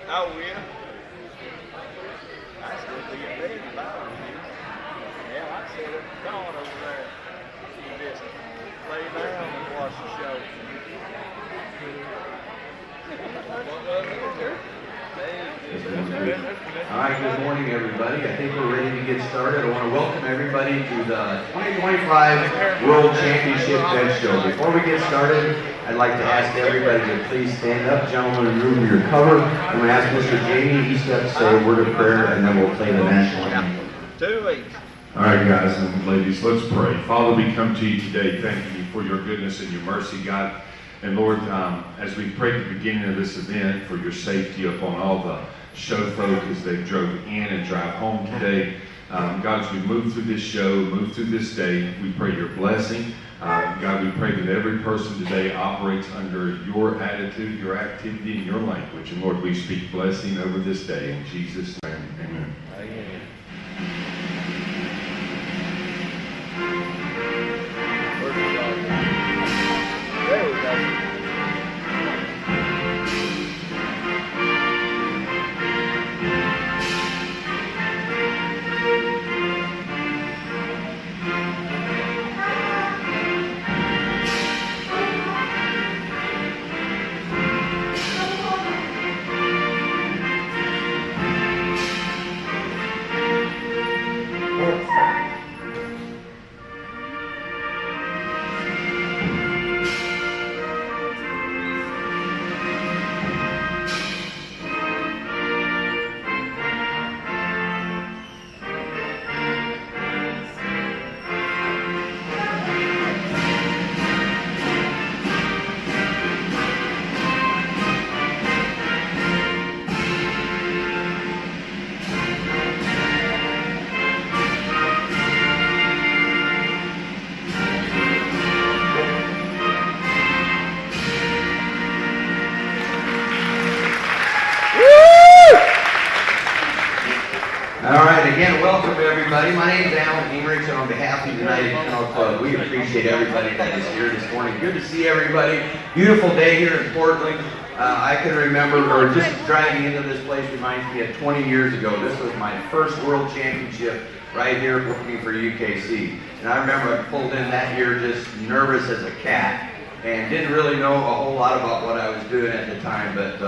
Oh, yeah. I still be in bed about it. Yeah, I sit up and gone over there. You just lay down and watch the show. All right, good morning, everybody. I think we're ready to get started. I want to welcome everybody to the 2025 World Championship Bench Show. Before we get started, I'd like to ask everybody to please stand up. Gentlemen, remove your cover. I'm going to ask Mr. Jamie Eastep to say a word of prayer, and then we'll play the national anthem. 2 weeks. All right, guys and ladies, let's pray. Father, we come to you today thanking you for your goodness and your mercy, God. And Lord, as we prayed at the beginning of this event for your safety upon all the show folk as they drove in and drive home today, God, as we move through this show, move through this day, we pray your blessing. God, we pray that every person today operates under your attitude, your activity, and your language. And Lord, we speak blessing over this day. In Jesus' name, amen. Amen. There we go. Again, welcome everybody. My name is Alan Gingrich, and on behalf of the United Kennel Club, we appreciate everybody that is here this morning. Good to see everybody. Beautiful day here in Portland. I can remember, or just driving into this place reminds me of 20 years ago. This was my first World Championship right here working for UKC. And I remember I pulled in that year just nervous as a cat and didn't really know a whole lot about what I was doing at the time, but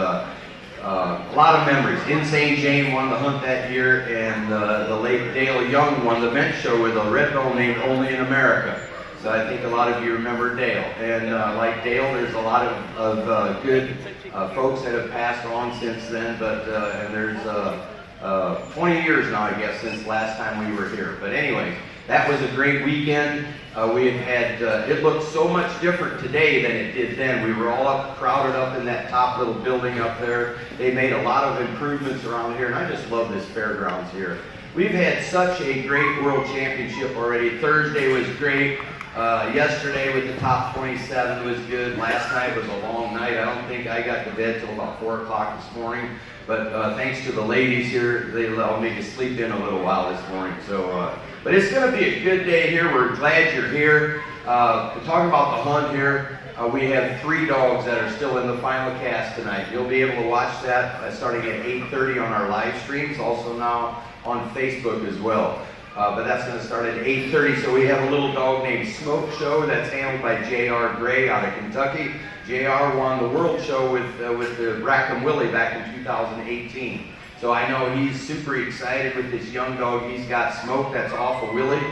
a lot of memories. Insane Jane won the hunt that year, and the late Dale Young won the bench show with a Redbone named Only in America. So I think a lot of you remember Dale. And like Dale, there's a lot of good folks that have passed on since then, but and there's 20 years now, I guess, since last time we were here. But anyway, that was a great weekend. We have had, it looks so much different today than it did then. We were all crowded up in that top little building up there. They made a lot of improvements around here, and I just love this fairgrounds here. We've had such a great World Championship already. Thursday was great. Yesterday with the top 27 was good. Last night was a long night. I don't think I got to bed till about 4 o'clock this morning. But thanks to the ladies here, they allowed me to sleep in a little while this morning. So, but it's going to be a good day here. We're glad you're here. Talking about the hunt here, we have 3 dogs that are still in the final cast tonight. You'll be able to watch that starting at 8:30 on our live streams, also now on Facebook as well. But that's going to start at 8:30. So we have a little dog named Smoke Show that's handled by J.R. Gray out of Kentucky. J.R. won the world show with the Rackham Willie back in 2018. So I know he's super excited with this young dog he's got, Smoke, that's off of Willie.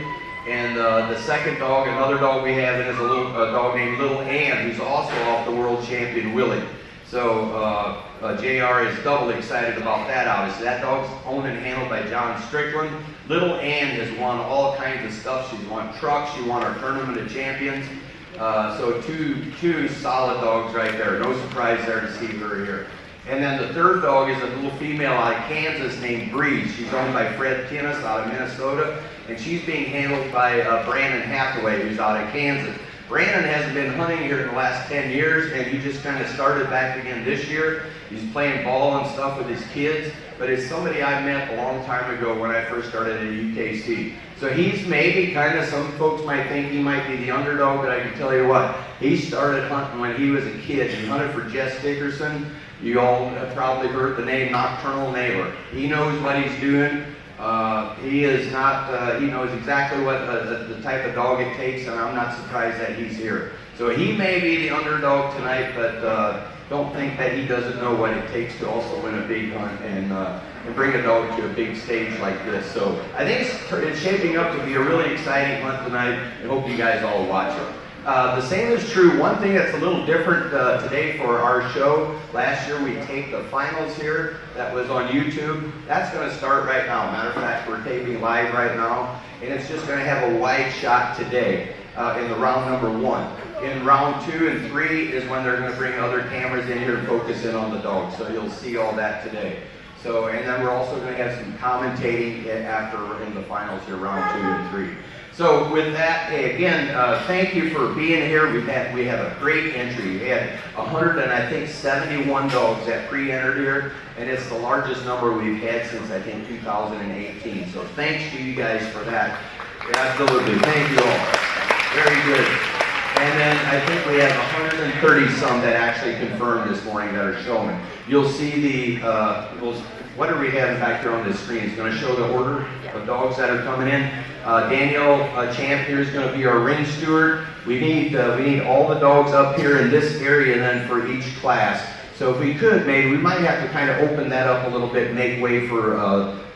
And the second dog, another dog we have, is a dog named Little Ann, who's also off the world champion Willie. So JR is double excited about that, obviously. That dog's owned and handled by John Strickland. Little Ann has won all kinds of stuff. She's won trucks, she won our Tournament of Champions. So two solid dogs right there. No surprise there to see her here. And then the third dog is a little female out of Kansas named Breeze. She's owned by Fred Kinnis out of Minnesota, and she's being handled by Brandon Hathaway, who's out of Kansas. Brandon hasn't been hunting here in the last 10 years, and he just kind of started back again this year. He's playing ball and stuff with his kids, but it's somebody I met a long time ago when I first started at UKC. So he's maybe kind of, some folks might think he might be the underdog, but I can tell you what, he started hunting when he was a kid. He hunted for Jess Dickerson. You all have probably heard the name Nocturnal Neighbor. He knows what he's doing. He is not, he knows exactly what the type of dog it takes, and I'm not surprised that he's here. So he may be the underdog tonight, but don't think that he doesn't know what it takes to also win a big hunt and bring a dog to a big stage like this. So I think it's shaping up to be a really exciting hunt tonight, and hope you guys all watch it. The same is true. One thing that's a little different today for our show, last year we taped the finals here, that was on YouTube. That's going to start right now. Matter of fact, we're taping live right now, and it's just going to have a wide shot today in the round number 1. In round 2 and 3 is when they're going to bring other cameras in here and focus in on the dogs. So you'll see all that today. So, and then we're also going to have some commentating after in the finals here, round 2 and 3. So with that, hey, again, thank you for being here. We have a great entry. We had 171 dogs that pre-entered here, and it's the largest number we've had since I think 2018. So thanks to you guys for that. Absolutely, thank you all. Very good. And then I think we have 130 some that actually confirmed this morning that are showing. You'll see the, what are we having back here on the screen? It's going to show the order of dogs that are coming in. Daniel Champ here is going to be our ring steward. We need all the dogs up here in this area then for each class. So if we could, maybe we might have to kind of open that up a little bit and make way for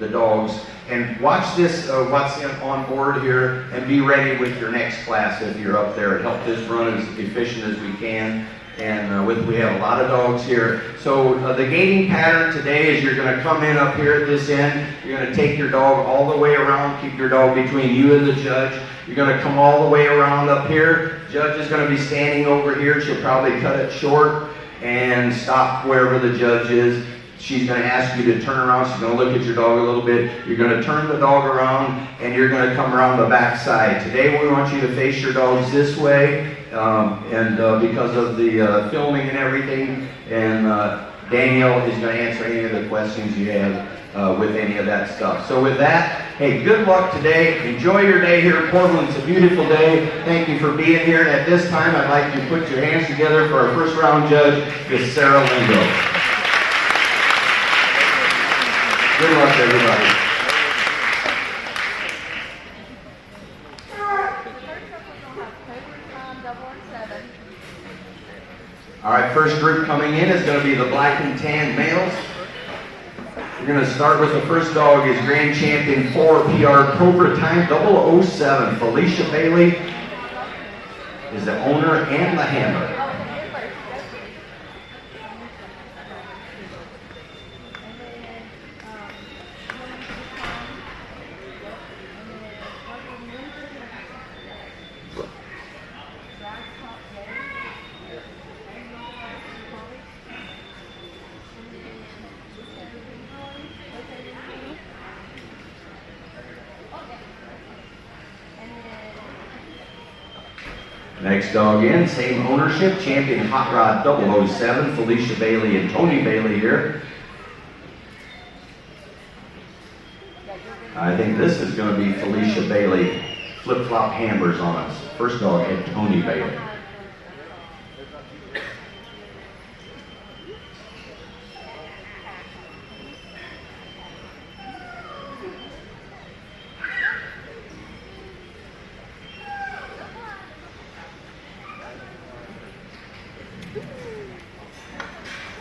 the dogs. And watch this, what's on board here, and be ready with your next class if you're up there, and help this run as efficient as we can. And we have a lot of dogs here. So the gating pattern today is you're going to come in up here at this end. You're going to take your dog all the way around, keep your dog between you and the judge. You're going to come all the way around up here. Judge is going to be standing over here. She'll probably cut it short and stop wherever the judge is. She's going to ask you to turn around. She's going to look at your dog a little bit. You're going to turn the dog around, and you're going to come around the back side. Today we want you to face your dogs this way, because of the filming and everything, and Danielle is going to answer any of the questions you have with any of that stuff. So with that, hey, good luck today. Enjoy your day here in Portland. It's a beautiful day. Thank you for being here. And at this time, I'd like you to put your hands together for our first round judge, Miss Sarah Lindo. Good luck, everybody. All right, first group coming in is going to be the black and tan males. We're going to start with the first dog is Grand Champion 4 PR Cobra Time 007. Felicia Bailey is the owner and the handler. Next dog in, same ownership, Champion Hot Rod 007, Felicia Bailey and Tony Bailey here. I think this is going to be Felicia Bailey, flip-flop hammers on us. First dog had Tony Bailey.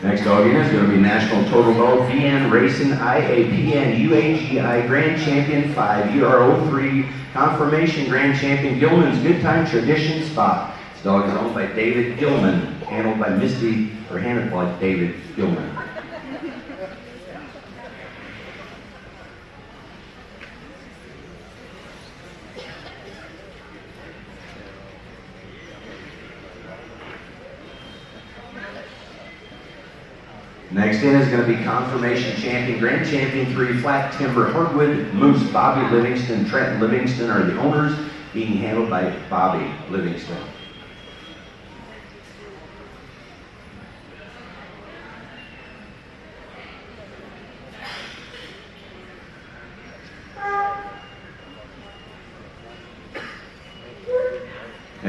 Next dog in is going to be National Total Dog VN Racing IAPN UAGI Grand Champion 5 ERO3 Confirmation Grand Champion Gilman's Good Time Tradition Spot. This dog is owned by David Gilman, handled by handled by David Gilman. Next in is going to be Confirmation Champion, Grand Champion 3, Flat Timber, Hardwood, Moose. Bobby Livingston, Trent Livingston are the owners, being handled by Bobby Livingston.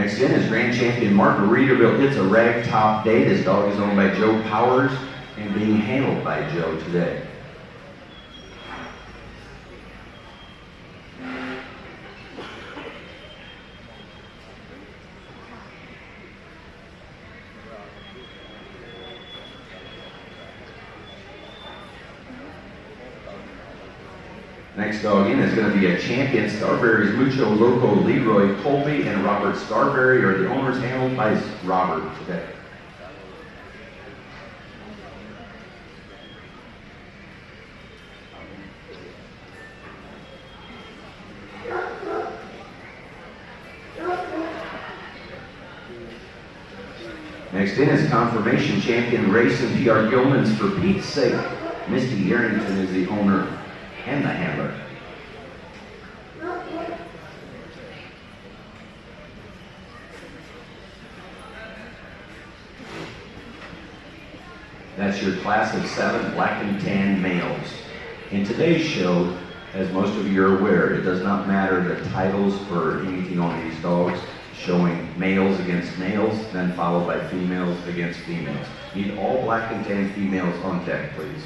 Next in is Grand Champion Margaritaville. It's a Ragtop Day. This dog is owned by Joe Powers and being handled by Joe today. Next dog in is going to be a champion. Starberry's Mucho Loco, Leroy Colby, and Robert Starberry are the owners, handled by Robert today. Next in is confirmation champion Racing PR Gilman's For Pete's Sake. Misty Arrington is the owner and the handler. That's your class of 7 black and tan males. In today's show, as most of you are aware, it does not matter the titles or anything on these dogs, showing males against males, then followed by females against females. Need all black and tan females on deck, please.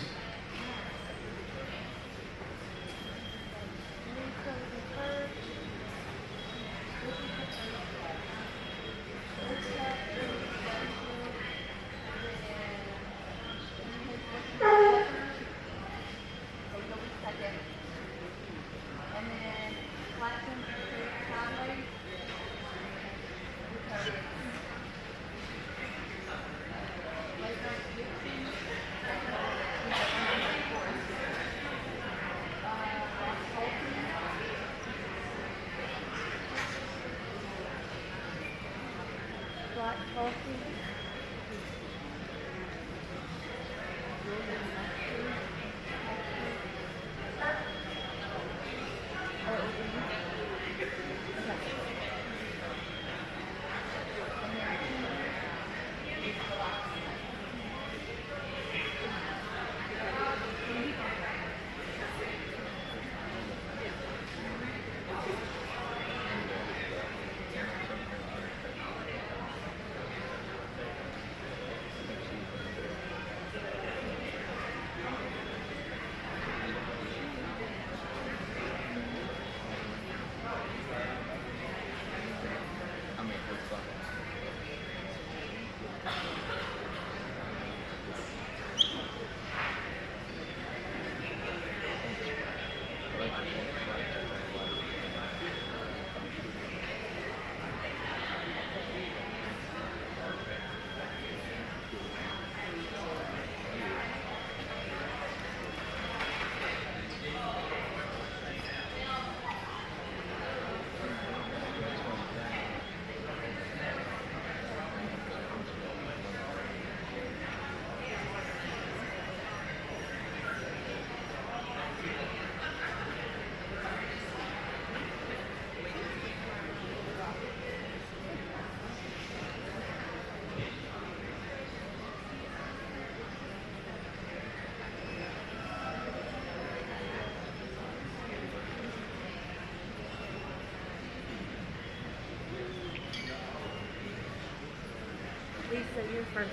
Lisa, you're first.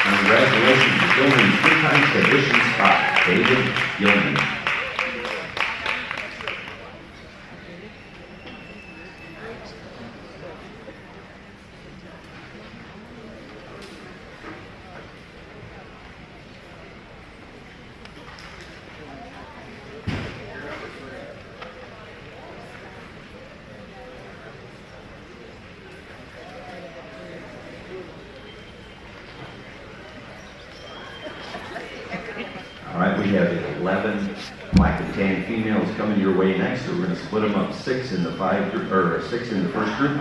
Congratulations to Gilman's 3-time tradition spot, David Gilman. All right, we have 11 black and tan females coming your way next. So we're going to split them up 6 in the first group.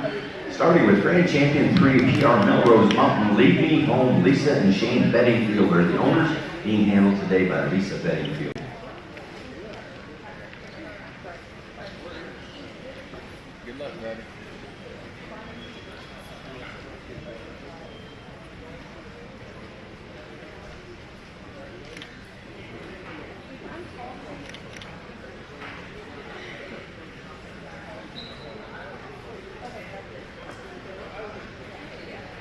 Starting with Grand Champion 3 PR Melrose Mountain, Leave Me Home. Lisa and Shane Bettingfield are the owners, being handled today by Lisa Bettingfield.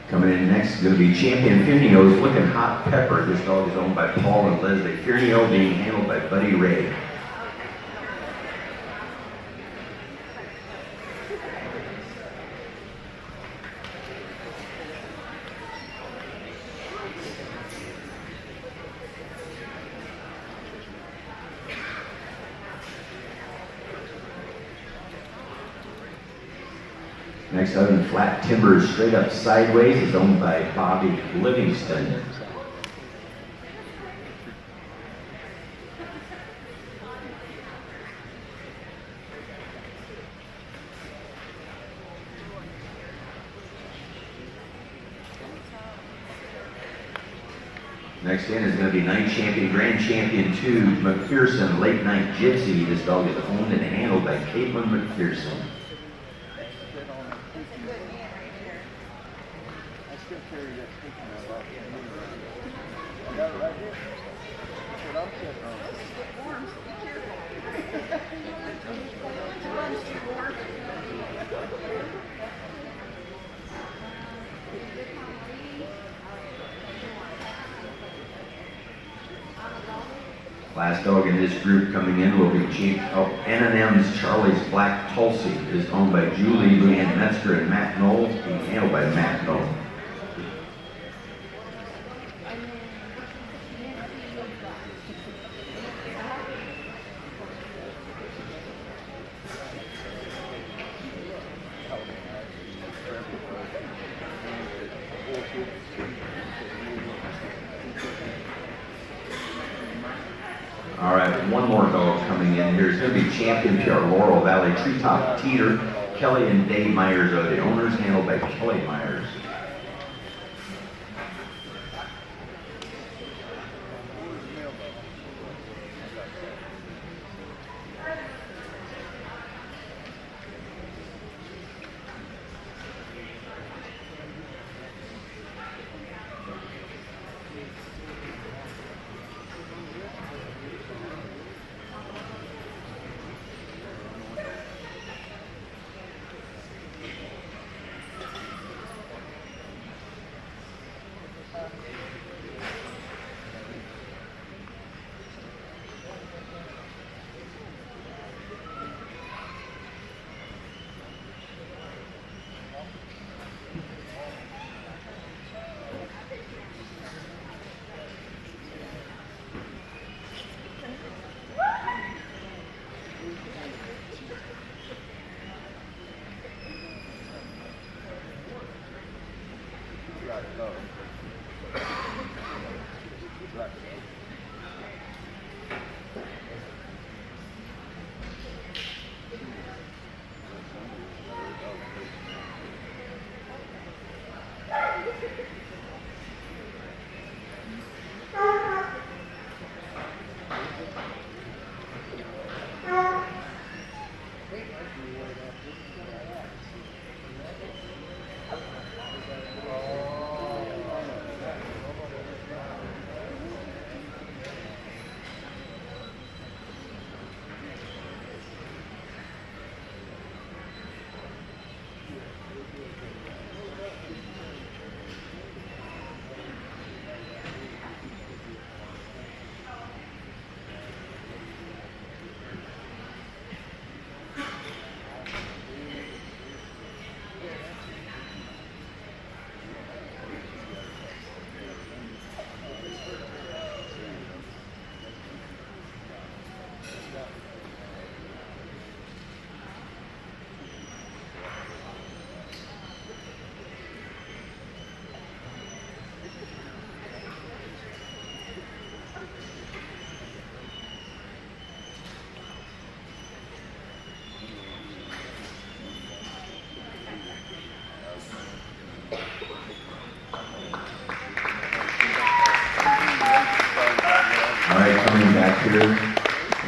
Coming in next is going to be Champion Firneo's Looking Hot Pepper. This dog is owned by Paul and Leslie Firneo, being handled by Buddy Ray. Next up in Flat Timber, Straight Up Sideways, is owned by Bobby Livingston. Next in is going to be Night Champion, Grand Champion 2, McPherson Late Night Gypsy. This dog is owned and handled by Caitlin McPherson. Last dog in this group coming in will be N&M's Charlie's Black Tulsi. It is owned by Julie Leanne Metzger and Matt Knoll, being handled by Matt Knoll. All right, one more dog coming in here. It's going to be Champion PR Laurel Valley Treetop Teeter. Kelly and Dave Myers are the owners, handled by Kelly Myers.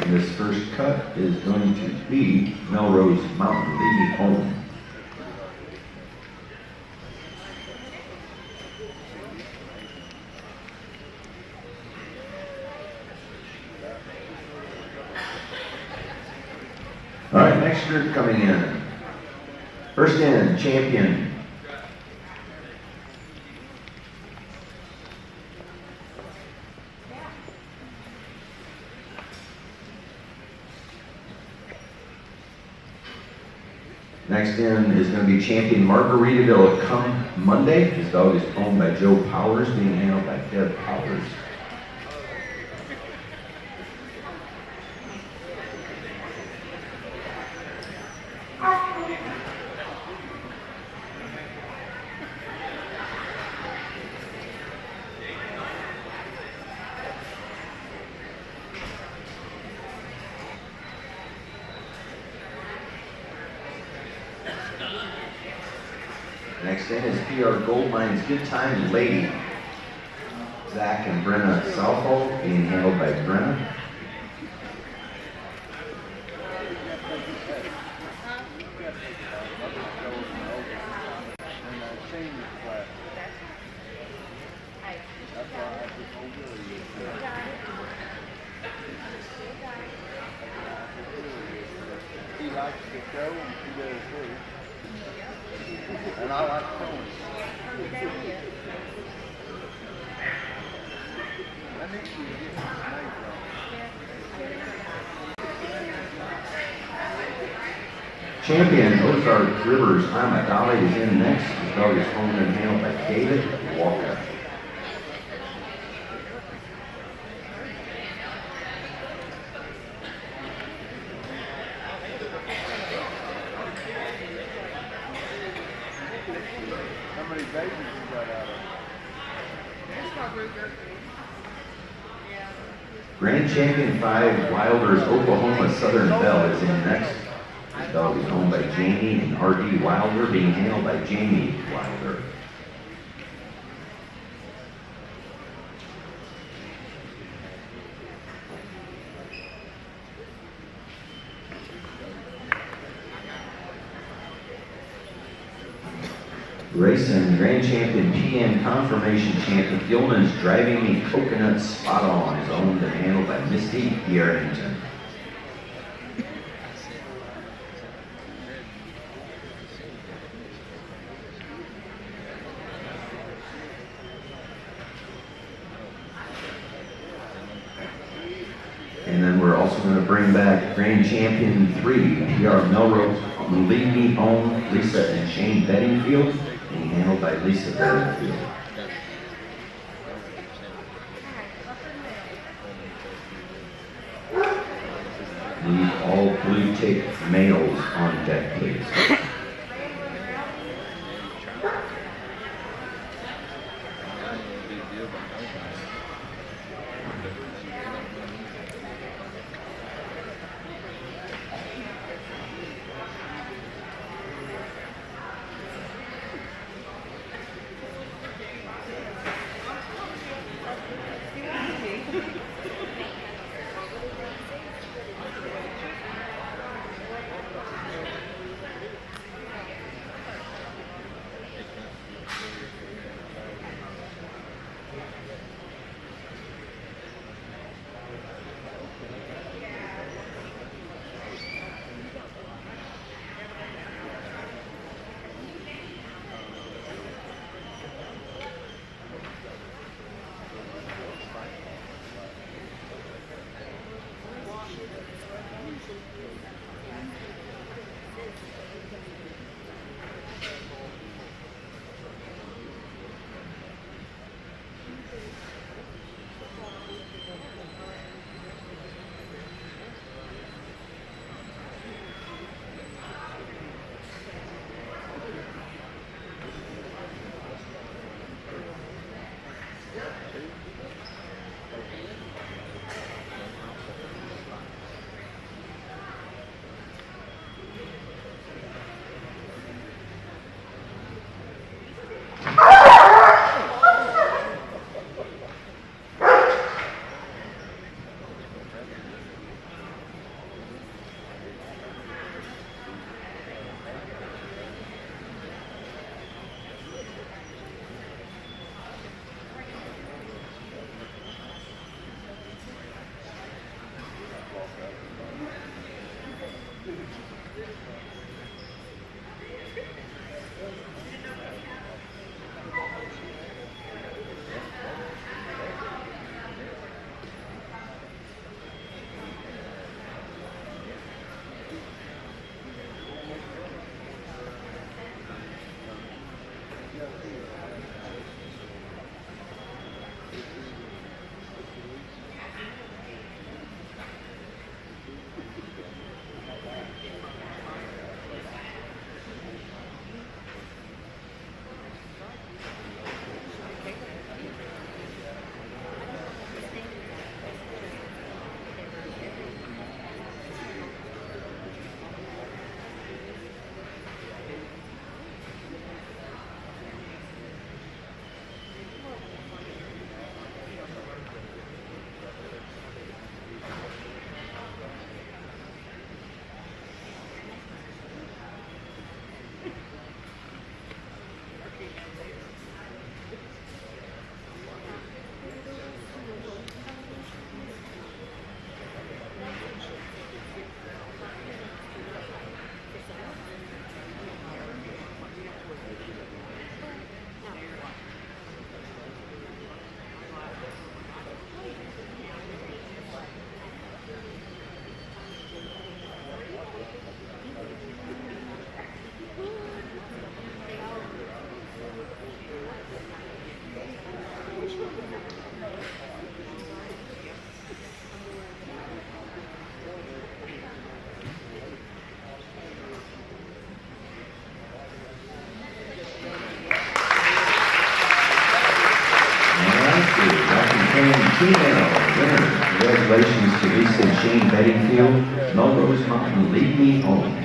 And this first cut is going to be Melrose Mountain, Lead Me Home. next group coming in. First in, champion. Next in is going to be champion Margaritaville come Monday. His dog is owned by Joe Powers, being handled by Deb Powers. Next in is PR Goldmine's Good Time Lady. Zach and Brenna Southall, being handled by Brenna. He likes to go and she does too. And I like throwing. I need you to get my snake on. Champion Ozark Rivers Amadali is in next. His dog is owned and handled by David Walker. How many babies you got out of it? Grand Champion 5 Wilders Oklahoma Southern Belle is in next. His dog is owned by Jamie and R.D. Wilder, being handled by Jamie Wilder. Racing Grand Champion PM Confirmation Champion Gilman's Driving Me Coconut Spot On is owned and handled by Misty Yarrington. And then we're also going to bring back Grand Champion 3, PR Melrose, Leave Me Home, Lisa and Shane Bedingfield, being handled by Lisa Bedingfield. Leave all Bluetick males on deck, please. female winner. Congratulations to Lisa and Shane Bedingfield, Melrose Mountain, Lead Me Home.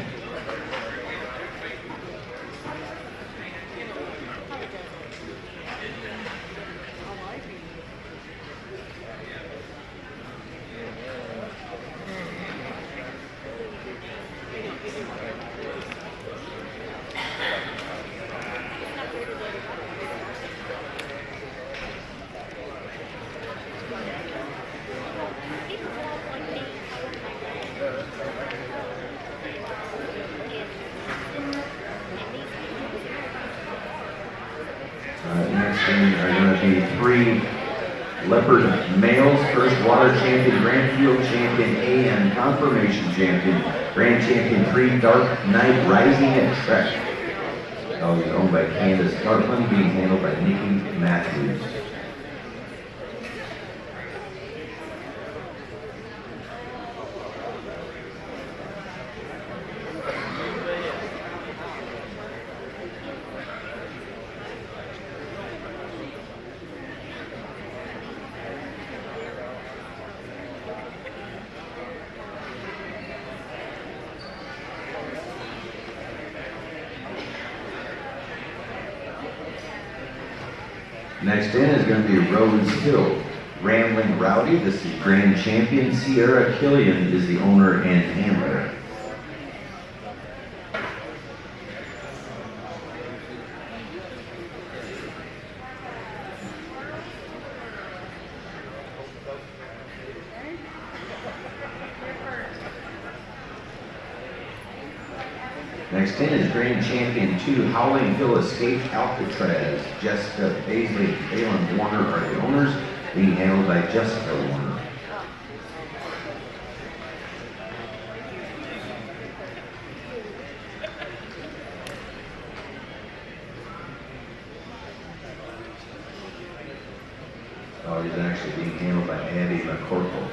Next in are going to be 3 leopard males. First water champion, Grand Field champion A, and confirmation champion, Grand Champion 3, Dark Knight Rising at Trek. Dog is owned by Candace Gartland, being handled by Nikki Matthews. Next in is going to be Rose Hill, Rambling Rowdy. This is Grand Champion. Sierra Killian is the owner and handler. Next in is Grand Champion 2, Howling Hill Escape Alcatraz. Jessica Paisley and Phelan Warner are the owners, being handled by Jessica Warner. Dog is actually being handled by Abby McCorkle.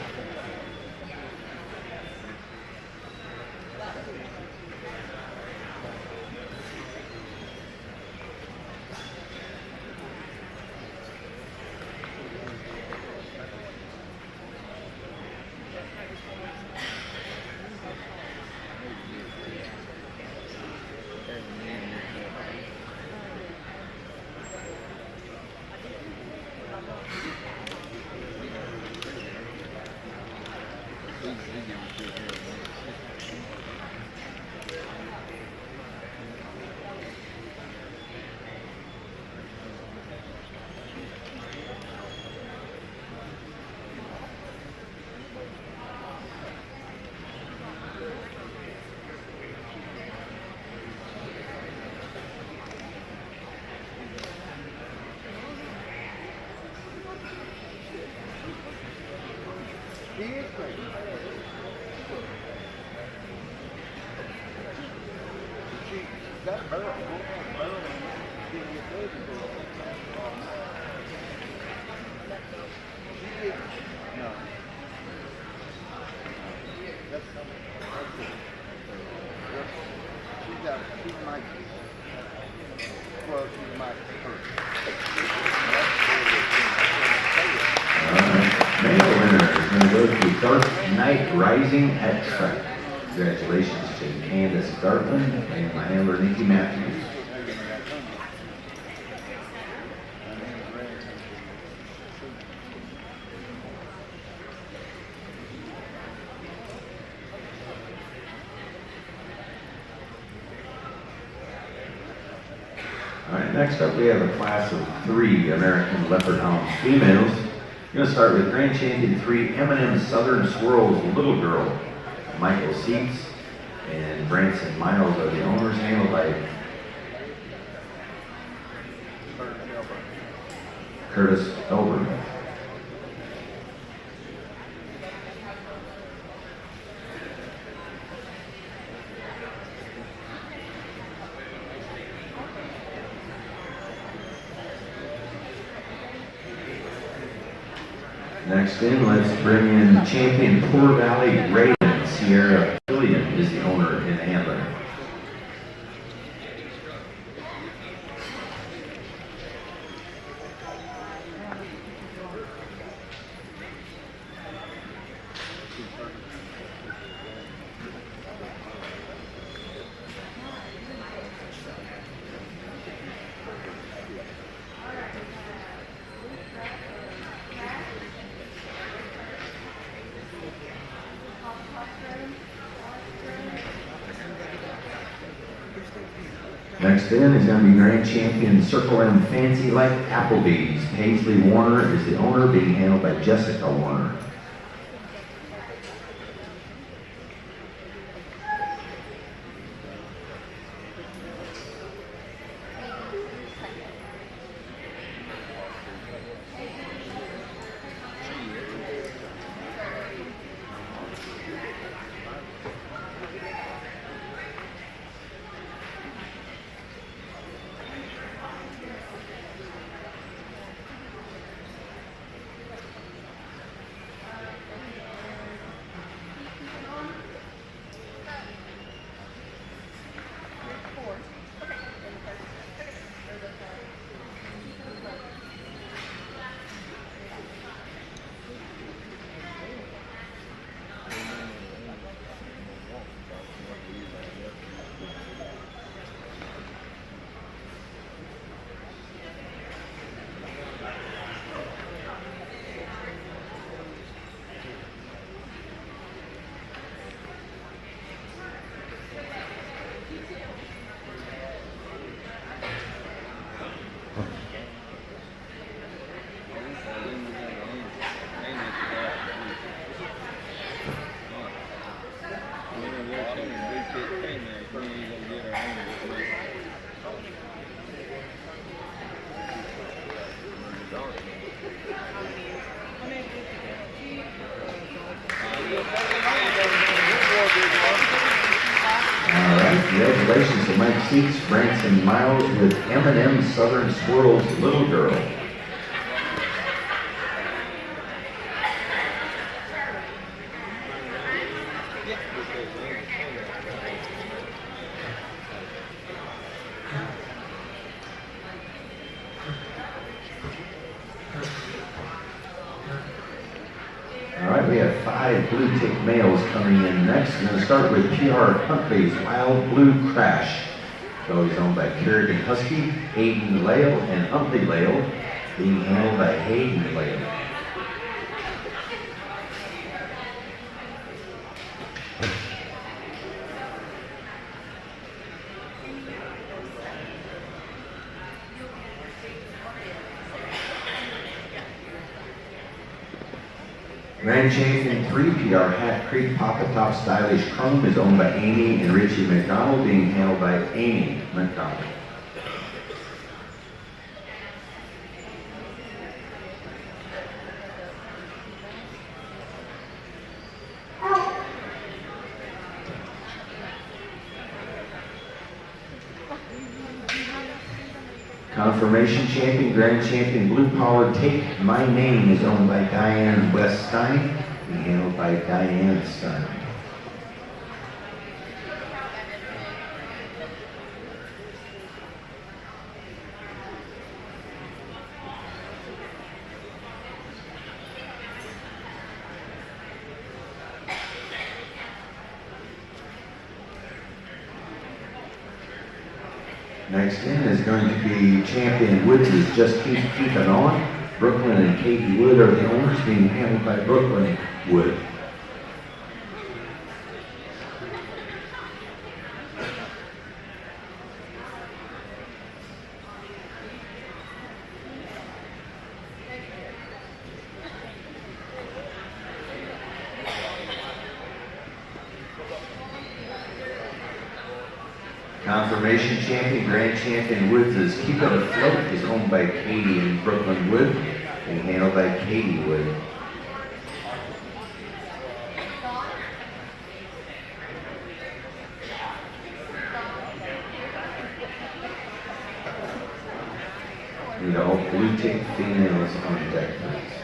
Dark Knight Rising at Trek. Congratulations to Candace Gartland and my handler Nikki Matthews. All right, next up we have a class of 3 American Leopard Hounds females. We're going to start with Grand Champion 3, M&M Southern Swirls Little Girl. Michael Seats and Branson Miles are the owners, handled by Curtis Elbert. Next in, let's bring in Champion Poor Valley Raven. Sierra Killian is the owner and handler. Next in is going to be Grand Champion Circle Round Fancy Like Applebee's. Paisley Warner is the owner, being handled by Jessica Warner. Congratulations to Mike Seeks, Branson Miles with M&M Southern Swirl's Little Girl. We have 5 Bluetick males coming in next. We're going to start with PR Huntley's Wild Blue Crash. So he's owned by Kerrigan Husky, Hayden Lale, and Huntley Lale, being handled by Hayden Lale. Grand Champion 3 PR Hat Creek Papa Top Stylish Chrome is owned by Amy and Richie McDonald, being handled by Amy McDonald. Confirmation Champion, Grand Champion Blue Power Take My Name is owned by Diane Weststein, being handled by Diane Stein. Next in is going to be Champion Woods is Just Keep Keeping On. Brooklyn and Katie Wood are the owners, being handled by Brooklyn Wood. Confirmation Champion, Grand Champion Woods is Keep It Afloat is owned by Katie and Brooklyn Wood, and handled by Katie Wood. Need all Bluetick females on deck, please.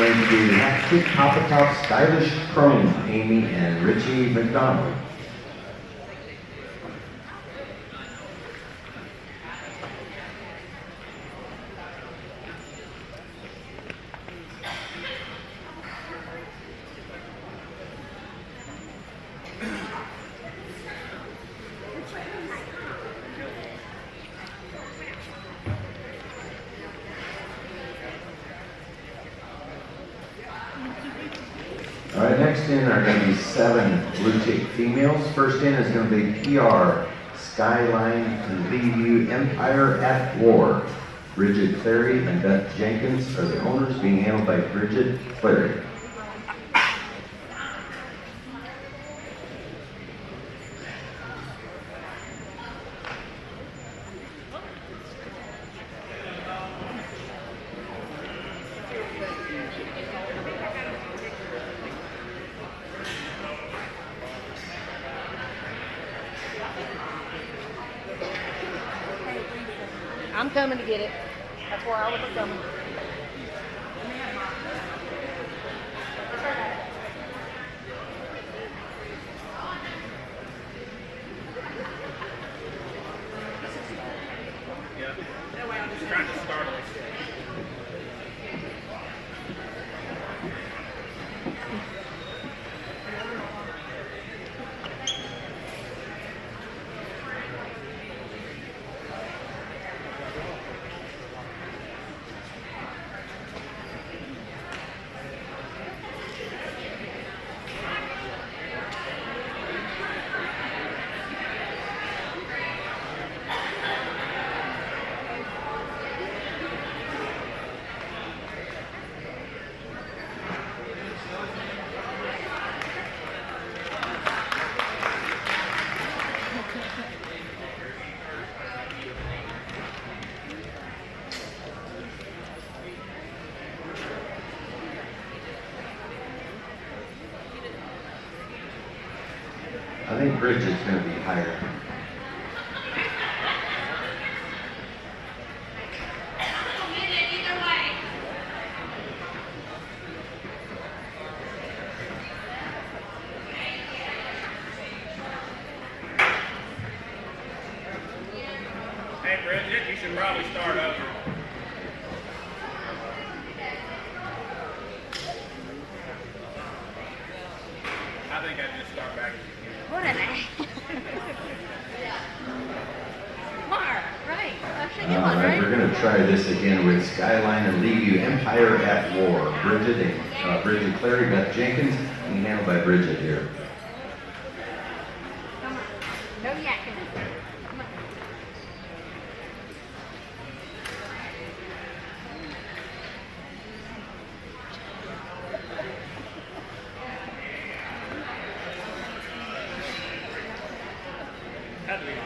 going to be Lactic Papa Top Stylish Chrome, Amy and Richie McDonald. All right, next in are going to be 7 Bluetick females. First in is going to be PR Skyline and Leaveview Empire at War. Bridget Clary and Beth Jenkins are the owners, being handled by Bridget Clary. I'm coming to get it. That's where I was coming. Yeah. Just trying to start it. I think Bridget's going to be higher. Hey, Bridget, you should probably start over. I think I'd just start back. What an Mar, right. Actually, good All one, right, right? we're going to try this again with Skyline and Leaveview Empire at War. Bridget Clary, Beth Jenkins, being handled by Bridget here. Come on. No yakking. Come on. Had to be mine.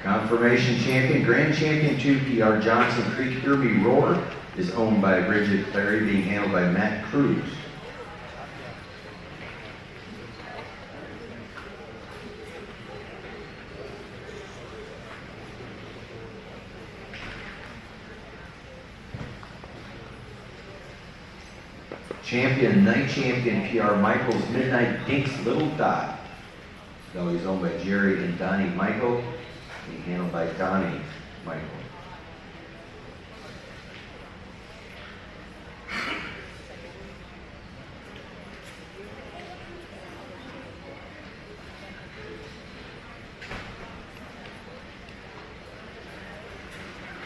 Confirmation champion, grand champion 2, PR Johnson Creek Derby Roar, is owned by Bridget Clary, being handled by Matt Cruz. Champion, night champion PR Michael's Midnight Dinks Little Dot. Dog is owned by Jerry and Donnie Michael, being handled by Donnie Michael.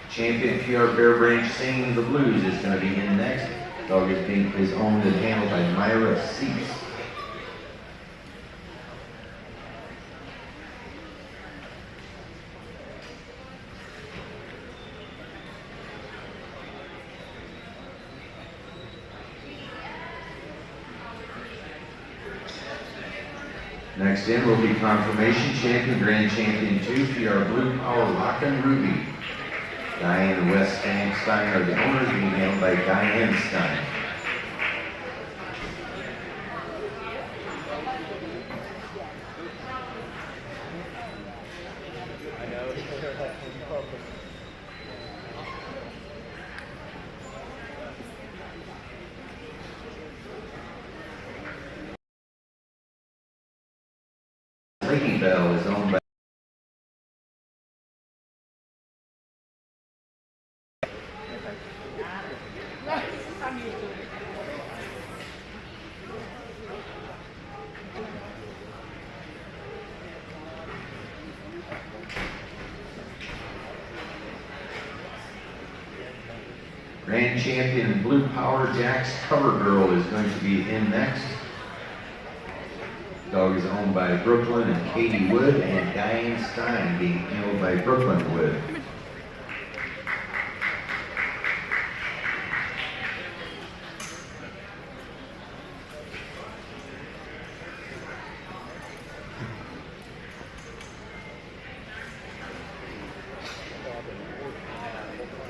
Champion PR Bear Branch Singing the Blues is going to be in next. Dog is owned and handled by Myra Cease. Next in will be confirmation champion, grand champion 2, PR Blue Power Rockin' Ruby. Diane and Wes Stein are the owners, being handled by Diane Stein. Grand champion Blue Power Jack's Cover Girl is going to be in next. Dog is owned by Brooklyn and Katie Wood, and Diane Stein being handled by Brooklyn Wood.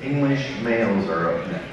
English males are up next.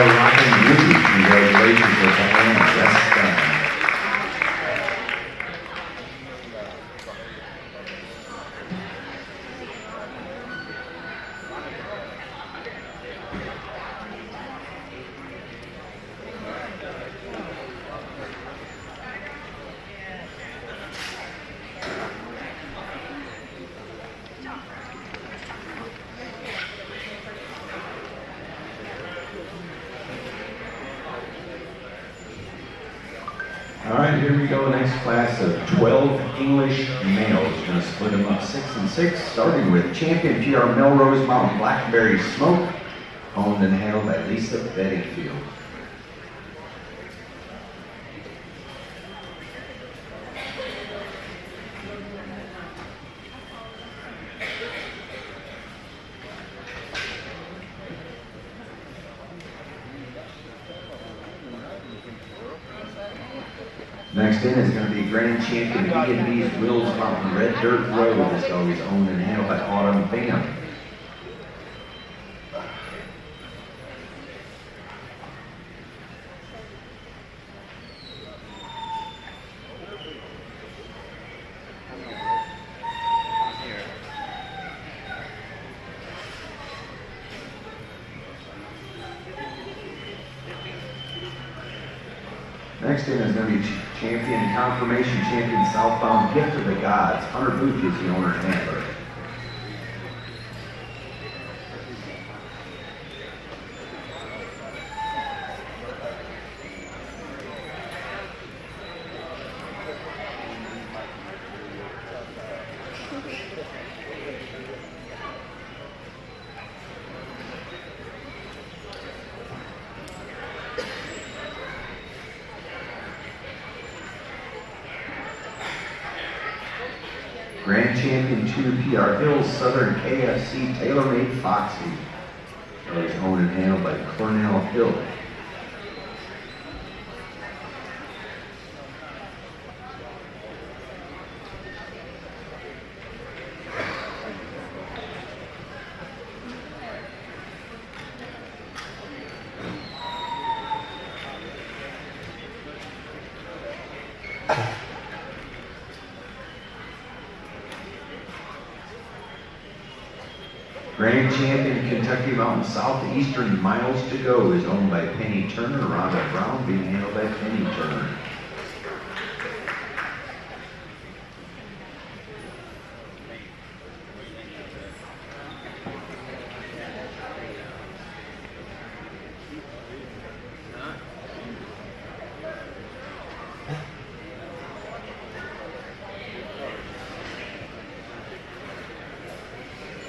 Rockin' Ruby. Congratulations to Diana. That's done. All right, here we go. Next class of 12 English males. We're going to split them up 6 and 6, starting with champion PR Melrose Mountain Blackberry Smoke, owned and handled by Lisa Bettyfield. Next in is going to be Grand Champion B&B's Wills Mountain Red Dirt Road. This dog is owned and handled by Autumn Bam. Next in is going to be Champion Confirmation Champion Southbound Gift of the Gods. Hunter Booth is the owner and handler. Grand Champion 2 PR Hills Southern KFC Tailor-Made Foxy. That is owned and handled by Cornell Hill. Grand Champion Kentucky Mountain Southeastern Miles to Go is owned by Penny Turner. Rhonda Brown being handled by Penny Turner.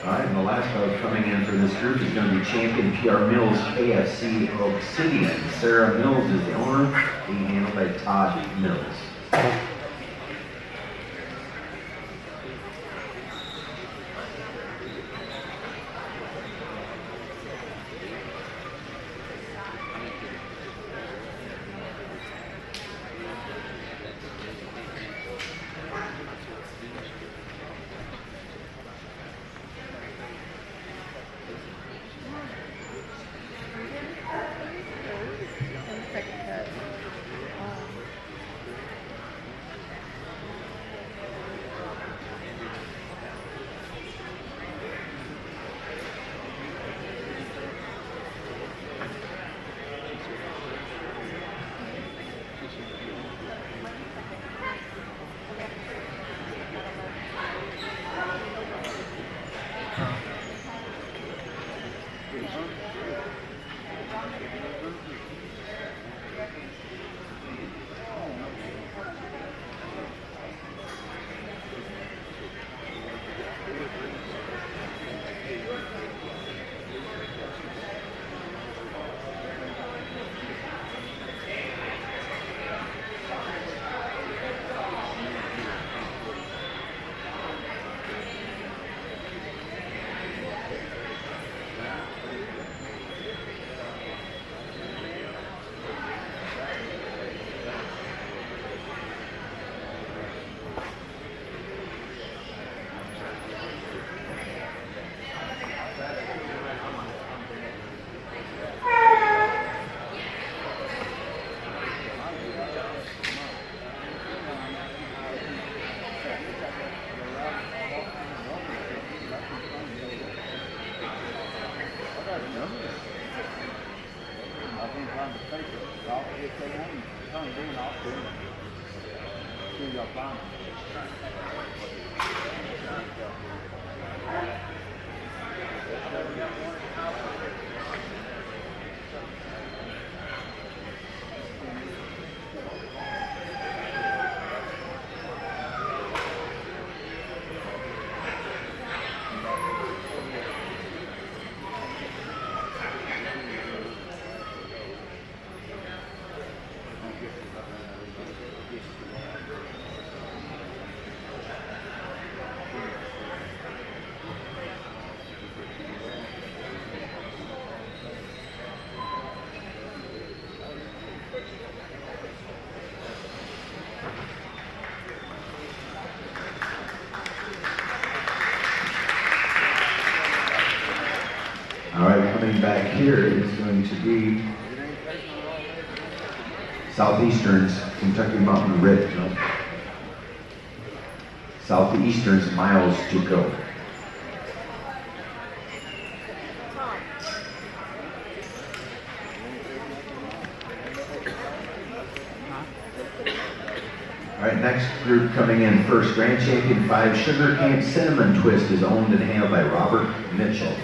All right, and the last dog coming in for this group is going to be Champion PR Mills KFC Obsidian. Sarah Mills is the owner, being handled by Todd Mills. get they hung doing off doing it. Soon y'all find them. All right, coming back here is going to be Southeastern's Kentucky Mountain Redbone. Southeastern's miles to go. All right, next group coming in first, Grand Champion 5 Sugar Cane Cinnamon Twist is owned and handled by Robert Mitchell.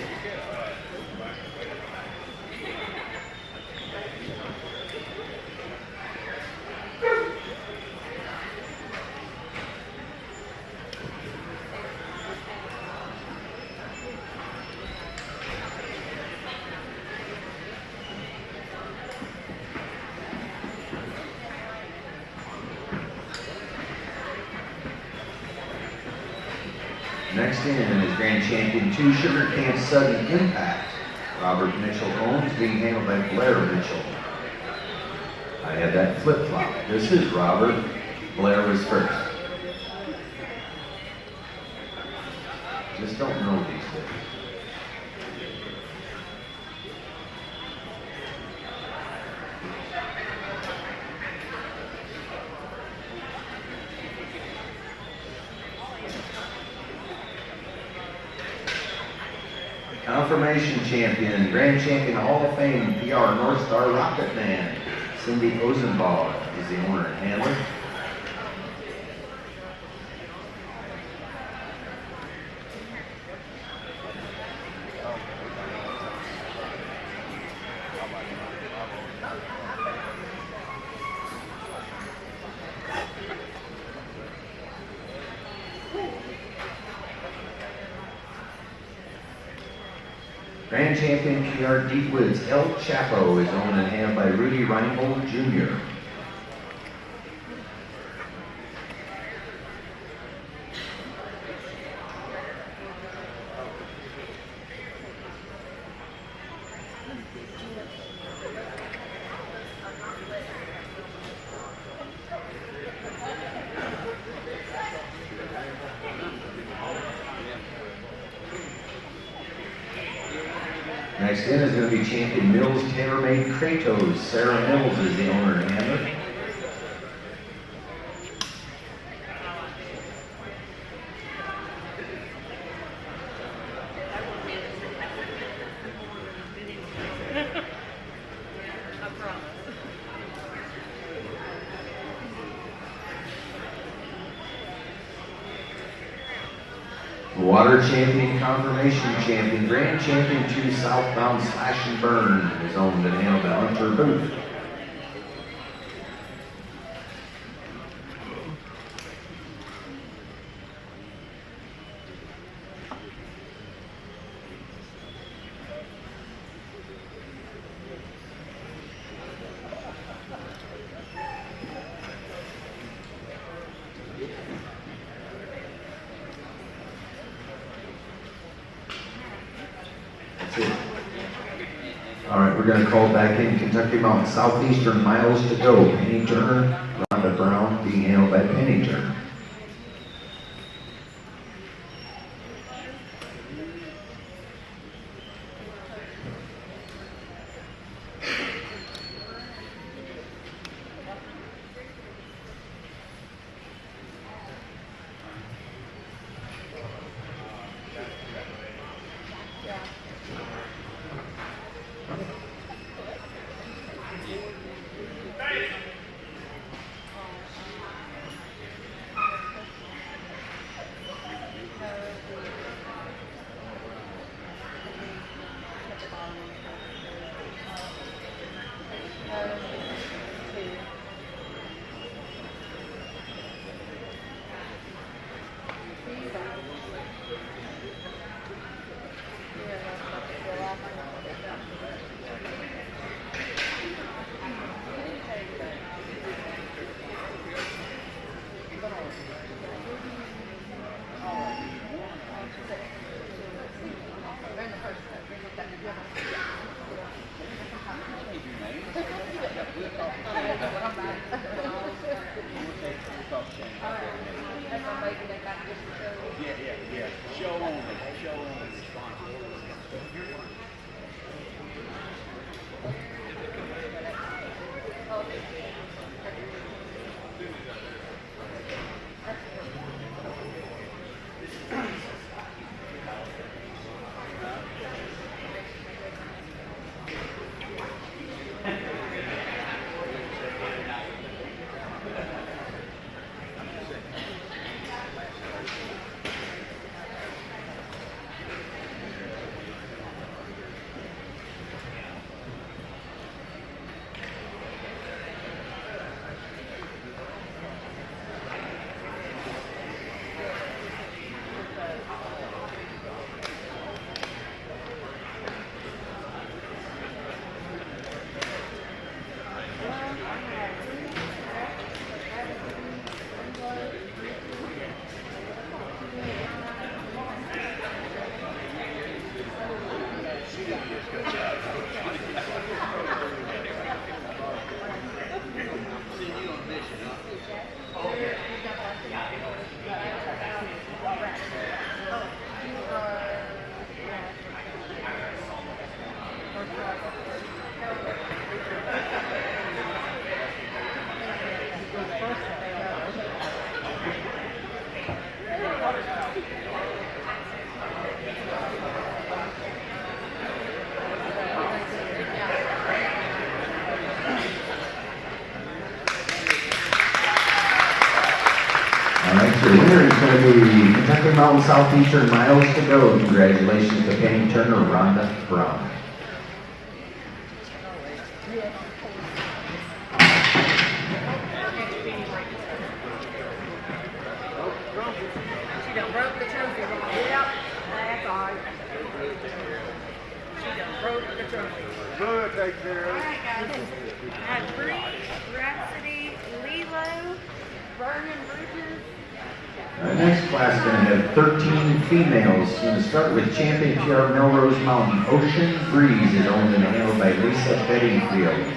Next in is Grand Champion 2 Sugar Cane Sudden Impact. Robert Mitchell owns, being handled by Blair Mitchell. I had that flip-flop. This is Robert. Blair was first. Just don't know these things. Confirmation champion, Grand Champion Hall of Fame, PR North Star Rocket Man, Cindy Ozenbaugh is the owner and handler. Grand Champion PR Deepwoods El Chapo is owned and handled by Rudy Reinbold Jr. Next in is going to be Champion Mills Tailor-Made Kratos. Sarah Mills is the owner and handler. Water Champion, Confirmation Champion, Grand Champion 2 Southbound Slash and Burn is owned and handled by Hunter Booth. All right, we're going to call back in Kentucky Mountain Southeastern miles to go. Penny Turner, Rhonda Brown being handled by Penny Turner. Alright, so the winner is going to be Kentucky Mountain Southeastern Miles to Go. Congratulations to Penny Turner, Rhonda Brown. She done broke the trophy. Yep, that's all right. She done broke the trophy. Good, take care All of it. right, guys. I had Bree, Rhapsody, Lilo, Vernon Bridges. Next class going to have 13 females. Going to start with champion PR Melrose Mountain. Ocean Breeze is owned and handled by Lisa Bedingfield.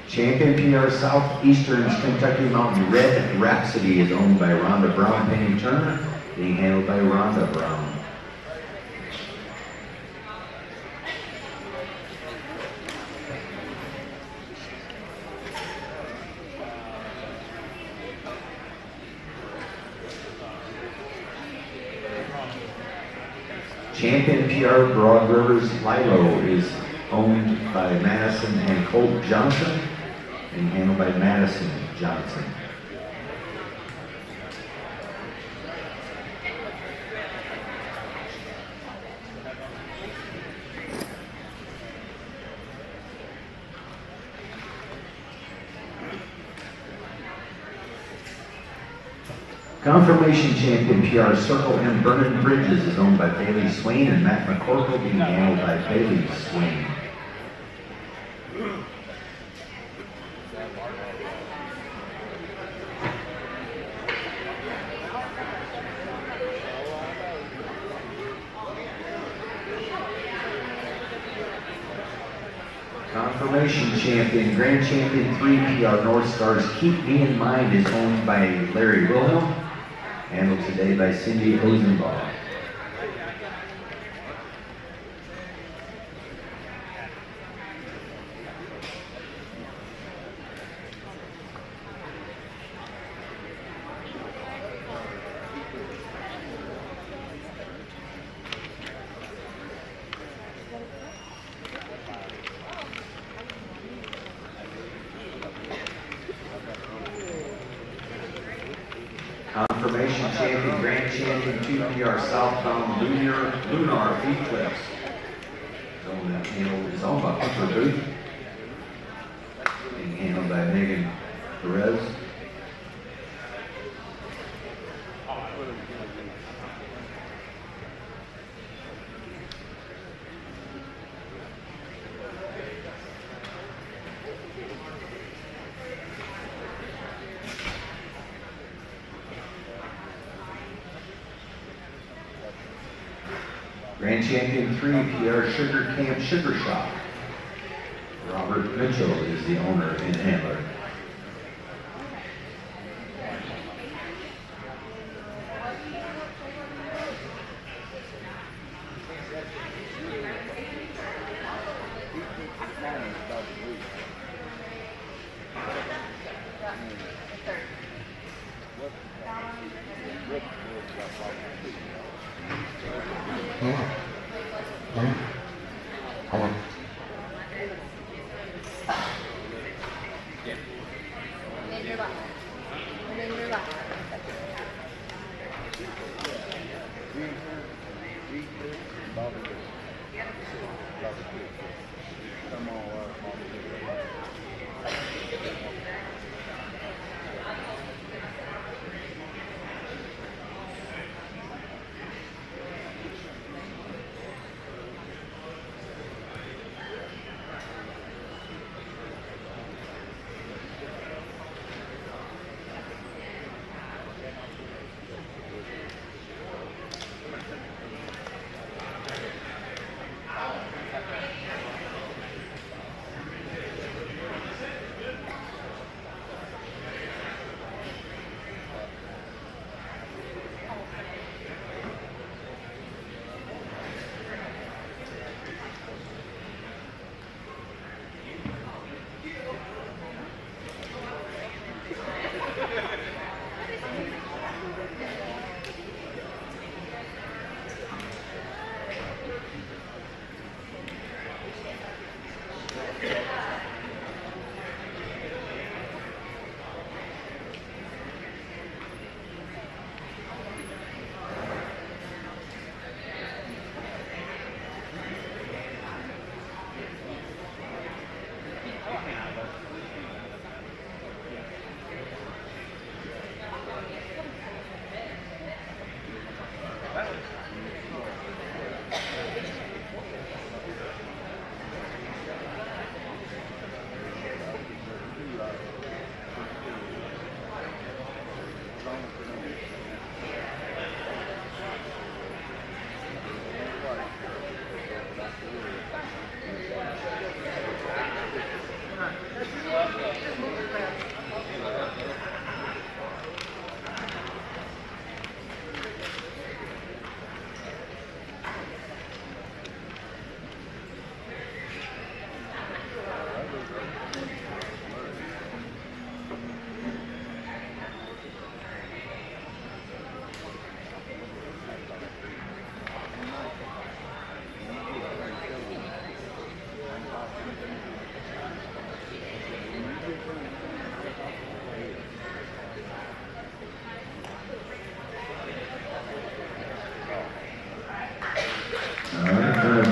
Champion PR Southeastern's Kentucky Mountain Red Rhapsody is owned by Rhonda Brown, Penny Turner, being handled by Rhonda Brown. Champion PR Broad Rivers Lilo is owned by Madison and Colt Johnson, and handled by Madison Johnson. Confirmation champion PR Circle M Vernon Bridges is owned by Bailey Swain, and Matt McCorkle being handled by Bailey Swain. Confirmation champion, Grand Champion 3 PR North Stars Keep Me in Mind is owned by Larry Wilhelm, handled today by Cindy Ozenbaugh. Confirmation champion, Grand Champion 2 PR Southbound Lunar Feed Clips. Owned that handle is owned by Pepper Booth, being handled by Megan Perez. Grand Champion 3 PR Sugar Camp Sugar Shop. Robert Mitchell is the owner and handler.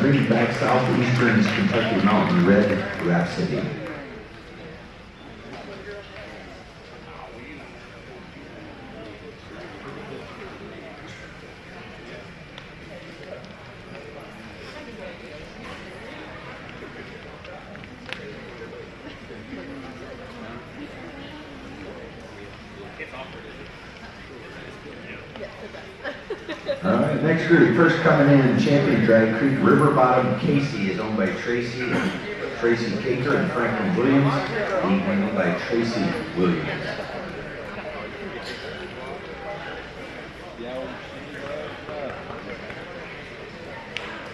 bringing back Southeastern's Kentucky Mountain Red Rhapsody. All right, next group, first coming in, Champion Dry Creek River Bottom Casey is owned by Tracy Caker and Franklin Williams, being handled by Tracy Williams.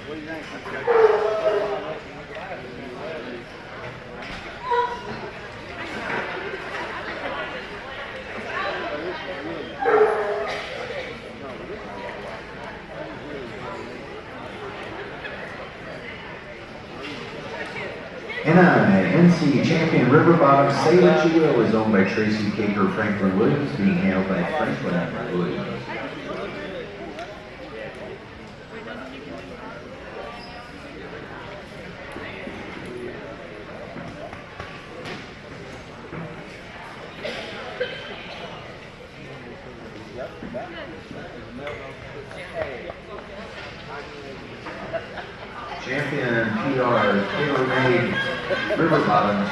What do you think? NC Champion River Bottom Say What You Will is owned by Tracy Caker Franklin Williams, being handled by Franklin Williams. Champion PR tailor-made River Bottoms,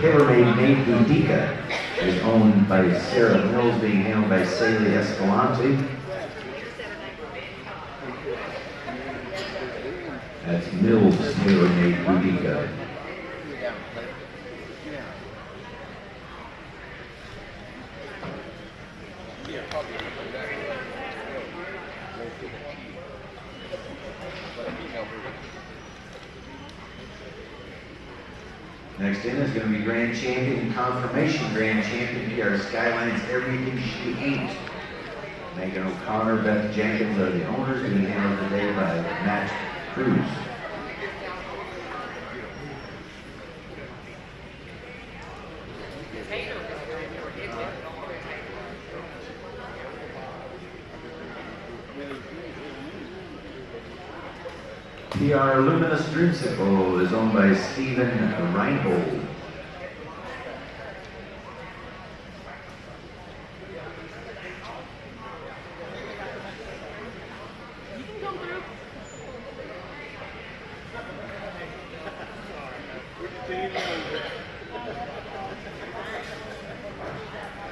tailor-made made Bluetick is owned by Sarah Mills, being handled by Saley Escalante. That's Mills tailor-made Bluetick. Next in is going to be Grand Champion Confirmation Grand Champion PR Skylines Everything She Ain't. Megan O'Connor, Beth Jenkins are the owners, being handled today by Matt Cruz. PR Luminous Dreamsicle is owned by Stephen Reinhold.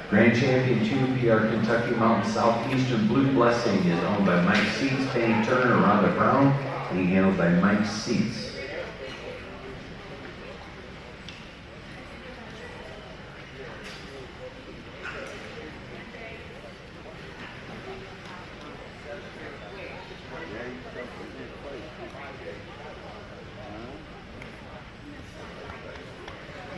Grand Champion 2 PR Kentucky Mountain Southeastern Blue Blessing is owned by Mike Seats, Penny Turner, and Rhonda Brown, being handled by Mike Seats.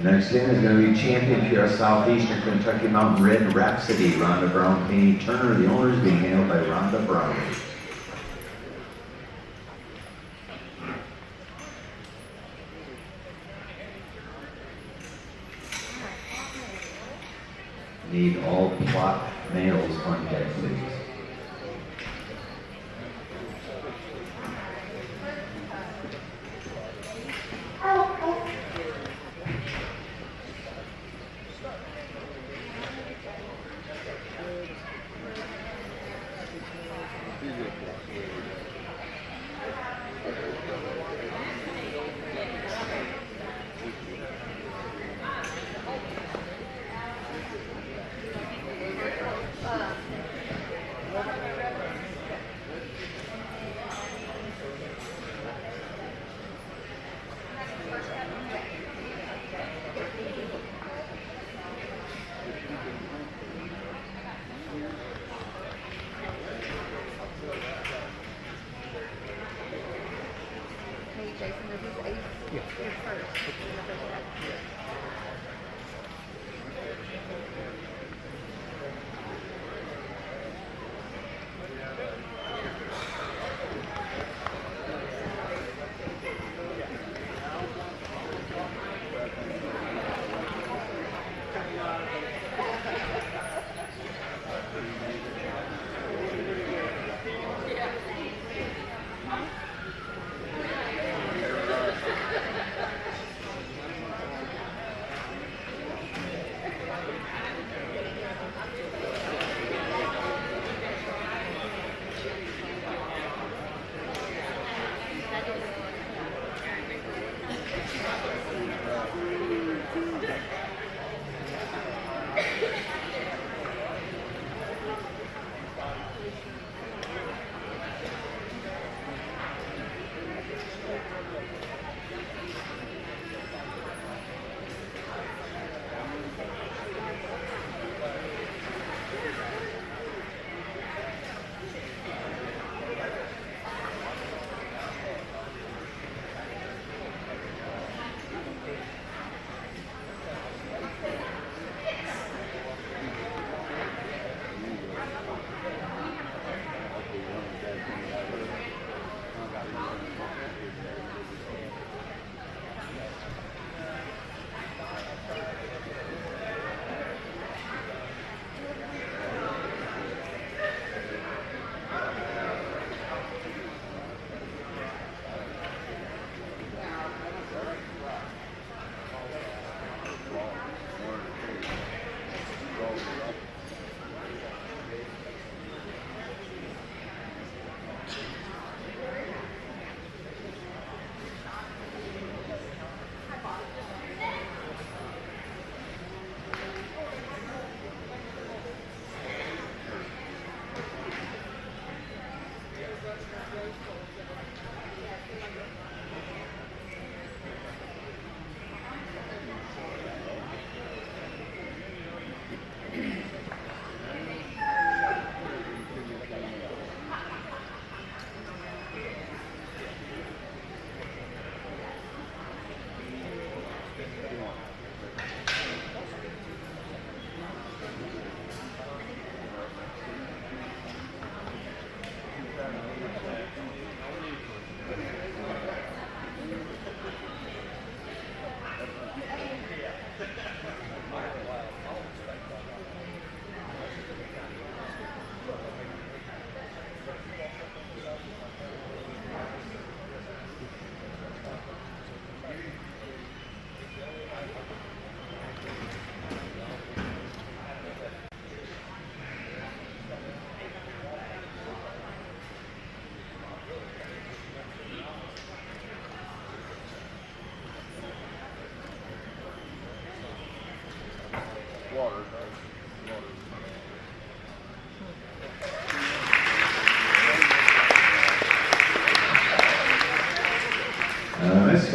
Next in is going to be Champion PR Southeastern Kentucky Mountain Red Rhapsody, Rhonda Brown, Penny Turner, the owners, being handled by Rhonda Brown. Need all Plott males on deck, please.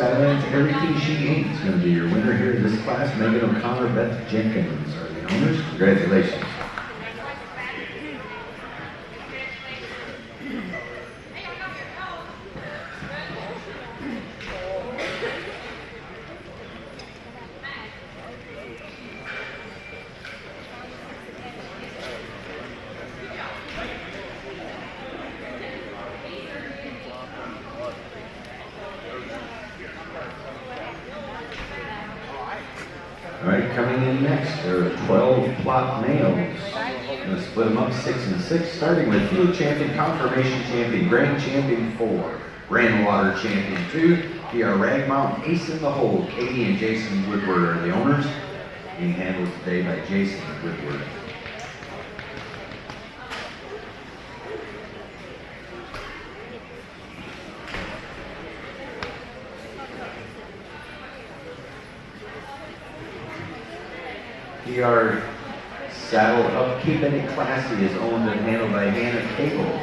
Skylands, Everything She Ain't is going to be your winner here in this class. Megan O'Connor, Beth Jenkins are the owners. Congratulations. All right, coming in next, there are 12 Plott males. I'm going to split them up 6 and 6, starting with Field Champion, Confirmation Champion, Grand Champion 4, Brandwater Champion 2, PR Ragmount, Ace in the Hole. Katie and Jason Woodward are the owners, being handled today by Jason Woodward. PR Saddle Up, Keeping It Classy is owned and handled by Hannah Cable.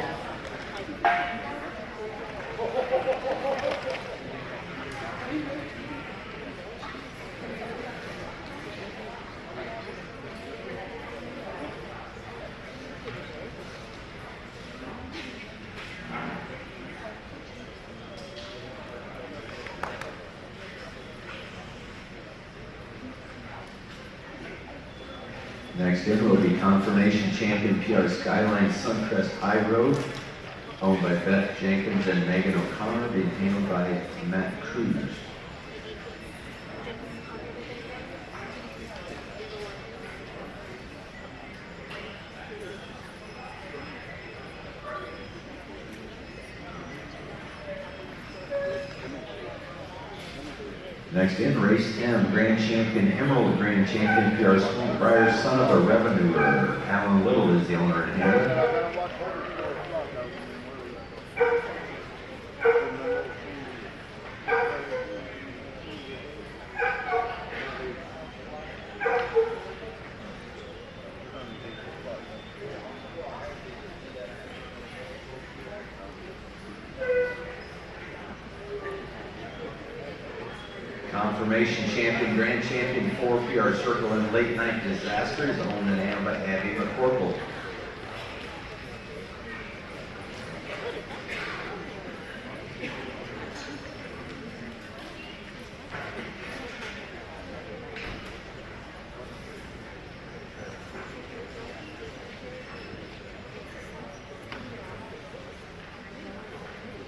Next in will be Confirmation Champion PR Skyline Suncrest High Road, owned by Beth Jenkins and Megan O'Connor, being handled by Matt Cruz. Next in, Race 10, Grand Champion, Emerald Grand Champion, PR Swing Briar, son of a revenuer. Alan Little is the owner and handler. Confirmation Champion, Grand Champion 4, PR Circle and Late Night Disaster is owned and handled by Abby McCorkle.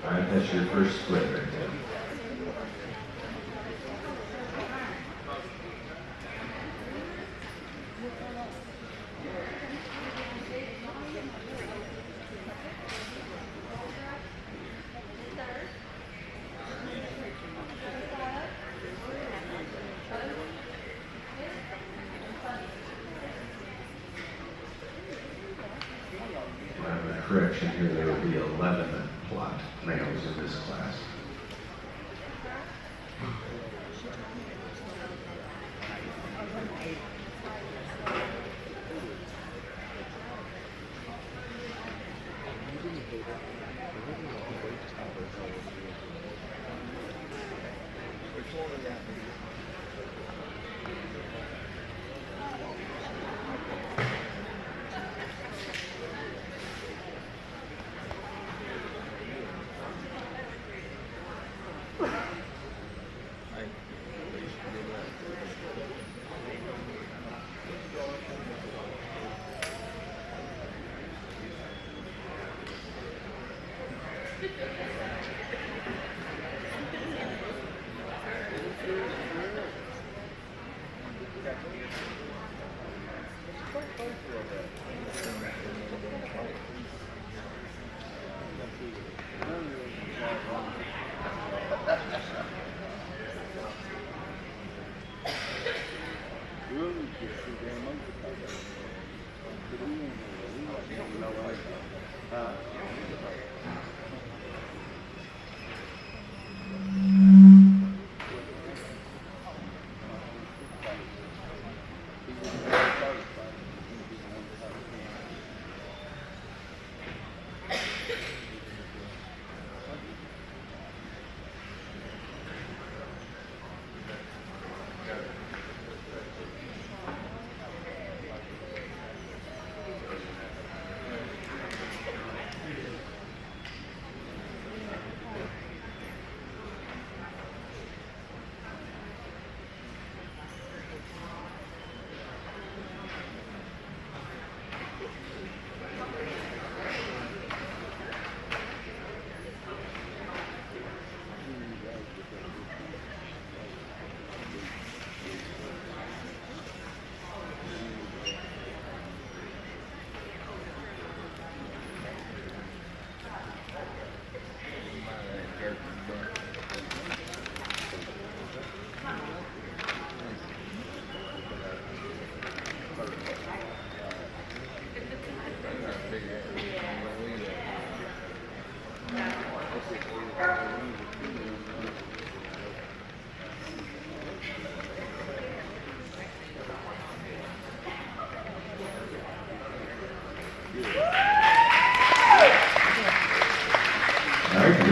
All right, that's your first split right there. Correction here, there will be 11 Plott males in this class.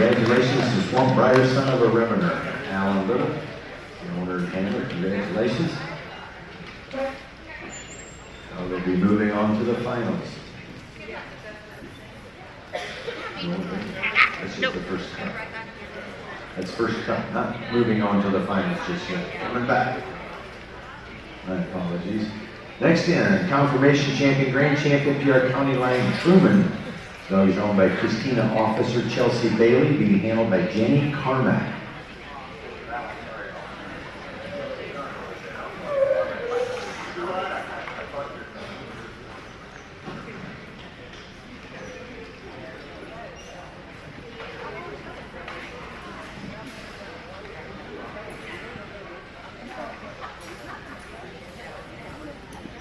Congratulations to Swamp Briar, son of a revenue, Alan Little, the owner and handler. Congratulations. Now they'll be moving on to the finals. That's just the first cut. That's first cut, not moving on to the finals just yet. Coming back. My apologies. Next in, confirmation champion, grand champion, PR County Line Truman. So he's owned by Christina Officer Chelsea Bailey, being handled by Jenny Carmack.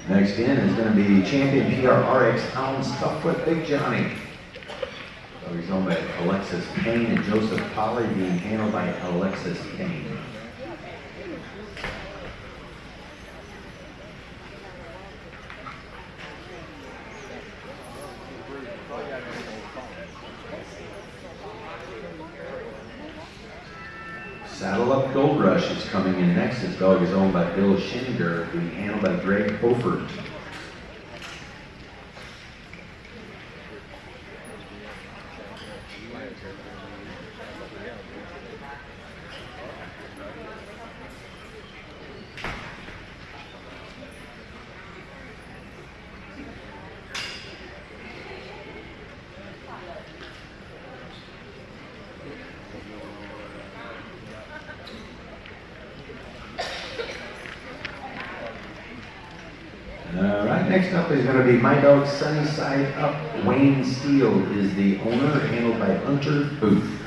Next in is going to be champion PRRX Hounds Toughfoot Big Johnny. So he's owned by Alexis Payne and Joseph Pollard, being handled by Alexis Payne. Saddle Up Gold Rush is coming in next. This dog is owned by Bill Schindler, being handled by Greg Beaufort. Next up is going to be My Dog Sunny Side Up. Wayne Steele is the owner, handled by Hunter Booth.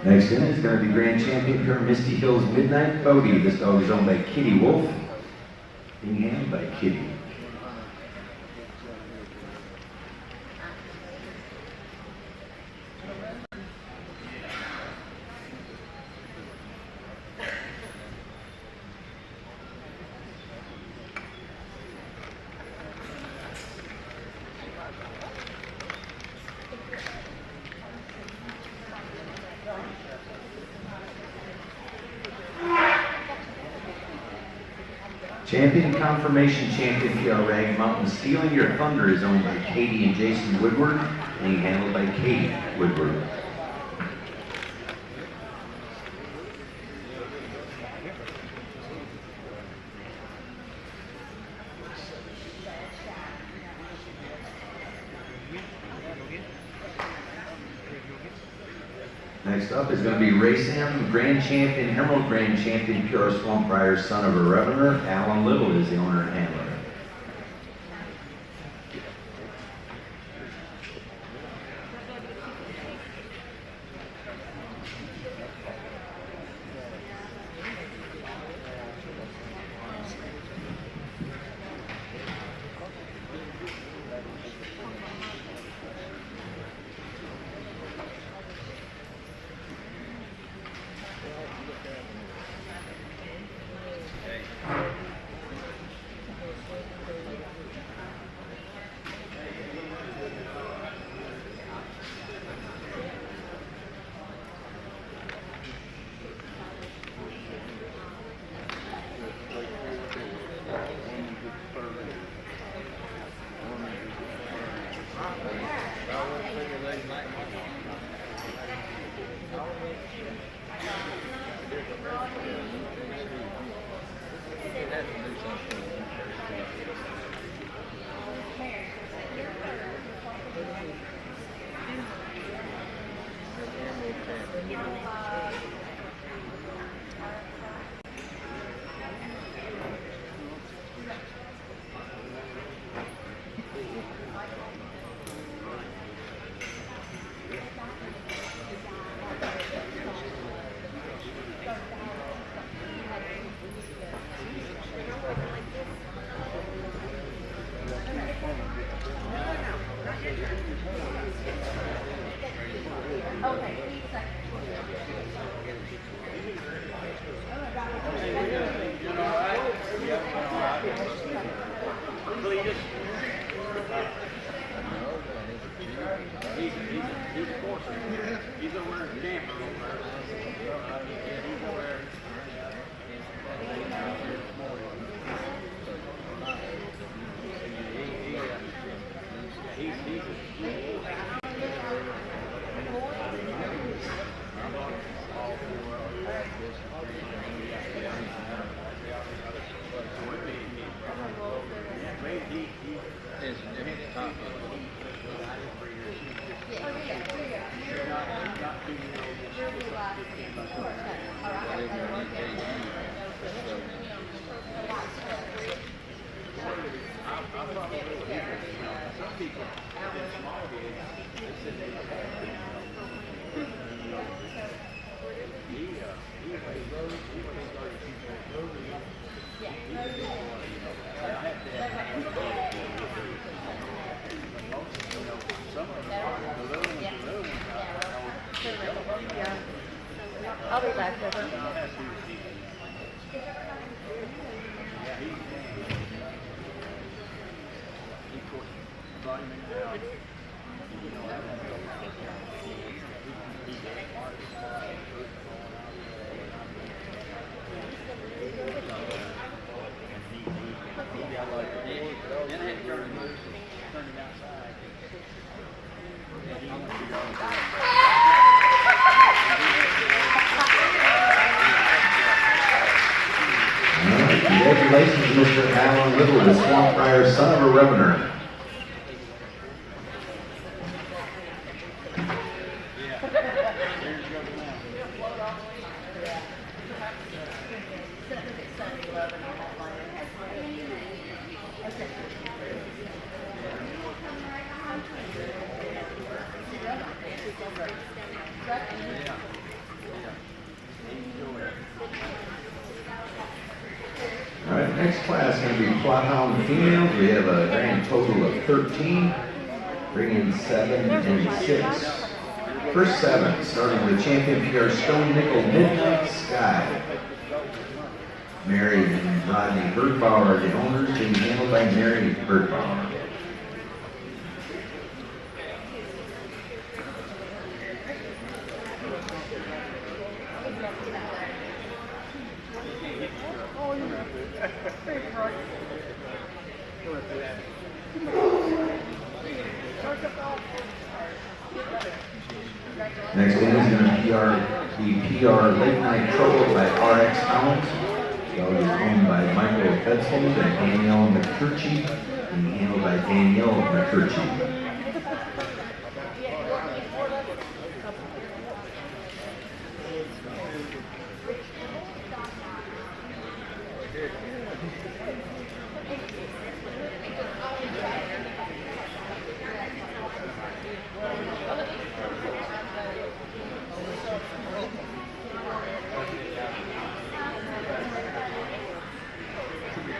Next in is going to be grand champion here, Misty Hills Midnight Bodie. This dog is owned by Kitty Wolf, being handled by Kitty. Champion confirmation champion PR Rag Mountain Stealing Your Thunder is owned by Katie and Jason Woodward, being handled by Katie Woodward. Next up is going to be Race M, Grand Champion, Emerald Grand Champion, Pure Swamp Briar, son of a revenue. Alan Little is the owner and handler. He's over there in camper over there. He's over there. I'll be back with her. Congratulations, Mr. Alan Little, the Swamp Briar, son of a revenue. All right, next class is going to be Plott hound females. We have a grand total of 13, bringing 7 and 6. First 7, starting with champion PR Stone Nickel Midnight Sky. Mary and Rodney Birdbauer are the owners, being handled by Mary Birdbauer. Next in is going to be PR Late Night Trouble by RX Hounds. The dog is owned by Michael Fedshold and Danielle McCurchie, and handled by Danielle McCurchie.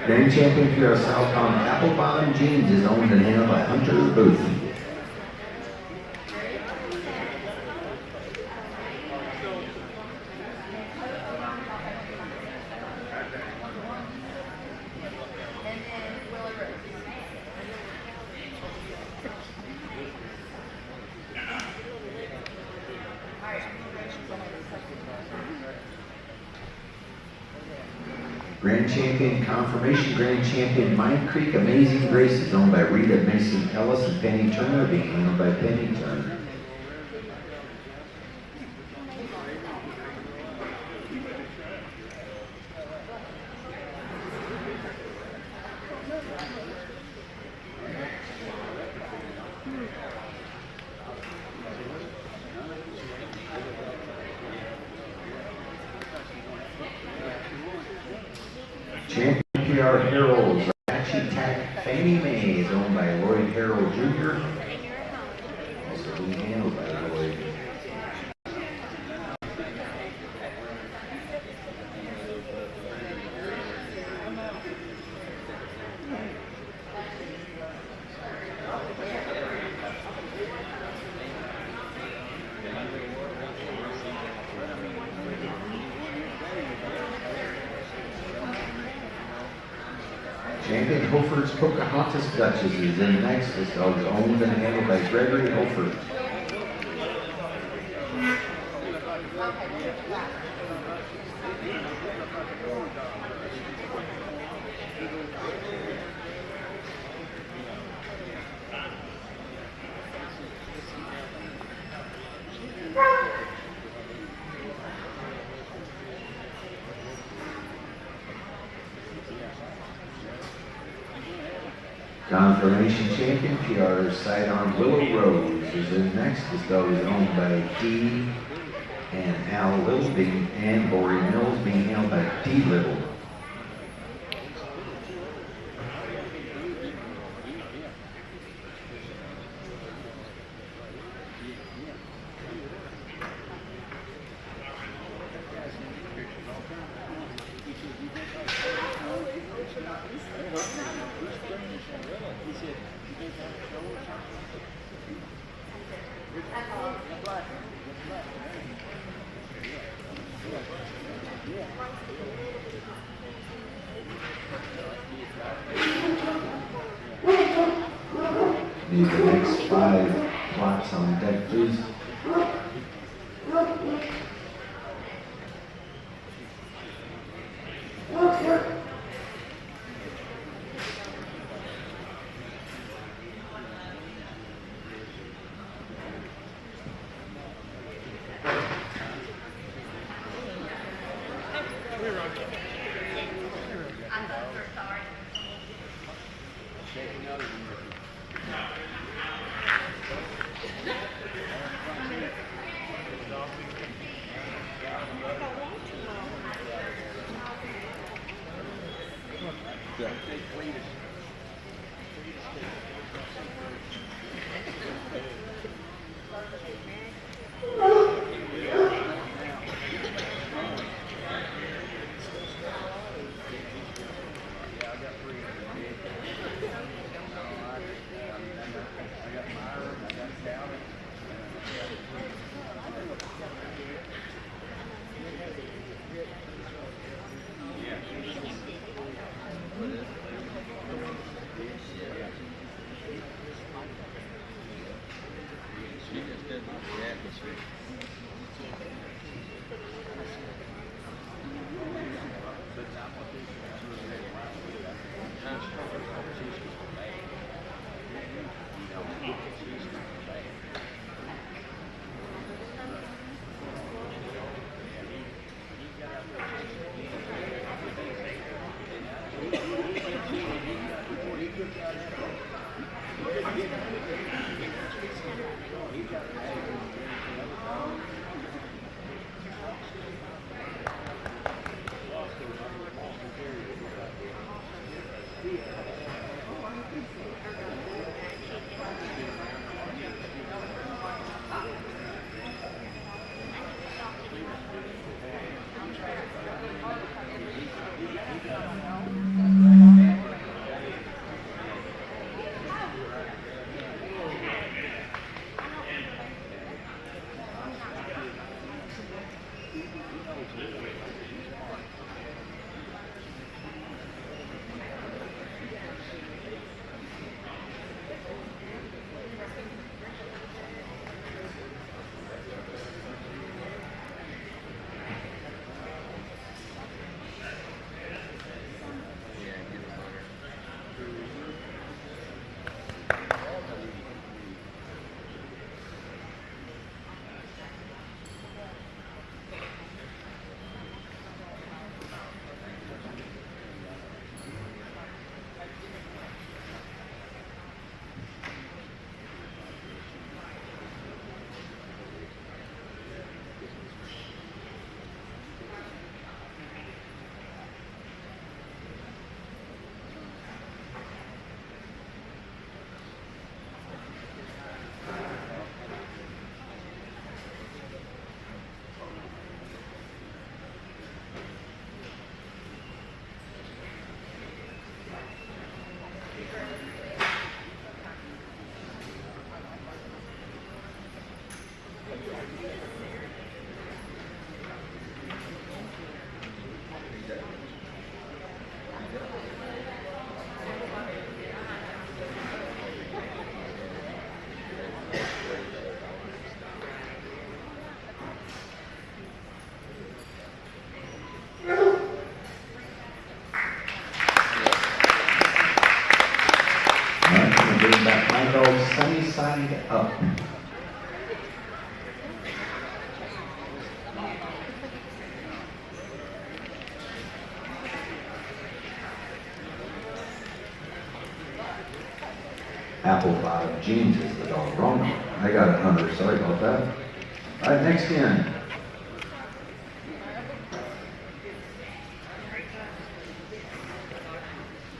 Grand champion PR Southbound Applebaum Jeans is owned and handled by Hunter Booth. Grand Champion Confirmation, Grand Champion Mine Creek Amazing Grace is owned by Rita Mason Ellis and Penny Turner, being handled by Penny Turner. Champion PR Harold Rachi Tack Fannie Mae is owned by Lloyd Harold Jr. Also being handled by Lloyd. Champion Hofer's Pocahontas Duchess is in next. This dog is owned and handled by Gregory Hofer. Confirmation champion, PR sidearm Willow Rose is in next. This dog is owned by D and Al Littlebean, and Bory Mills being held by D Little. Need the next 5 plots on deck, please. bring back my dog Sunny Side Up. Apple 5 Jeans is the dog. Wrong. I got a Hunter. Sorry about that. All right, next in.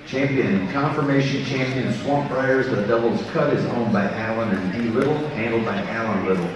Champion, confirmation champion Swamp Briars. The Devil's Cut is owned by Alan and D. Little, handled by Alan Little.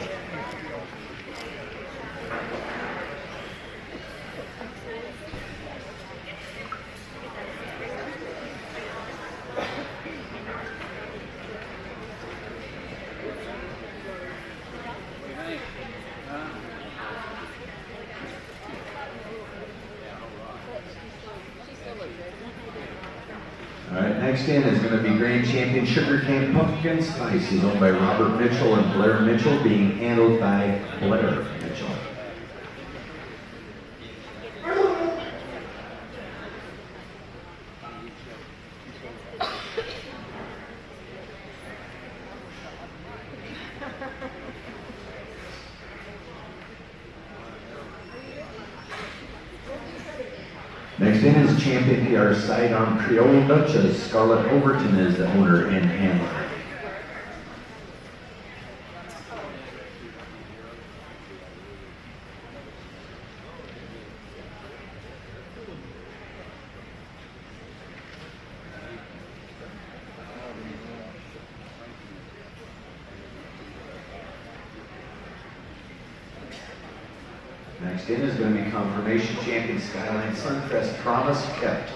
All right, next in is going to be Grand Champion Sugar Cane Pumpkin Spice. Is owned by Robert Mitchell and Blair Mitchell, being handled by Blair Mitchell. Next in is Champion PR Sidearm Creole Duchess. Scarlett Overton is the owner and handler. Next in is going to be confirmation champion Skyline Suncrest Promise Kept.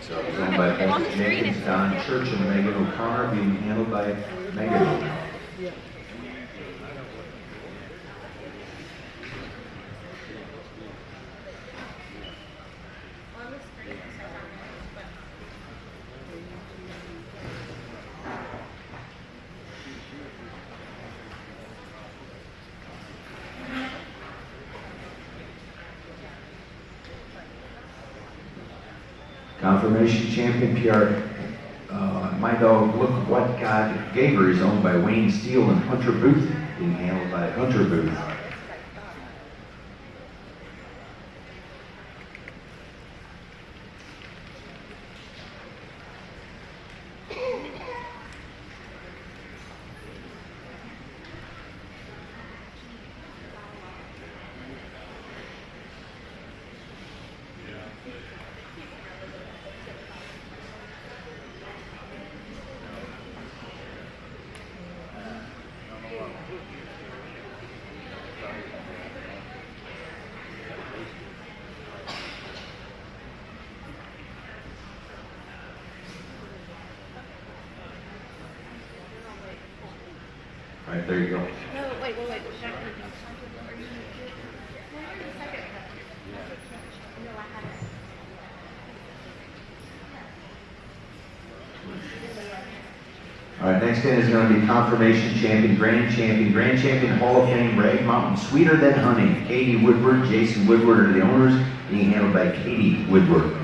So it's owned by Beth Jenkins, Don Church, and Megan O'Connor, being handled by Megan. Confirmation champion PR, My Dog Look What God Gave Her is owned by Wayne Steele and Hunter Booth, being handled by Hunter Booth. All right, there you go. No, wait. All right, next in is going to be confirmation champion, Grand Champion Hall of Fame, Rag Mountain Sweeter Than Honey. Katie Woodward, Jason Woodward are the owners, being handled by Katie Woodward.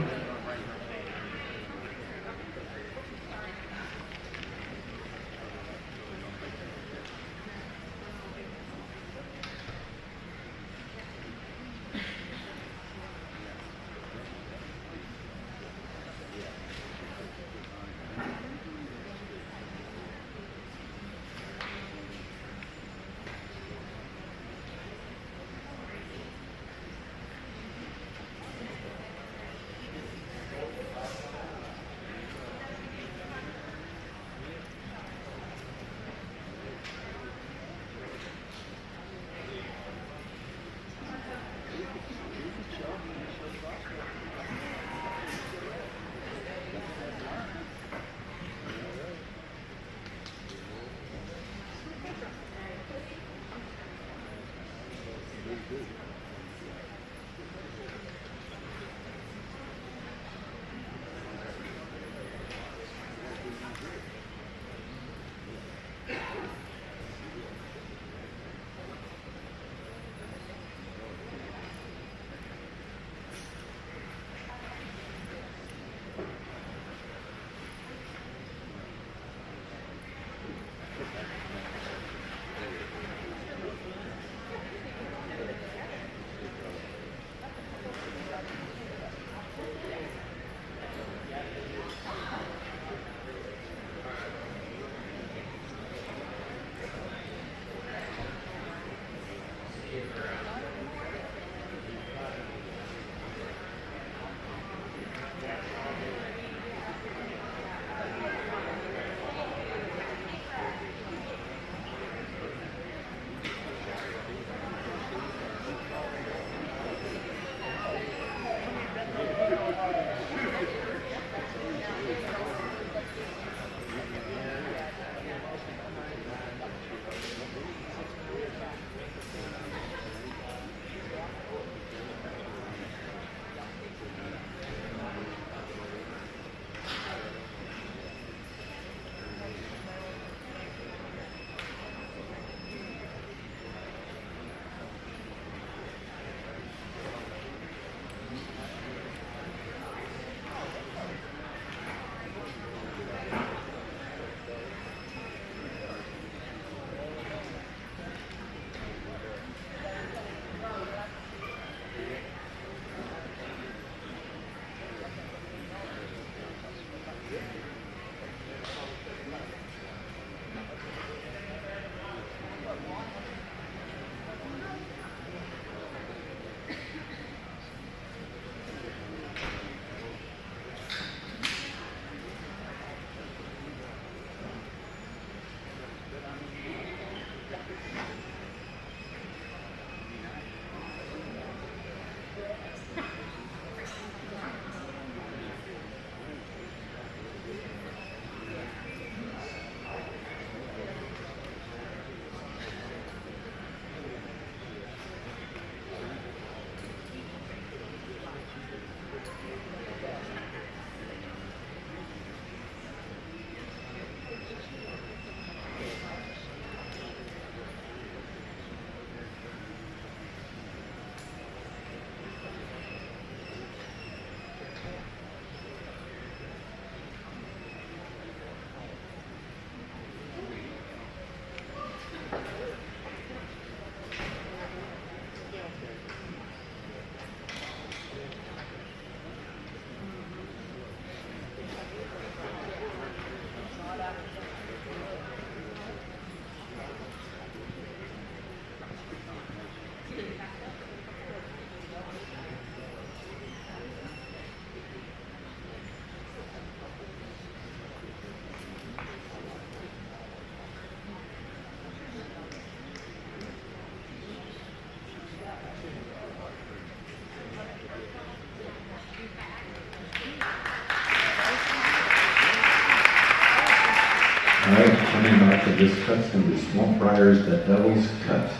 running back of this cut's going to be Swamp Briar's The Devil's Cut.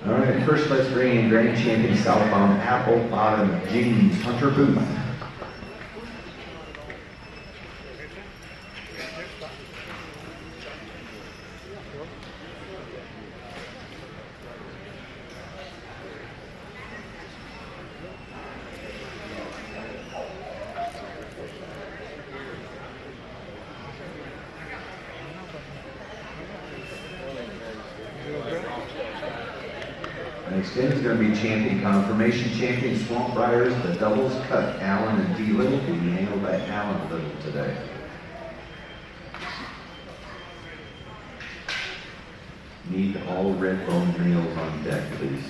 All right, first let's bring in Grand Champion Southbound Apple Bottom James Hunter Booth. Next in is going to be Champion Confirmation Champion Swamp Briar's The Doubles Cut, Allen and D. Little, being handled by Allen Little today. Need all Redbone males on deck, please.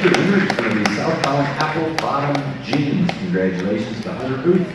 The winner is going to be Southbound Apple Bottom Jeans. Congratulations to Hunter Booth.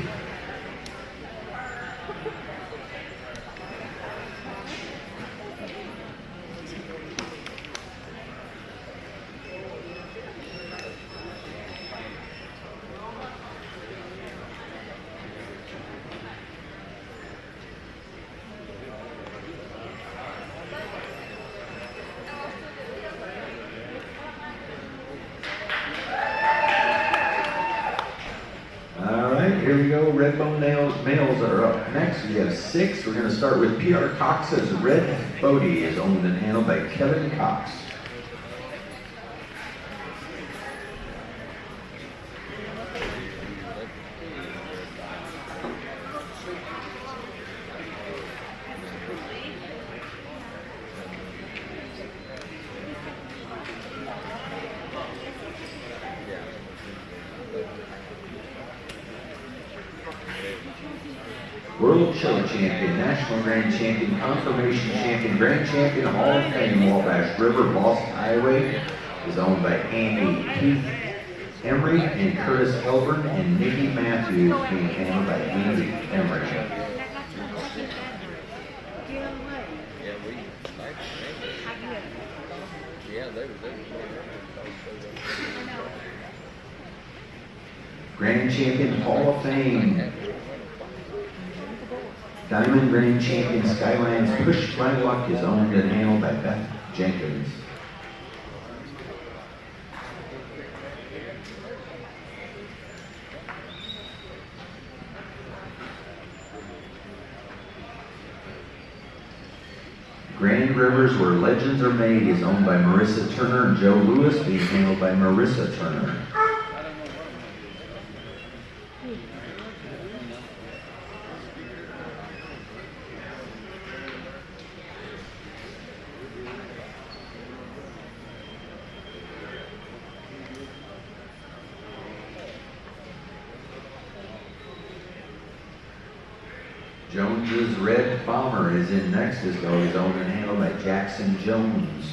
Here we go. Redbone males are up next. We have 6. We're going to start with P.R. Cox's Red Bodie, is owned and handled by Kevin Cox. World Show Champion, National Grand Champion, Confirmation Champion, Grand Champion, Hall of Fame, Wabash River, Boston Highway, is owned by Amy Keith Emery and Curtis Elburn, and Nikki Matthews, being handled by Andy Emery. Grand Champion, Hall of Fame, Diamond Grand Champion Skyline's Push My Luck, is owned and handled by Beth Jenkins. Grand Rivers Where Legends Are Made is owned by Marissa Turner and Joe Lewis, being handled by Marissa Turner. Jones's Red Bomber is in next. This dog is owned and handled by Jackson Jones.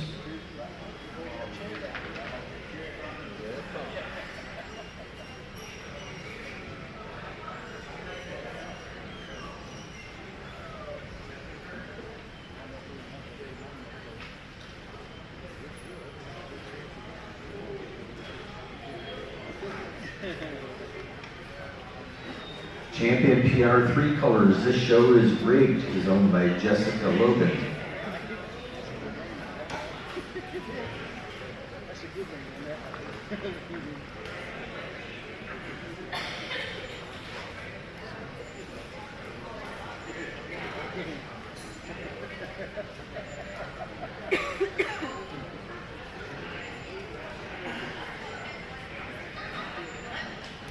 champion PR3 colors. This show is rigged, is owned by Jessica Logan.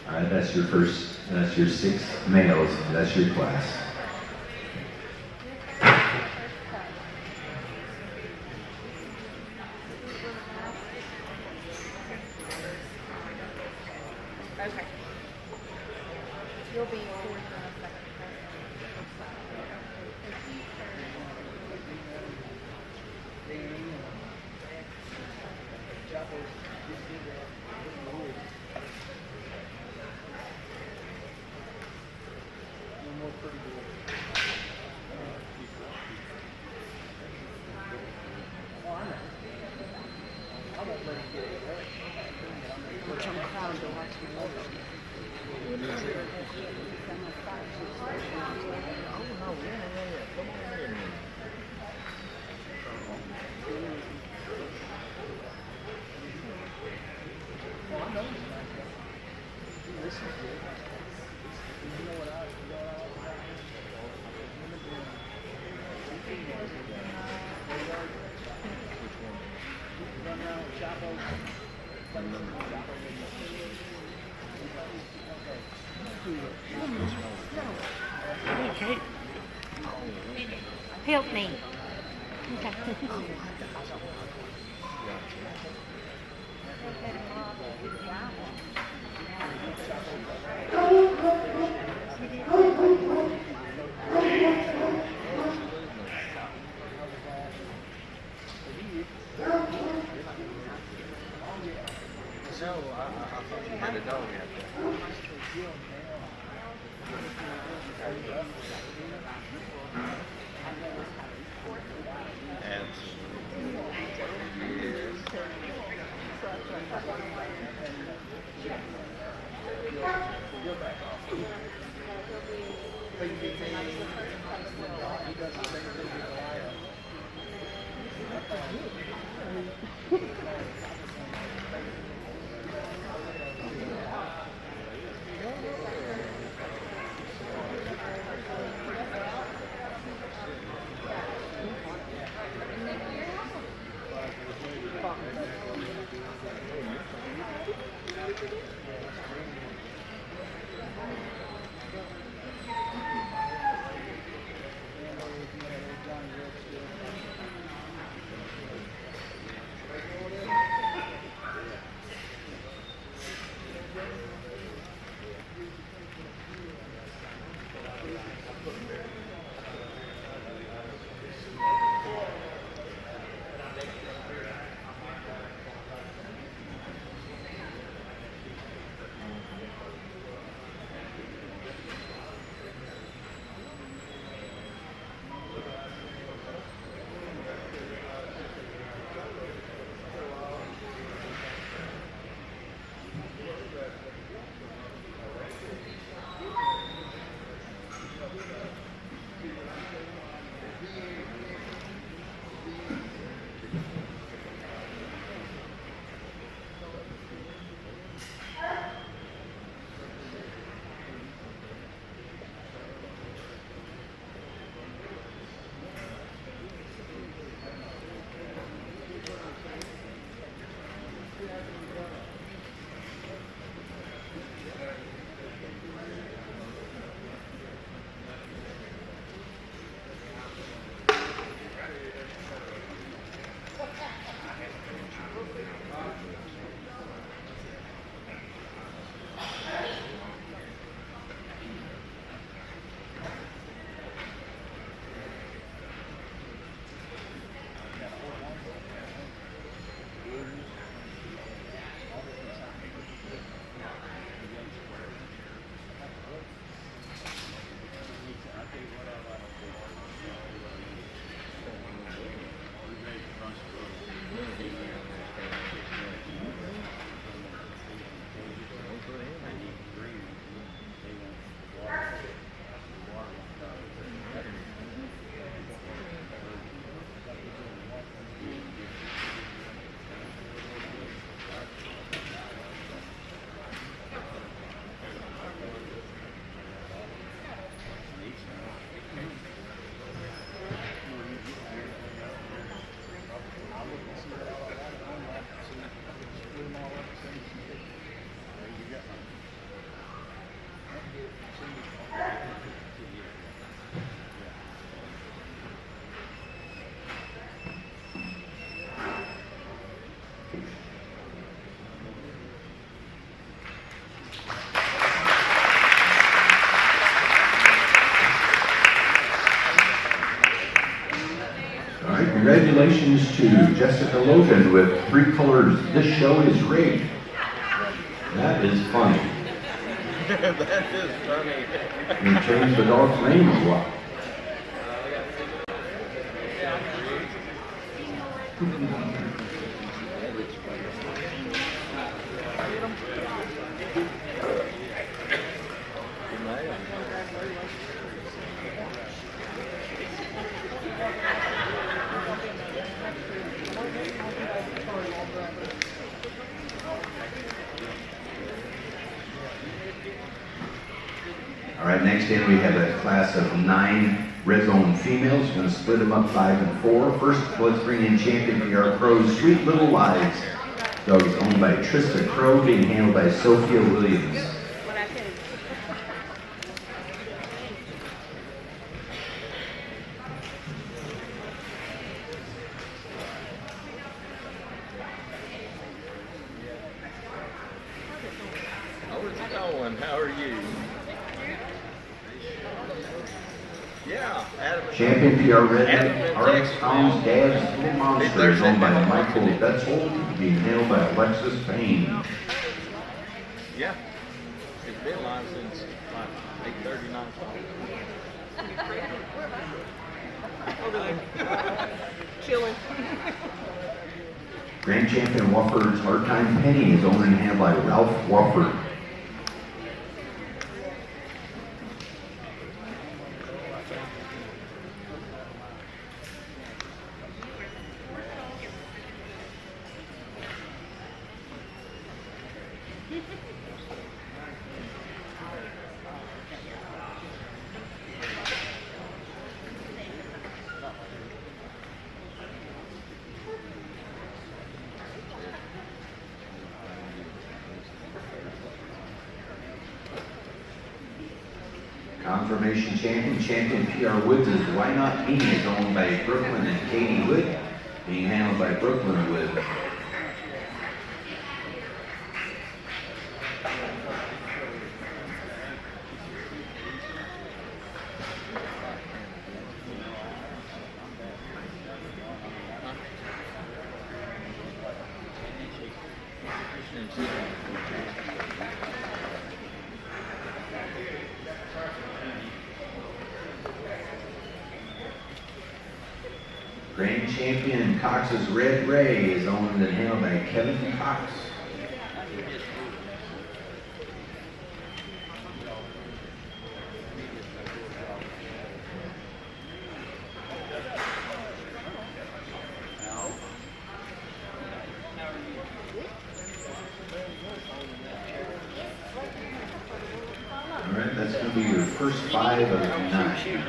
All right, that's your 6 males. That's your class. Okay. You'll be fourth and a second. Okay. Help me. Okay. So, I thought you had a dog out there. congratulations to Jessica Logan with 3 colors. This show is rigged. That is funny. That is funny. You change the dog's name or what? All right, next in we have a class of 9 Redbone females. We're going to split them up 5 and 4. First, let's bring in champion PR Crow's Sweet Little Lives. Dog is owned by Trista Crow, being handled by Sophia Williams. How's it going? How are you? Yeah, Adam. Champion PR Redhead, RX Hounds, Dad's Little Monster is owned by Michael Betzel, being handled by Alexis Payne. Yeah, it's been live since like 8:30, 9 o'clock. Chilling. Grand Champion Wofford's Hard Time Penny is owned and handled by Ralph Wofford. Confirmation champion, champion PR Woods is Why Not Me is owned by Brooklyn and Katie Wood, being handled by Brooklyn Wood. Grand Champion Cox's Red Ray is owned and handled by Kevin Cox. All right, that's going to be your first 5 of 9.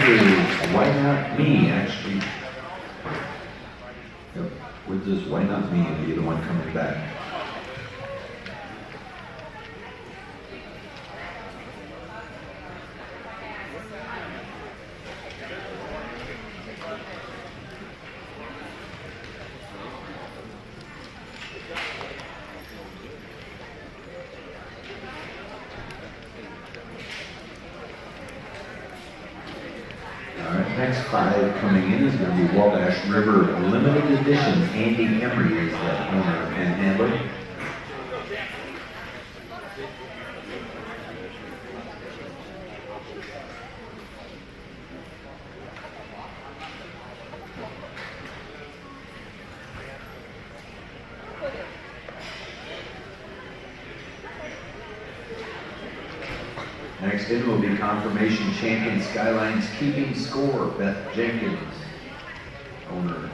is Why Not Me, actually. Yep, Woods is Why Not Me, and be the one coming back. Next 5 coming in is going to be Wabash River Limited Edition. Andy Emery is the owner of Panhandler. Next in will be Confirmation Champion Skylines Keeping Score, Beth Jenkins, owner,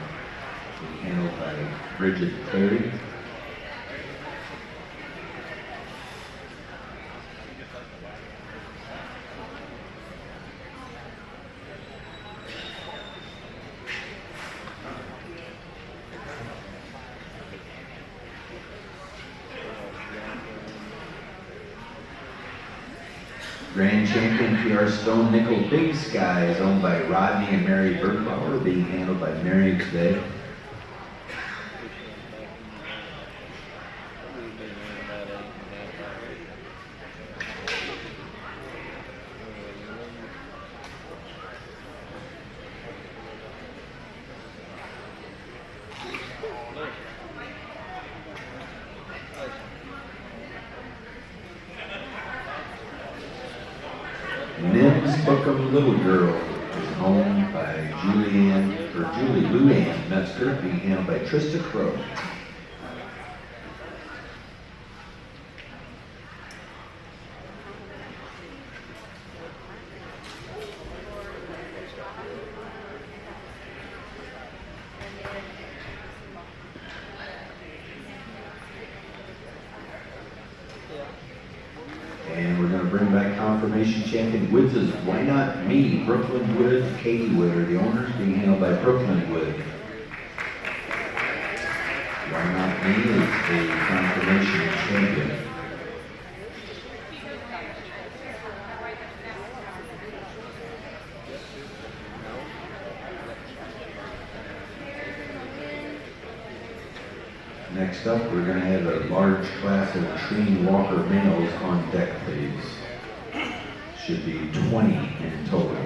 handled by Bridget Clary. Grand Champion PR Stone Nickel Big Sky is owned by Rodney and Mary Bergbauer, being handled by Mary today. Nims Bookham Little Girl is owned by Julie Luann Metzger, being handled by Trista Crow. And we're going to bring back Confirmation Champion Woods' Why Not Me, Brooklyn Wood, Katie Wood are the owners, being handled by Brooklyn Wood. Why Not Me is the Confirmation Champion. Next up, we're going to have a large class of Treen Walker males on deck, please. Should be 20 in total.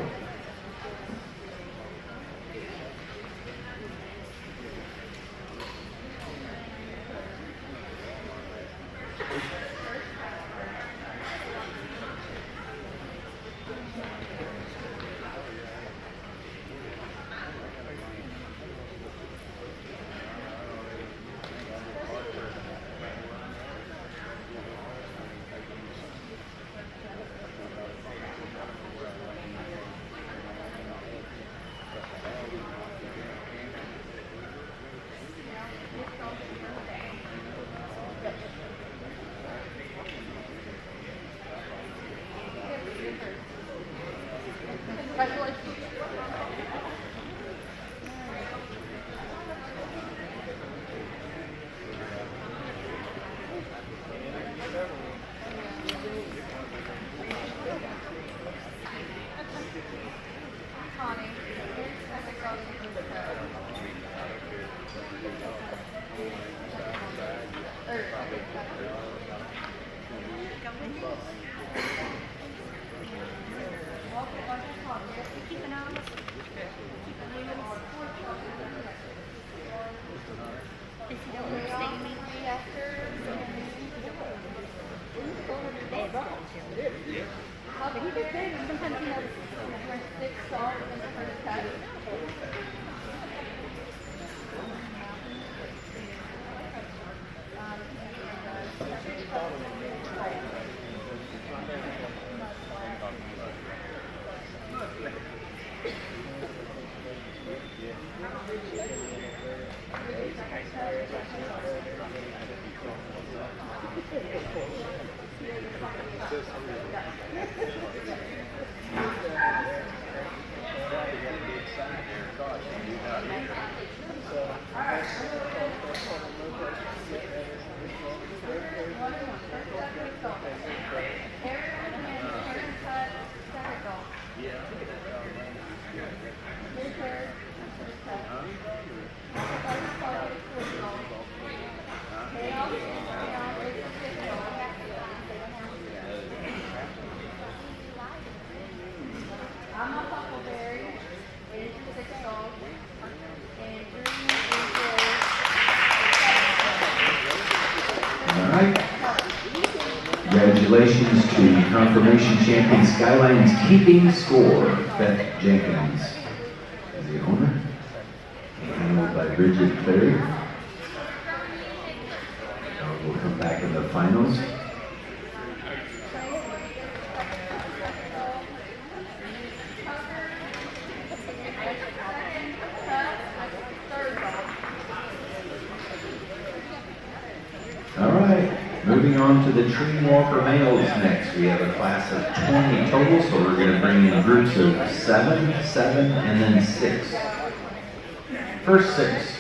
sign there, caution, do not enter. I'm a huckleberry, age 6 old, and green All right. Congratulations to confirmation champion Skyline's keeping score. Beth Jenkins is the owner, handled by Bridget Clary. We'll come back in the finals. All right, moving on to the Tree Walker males next. We have a class of 20 total, so we're going to bring in groups of 7, 7, and then 6. First 6.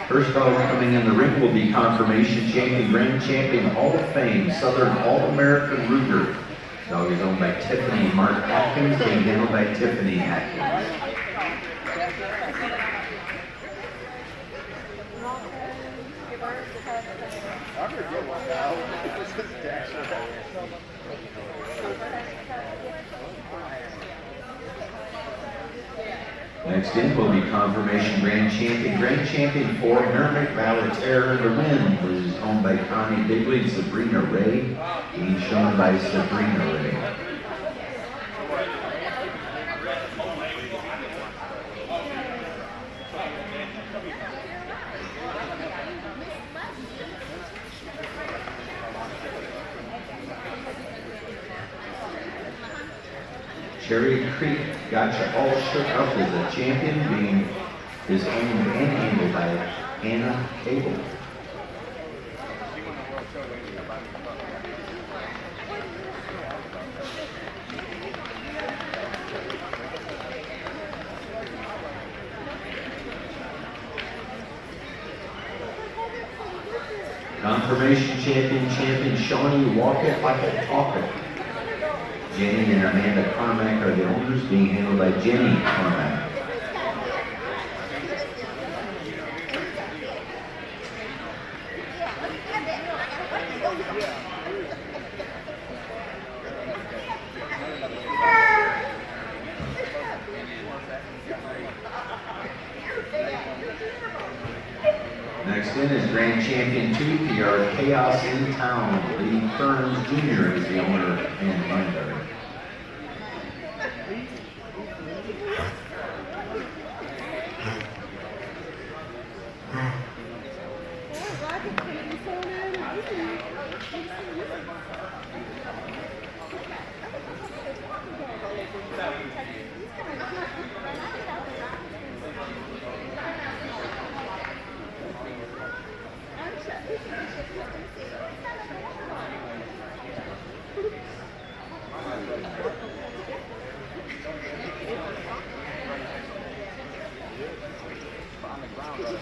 First dog coming in the ring will be confirmation champion, grand champion, Hall of Fame, Southern All-American Ruger. Dog is owned by Tiffany Mark Atkins, being handled by Tiffany Atkins. I forget what now. This is Dasher. Next in will be confirmation grand champion for Merrimack Valley Terror in the Wind, which is owned by Connie Bigley and Sabrina Ray, being shown by Sabrina Ray. Cherry Creek Gotcha All Shook Up is a champion, is owned and handled by Anna Cable. Confirmation champion Shawnee Walk It Like a Talker. Jenny and Amanda Carmack are the owners, being handled by Jenny Carmack. Next in is Grand Champion 2 PR Chaos in Town. Lee Kearns Jr. is the owner and handler.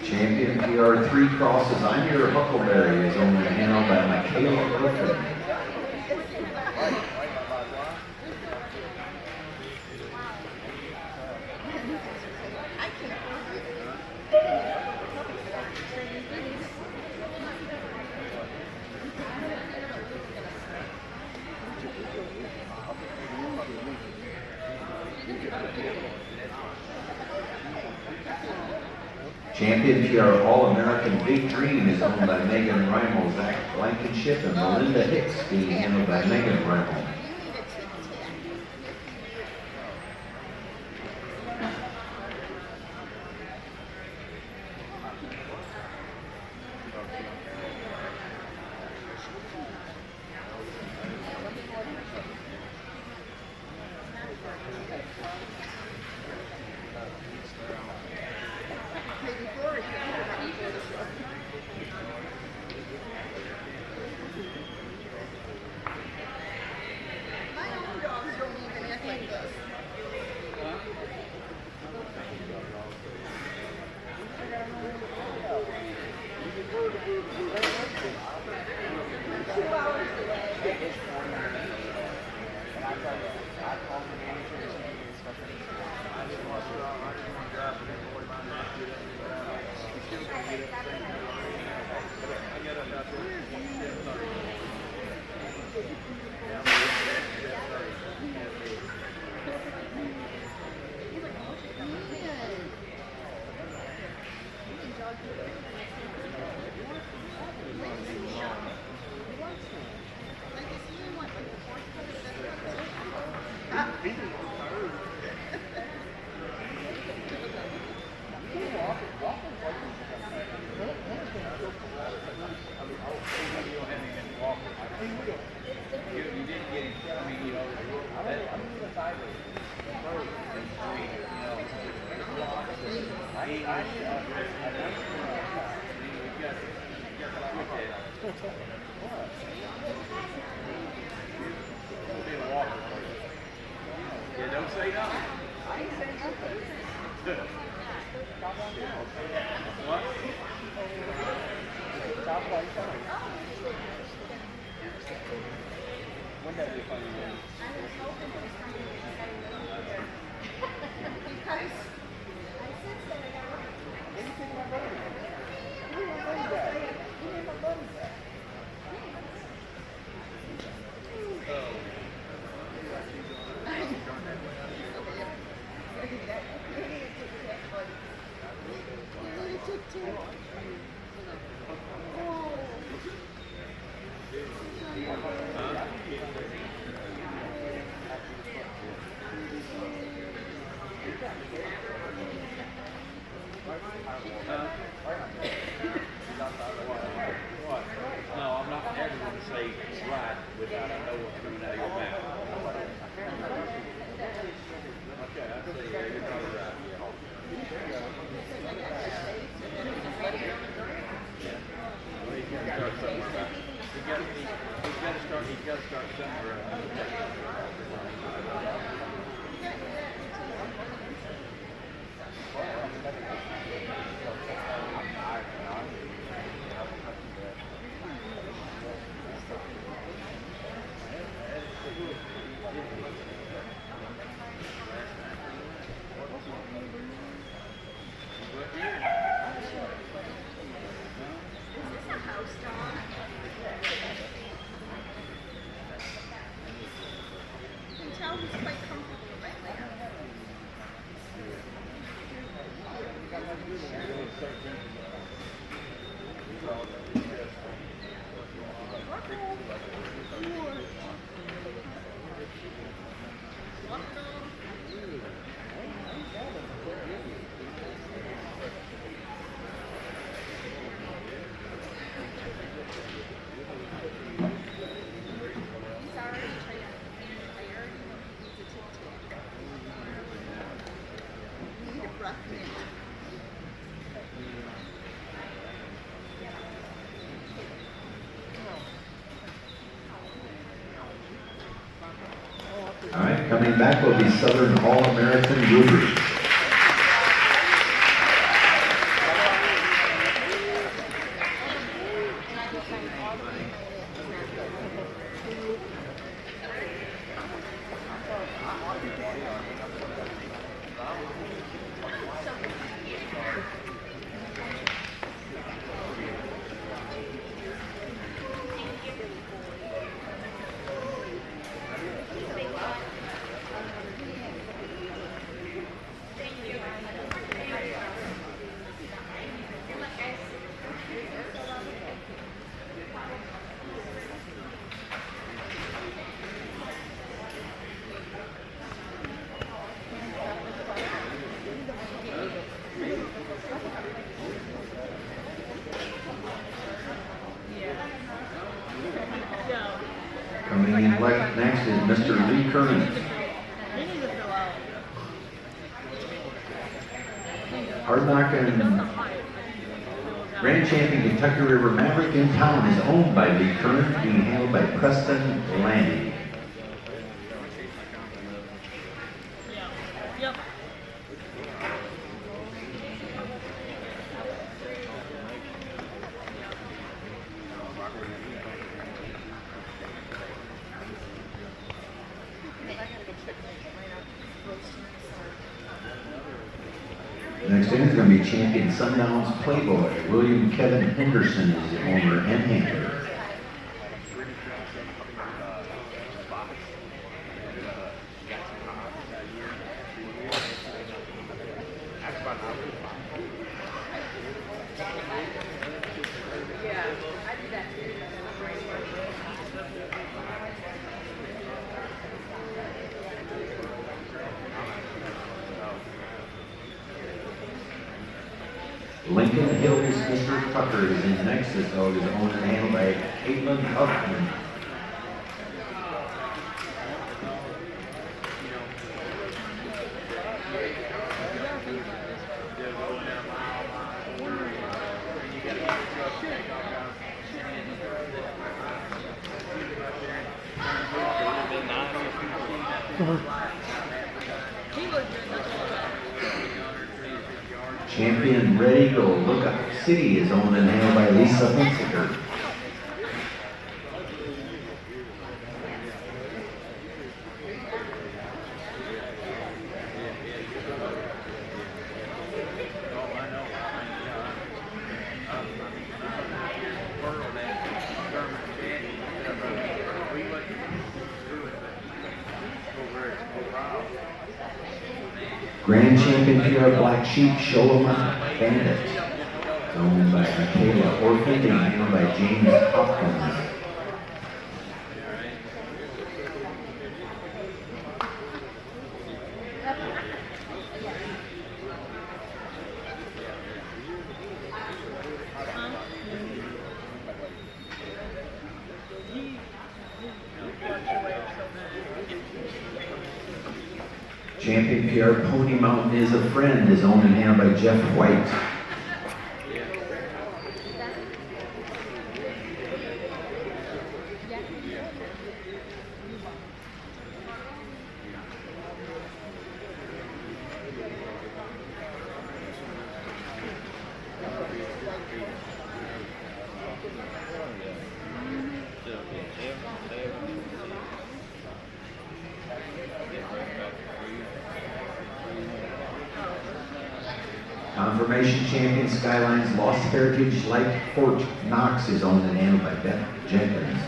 Champion PR3 crosses I'm Your Huckleberry is owned and handled by Michaela Griffin. Champion PR All-American Big Dream is owned by Megan Reimel, Zach Blankenship, and Melinda Hicks, being handled by Megan Reimel. Yeah, don't say no. What? Wouldn't that be funny? What? No, I'm not ever going to say it's right without I know what's coming out of your mouth. Okay, I see. Yeah, you're probably right. Yeah. Well, he's got to start somewhere. He's got to start somewhere. All right, coming back will be Southern All-American Groupers. Coming in next is Mr. Lee Kearney. Hard knocking Grand Champion Kentucky River Maverick in town is owned by Lee Kearney, being handled by Preston Landy. Next in is going to be champion Sundown's Playboy. William Kevin Henderson is the owner and handler. Lincoln Hills Mr. Tucker is in next. This dog is owned and handled by Caitlin Huffman. Champion Red Eagle Lookout City is owned and handled by Lisa Hunsaker. Grand Champion PR Black Sheep Sholoma Bandit, owned by Michaela Orphan and handled by James Hopkins. Champion PR Pony Mountain is a Friend is owned and handled by Jeff White. Confirmation Champion Skylines Lost Heritage Light Fort Knox is owned and handled by Beth Jenkins.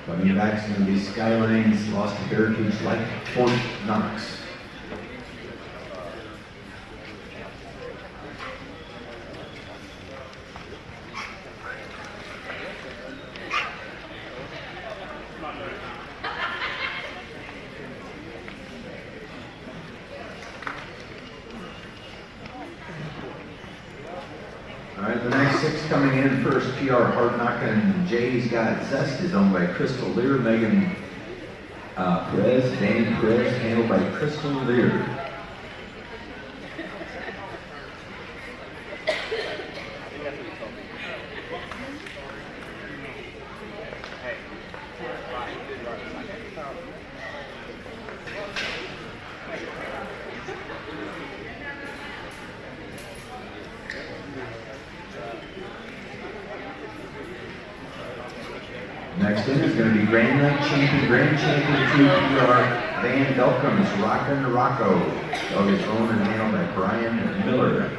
Coming back is going to be Skylines Lost to Heritage like Fort Knox. Alright, the next 6 coming in first, PR Hard Knockin' Jay's Got Zest is owned by Crystal Lear, Megan Perez, Danny Perez, handled by Crystal Lear. Next in is going to be Grand Champion 2 PR Van Belcomb's Rockin' Rocco. Dog is owned and handled by Brian Miller.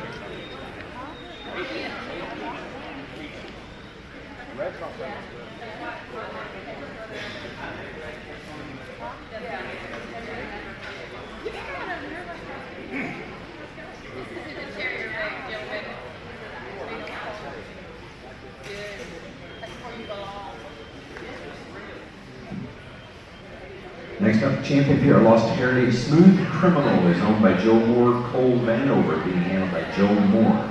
Next up, Champion PR Lost to Heritage Smooth Criminal is owned by Joe Moore, Cole Vanover, being handled by Joe Moore.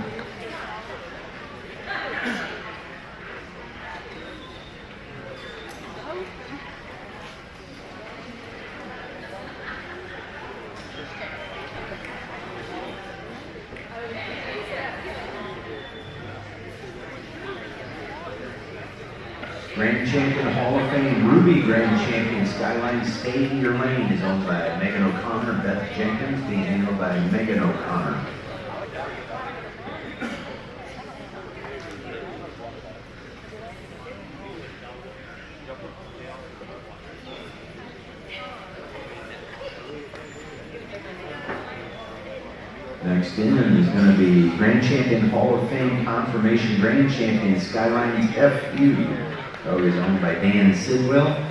Grand Champion Hall of Fame Ruby Grand Champion Skyline Stay in Your Lane is owned by Megan O'Connor, Beth Jenkins, being handled by Megan O'Connor. Next in is going to be Grand Champion Hall of Fame Confirmation Grand Champion Skylines FU. Dog is owned by Dan Sidwell.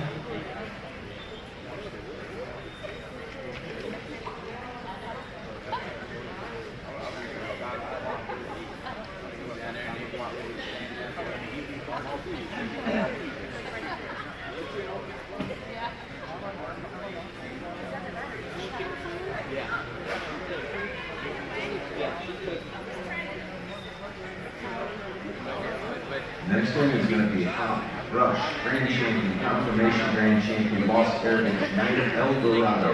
Next one is going to be Rush, Grand Champion, Confirmation Grand Champion, Lost Heritage, Night of El Dorado.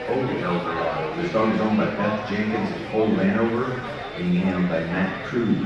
Old El Dorado. This dog is owned by Beth Jenkins and Cole Vanover, being handled by Matt Cruz.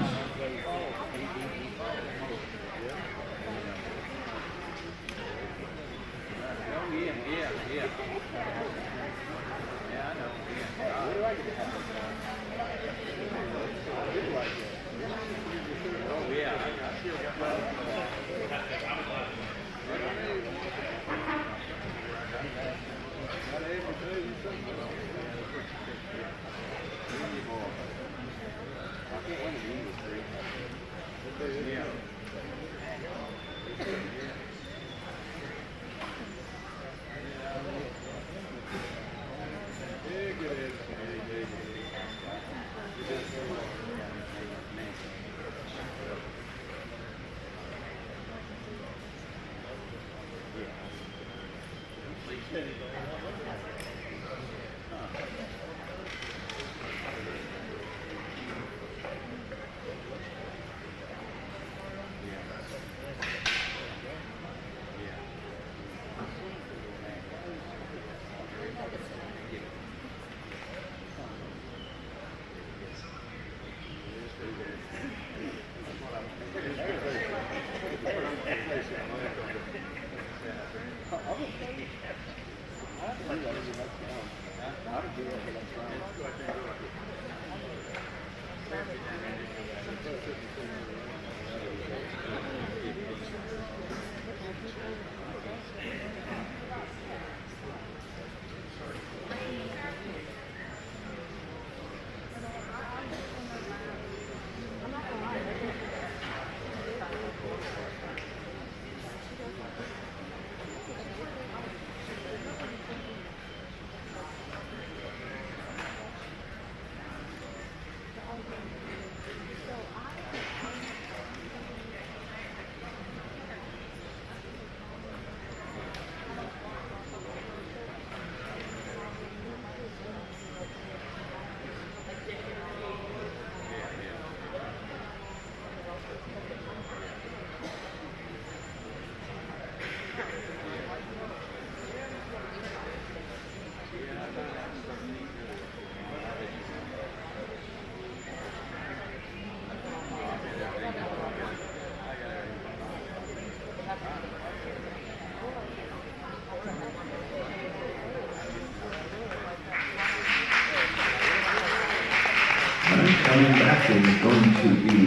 Coming back is going to be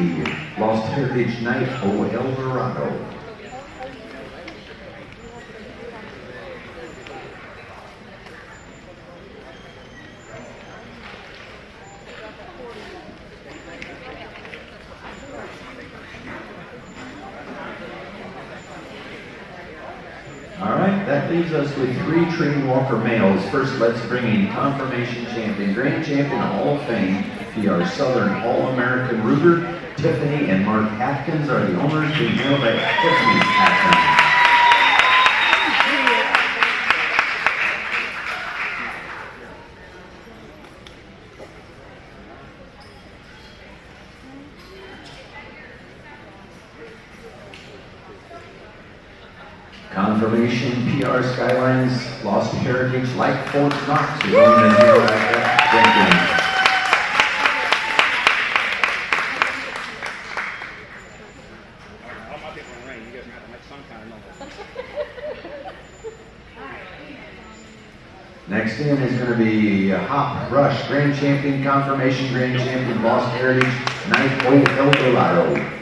Lost Heritage Night, O El Dorado. All right, that leaves us with 3 Train Walker males. First, let's bring in Confirmation Champion, Grand Champion Hall of Fame, PR Southern All-American Ruger. Tiffany and Mark Atkins are the owners, being hailed by Tiffany Atkins. Confirmation PR Skylines Lost Heritage Like Fort Knox is on the hill at that All my people in the ring, you guys are going to have to make some kind of noise. Next in is going to be Hop Rush, Grand Champion, Confirmation, Grand Champion, Lost Heritage, Night O El Dorado.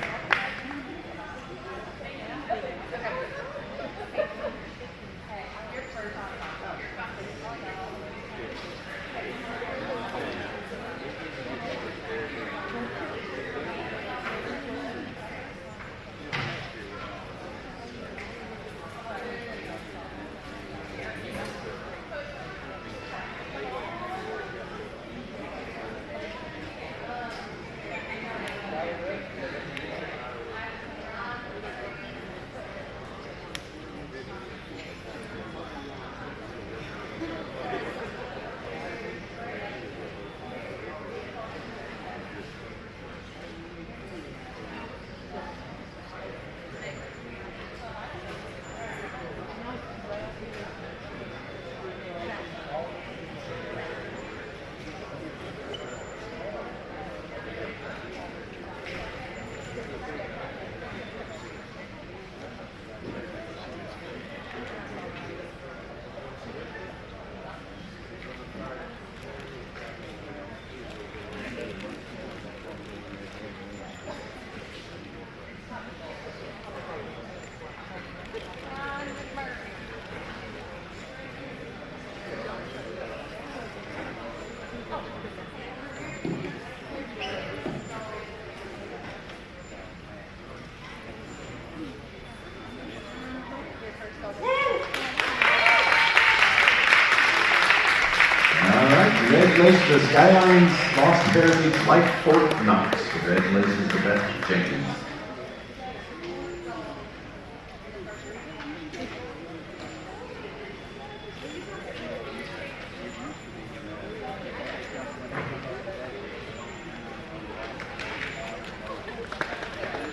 Congratulations to Skylines Lost Heritage Like Fort Knox. Congratulations to best champions.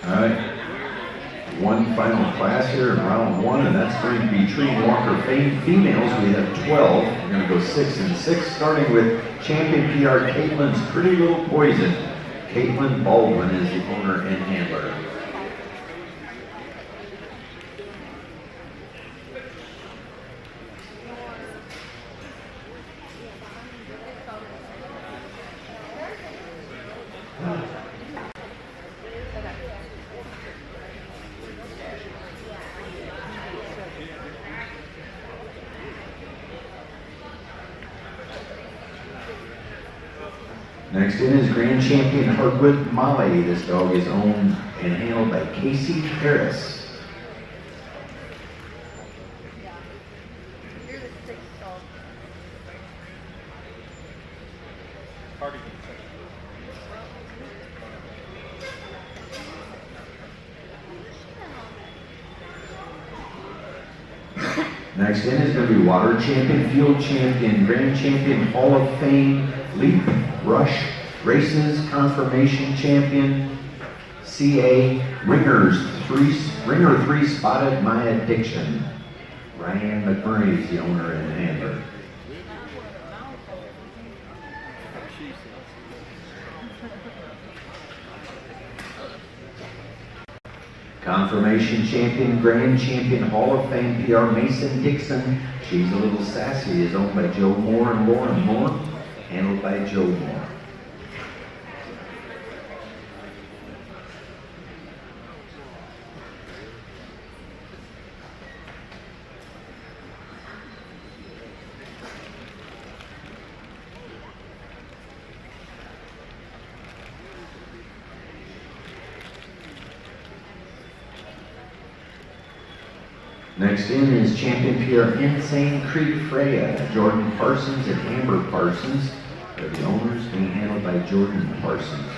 All right. One final class here in round 1, and that's going to be Tree Walker females. We have 12. We're going to go 6 and 6, starting with champion PR Caitlin's Pretty Little Poison. Caitlin Baldwin is the owner and handler. Next in is Grand Champion Hardwood Molly. This dog is owned and handled by Casey Harris. You're the 6th dog. Party. Next in is going to be Water Champion, Field Champion, Grand Champion, Hall of Fame, Leap, Rush, Races, Confirmation Champion, CA, Ringers, Ringer 3 Spotted My Addiction. Ryan McMurray is the owner and handler. Confirmation champion, grand champion, Hall of Fame PR, Mason Dixon. She's a little sassy, is owned by Joe Moore and Lauren Moore, handled by Joe Moore. Next in is champion PR Insane Creek Freya, Jordan Parsons and Amber Parsons. They're the owners, being handled by Jordan Parsons.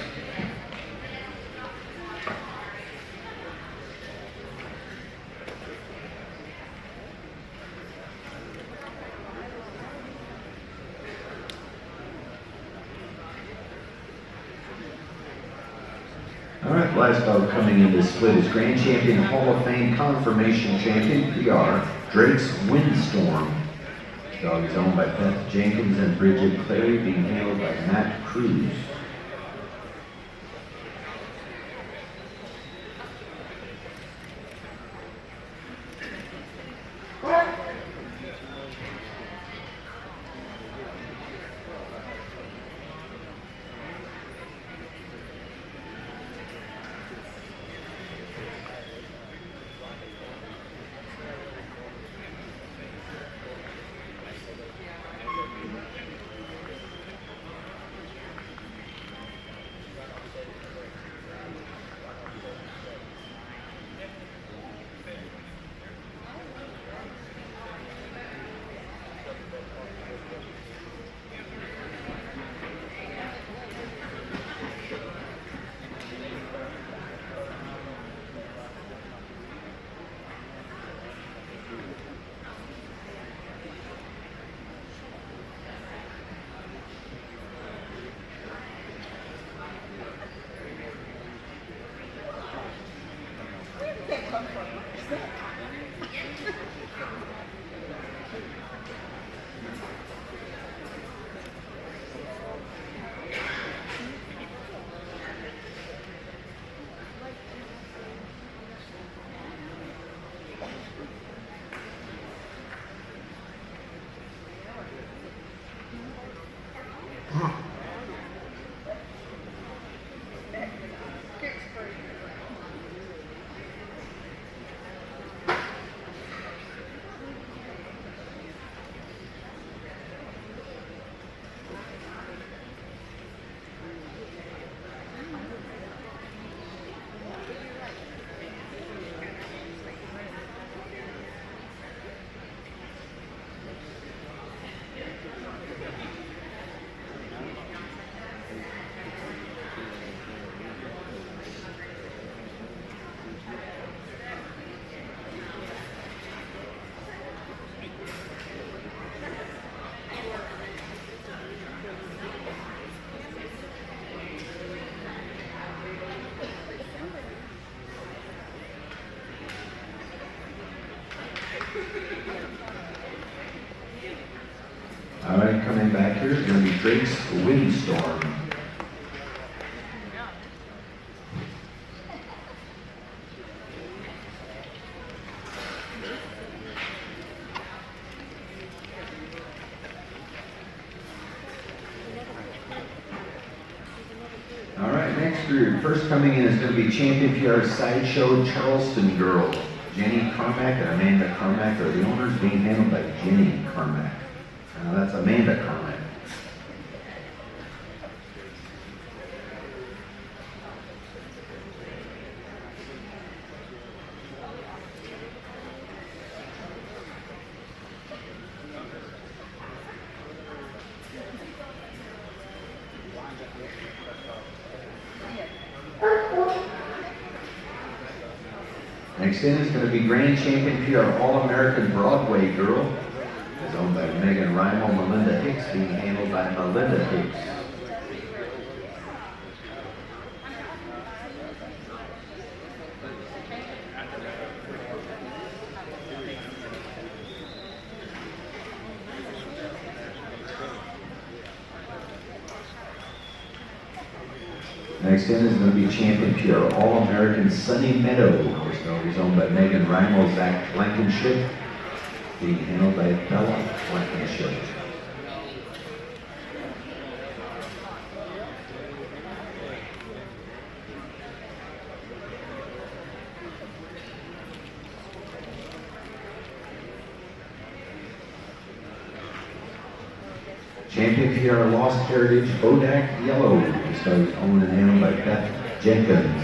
All right, last dog coming in this split is grand champion, Hall of Fame confirmation champion, PR, Drake's Windstorm. The dog is owned by Beth Jenkins and Bridget Clary, being handled by Matt Cruz. All right, coming back here is going to be Drake's Windstorm. All right, next group. First coming in is going to be Champion PR Sideshow Charleston Girl. Jenny Carmack and Amanda Carmack are the owners, being handled by Jenny Carmack. That's Amanda Carmack. Next in is going to be Grand Champion PR All-American Broadway Girl. Is owned by Megan Rymel, Melinda Hicks, being handled by Melinda Hicks. Next in is going to be Champion Pure All-American Sunny Meadow. Horse number is owned by Megan Reimel, Zach Blankenship, being handled by Bella Blankenship. Champion PR Lost Heritage Bodak Yellow. This dog is owned and handled by Beth Jenkins.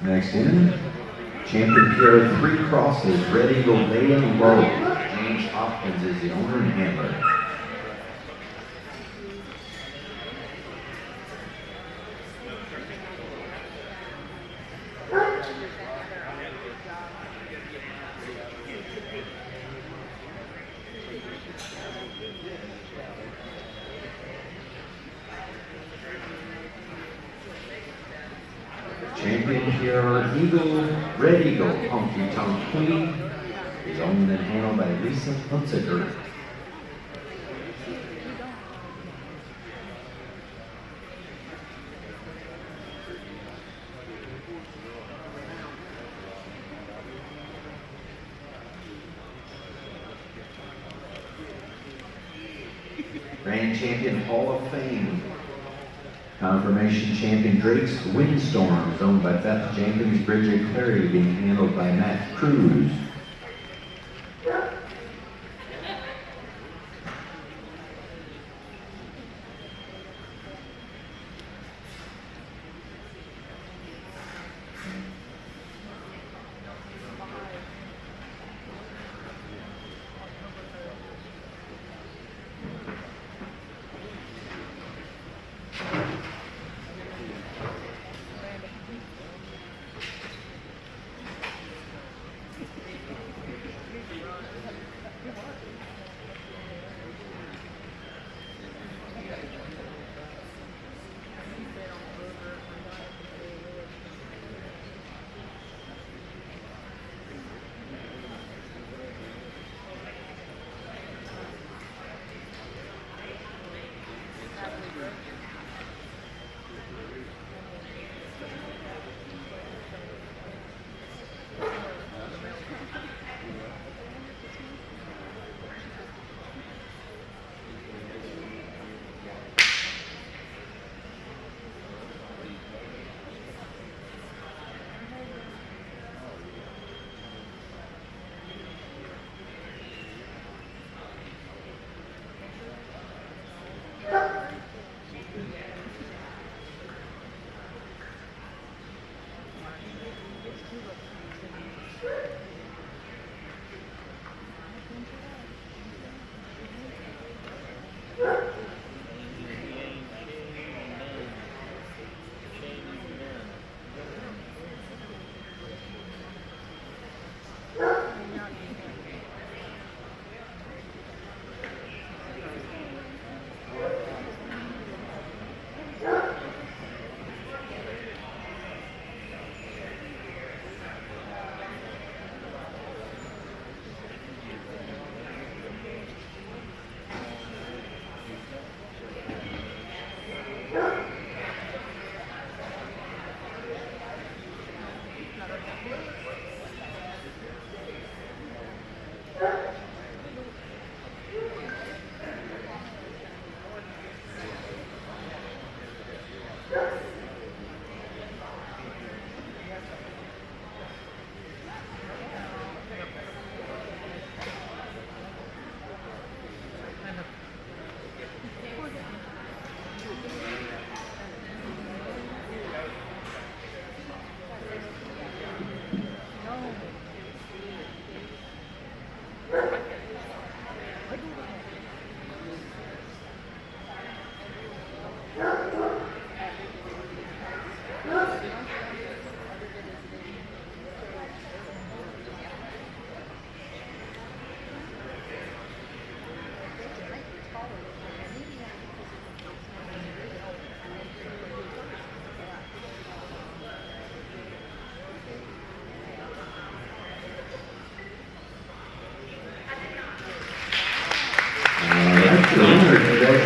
Next in, Champion PR Three Crosses Red Eagle Bay and Low. James Hopkins is the owner and handler. Champion PR Eagle, Red Eagle, Honky Tonk Queen, is owned and handled by Lisa Hunziker. Grand Champion Hall of Fame. Confirmation Champion Drake's Windstorm is owned by Beth Jenkins, Bridget Clary, being handled by Matt Cruz.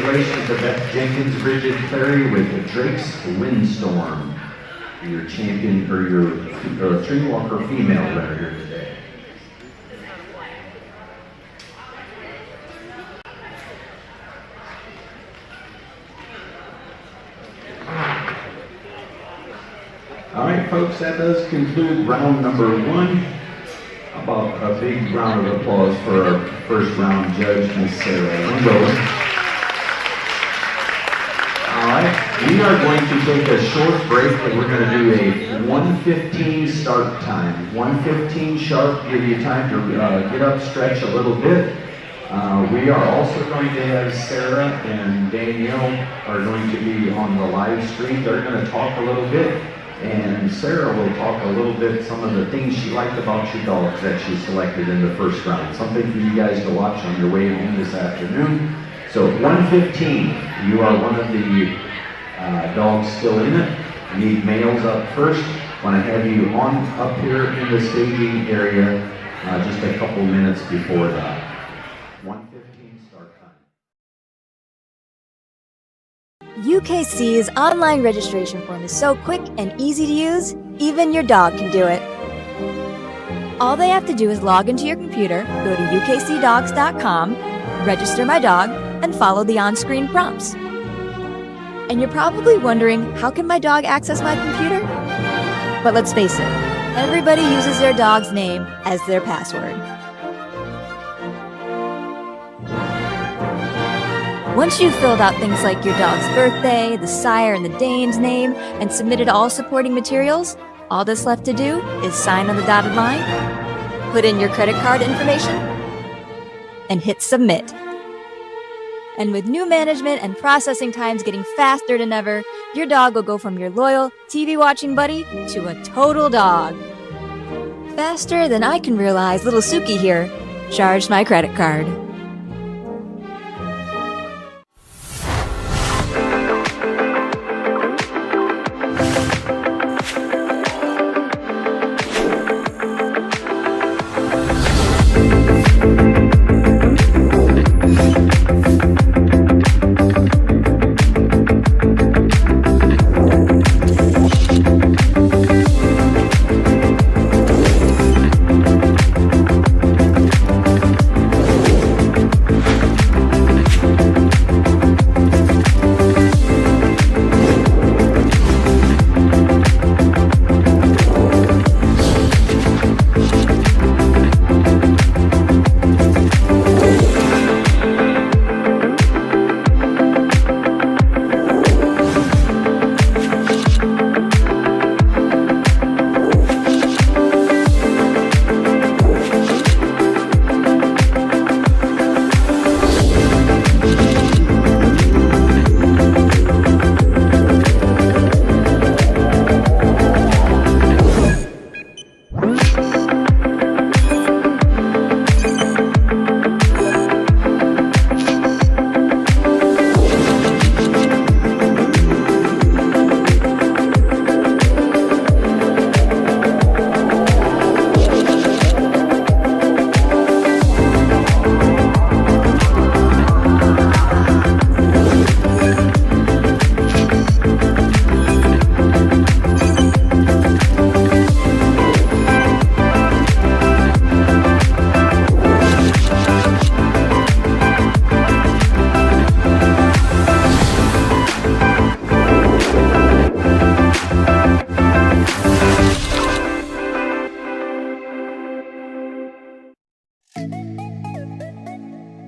congratulations to Beth Jenkins, Bridget Clary with the Drake's Windstorm. Your champion, or your string walker female winner here today. All right, folks, that does conclude round number 1. How about a big round of applause for our first round judge, Miss Sarah Lingo. All right, we are going to take a short break, and we're going to do a 1:15 start time. 1:15 sharp, give you time to get up, stretch a little bit. We are also going to have Sarah and Danielle are going to be on the live stream. They're going to talk a little bit, and Sarah will talk a little bit some of the things she liked about your dogs that she selected in the first round. Something for you guys to watch on your way home this afternoon. So 1:15, you are one of the dogs still in it. You need males up first. Want to have you on up here in the staging area just a couple minutes before that. 1:15 start time. UKC's online registration form is so quick and easy to use, even your dog can do it. All they have to do is log into your computer, go to ukcdogs.com, register my dog, and follow the on-screen prompts. And you're probably wondering, how can my dog access my computer? But let's face it, everybody uses their dog's name as their password. Once you've filled out things like your dog's birthday, the sire and the dame's name, and submitted all supporting materials, all that's left to do is sign on the dotted line, put in your credit card information, and hit submit. And with new management and processing times getting faster than ever, your dog will go from your loyal TV watching buddy to a total dog. Faster than I can realize little Suki here charged my credit card.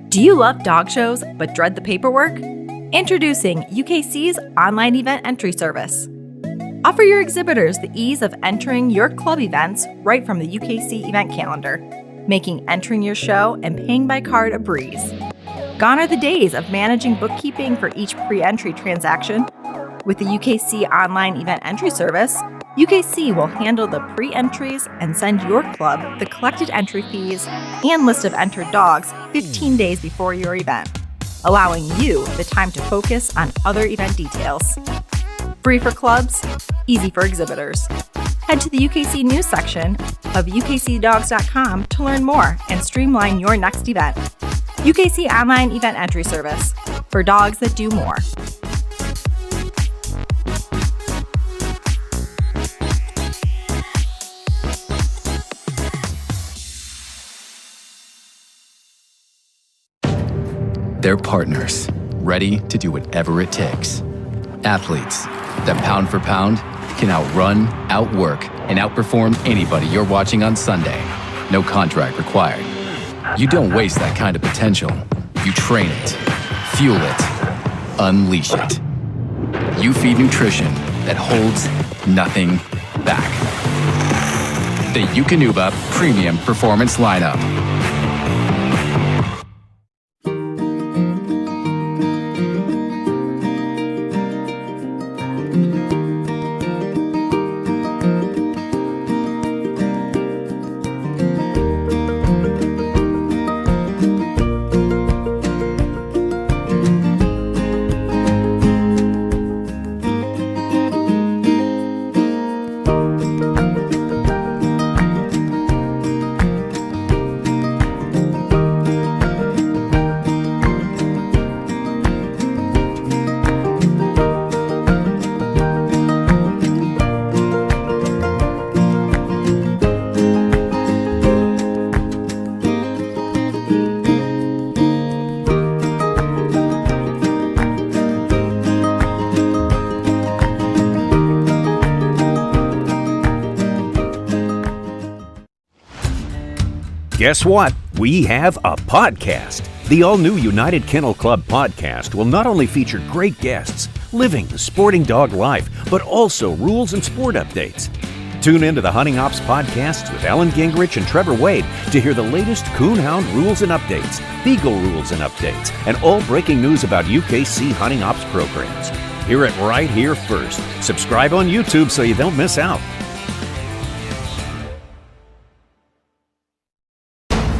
Do you love dog shows but dread the paperwork? Introducing UKC's online event entry service. Offer your exhibitors the ease of entering your club events right from the UKC event calendar, making entering your show and paying by card a breeze. Gone are the days of managing bookkeeping for each pre-entry transaction. With the UKC online event entry service, UKC will handle the pre-entries and send your club the collected entry fees and list of entered dogs 15 days before your event, allowing you the time to focus on other event details. Free for clubs, easy for exhibitors. Head to the UKC news section of ukcdogs.com to learn more and streamline your next event. UKC Online Event Entry Service, for dogs that do more. They're partners, ready to do whatever it takes. Athletes that pound for pound can outrun, outwork, and outperform anybody you're watching on Sunday. No contract required. You don't waste that kind of potential. You train it, fuel it, unleash it. You feed nutrition that holds nothing back. The Eukanuba Premium Performance Lineup. Guess what? We have a podcast. The all-new United Kennel Club podcast will not only feature great guests living the sporting dog life, but also rules and sport updates. Tune into the Hunting Ops podcasts with Alan Gingrich and Trevor Wade to hear the latest Coonhound rules and updates, Beagle rules and updates, and all breaking news about UKC Hunting Ops programs. Hear it right here first. Subscribe on YouTube so you don't miss out.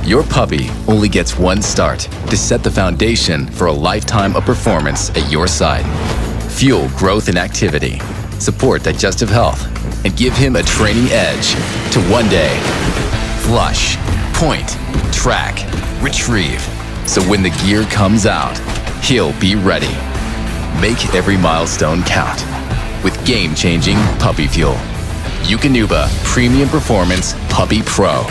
Your puppy only gets one start to set the foundation for a lifetime of performance at your side. Fuel growth and activity, support digestive health, and give him a training edge to one day flush, point, track, retrieve. So when the gear comes out, he'll be ready. Make every milestone count with game-changing puppy fuel. Eukanuba Premium Performance Puppy Pro.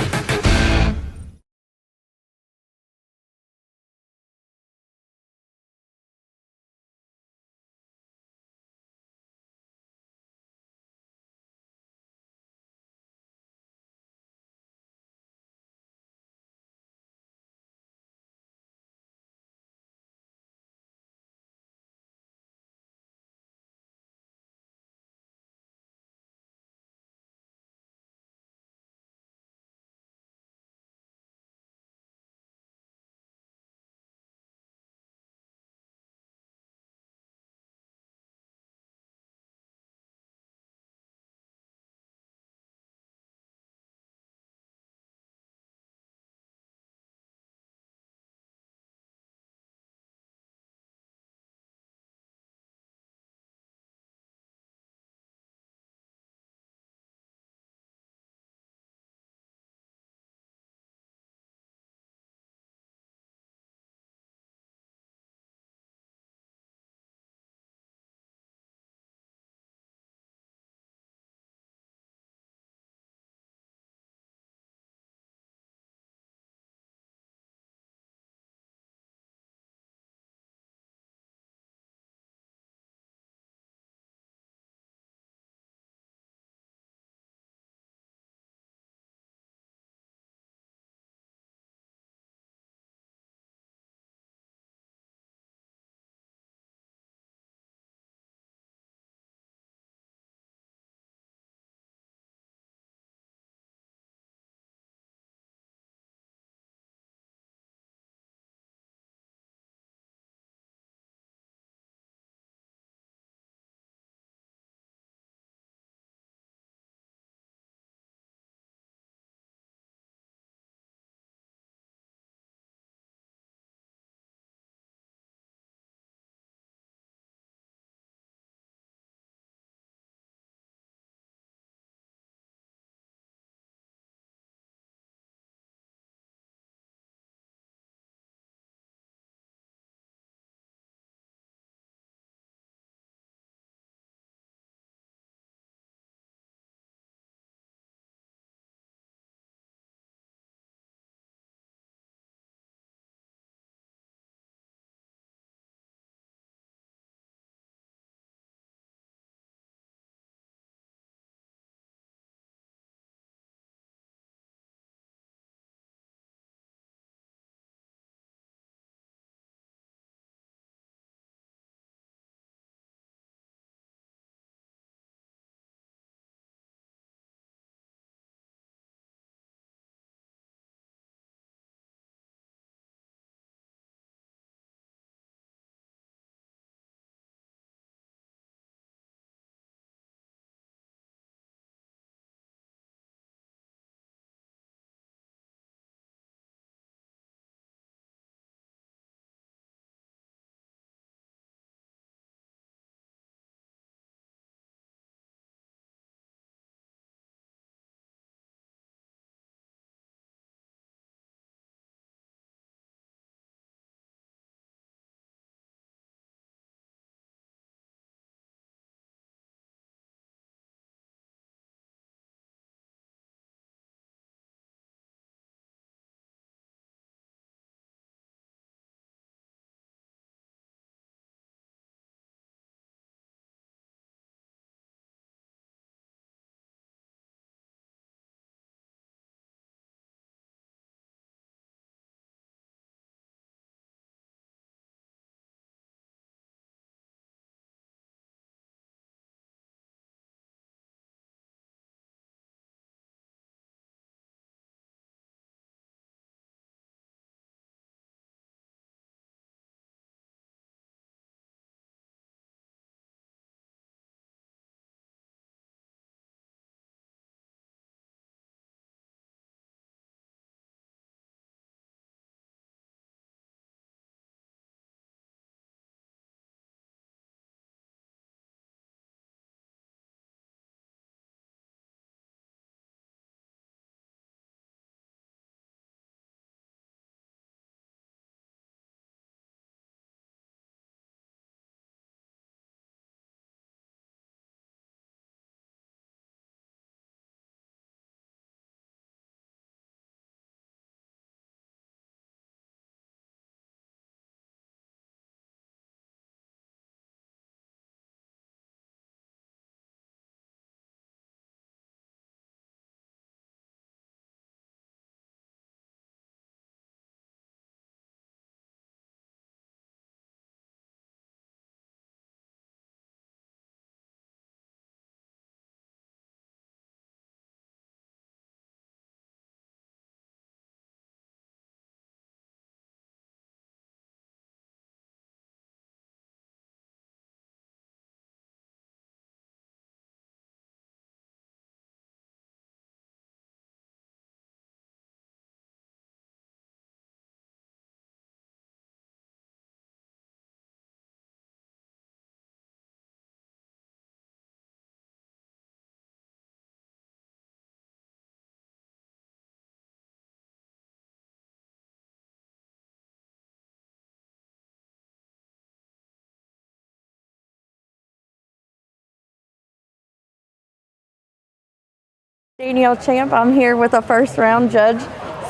Danielle Champ. I'm here with a first round judge,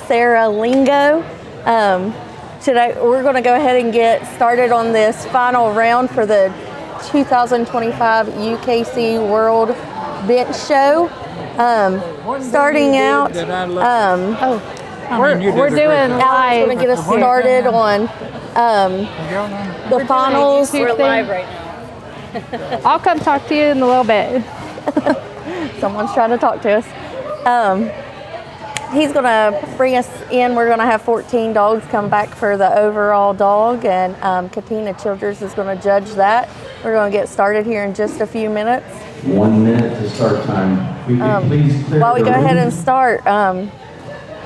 Sarah Lingo. Today we're going to go ahead and get started on this final round for the 2025 UKC World Bench Show. Starting out, we're doing Alan's live. going to get us started on the finals. We're live right now. I'll come talk to you in a little bit. Someone's trying to talk to us. He's going to bring us in. We're going to have 14 dogs come back for the overall dog, and Katina Childers is going to judge that. We're going to get started here in just a few minutes. 1 minute to start time. We can please clear While we the go ahead room. and start,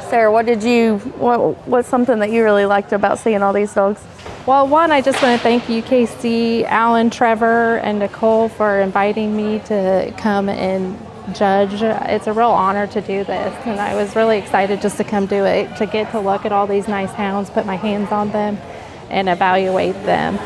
Sarah, what's something that you really liked about seeing all these dogs? Well, one, I just want to thank UKC, Alan, Trevor, and Nicole for inviting me to come and judge. It's a real honor to do this, and I was really excited just to come do it, to get to look at all these nice hounds, put my hands on them, and evaluate them.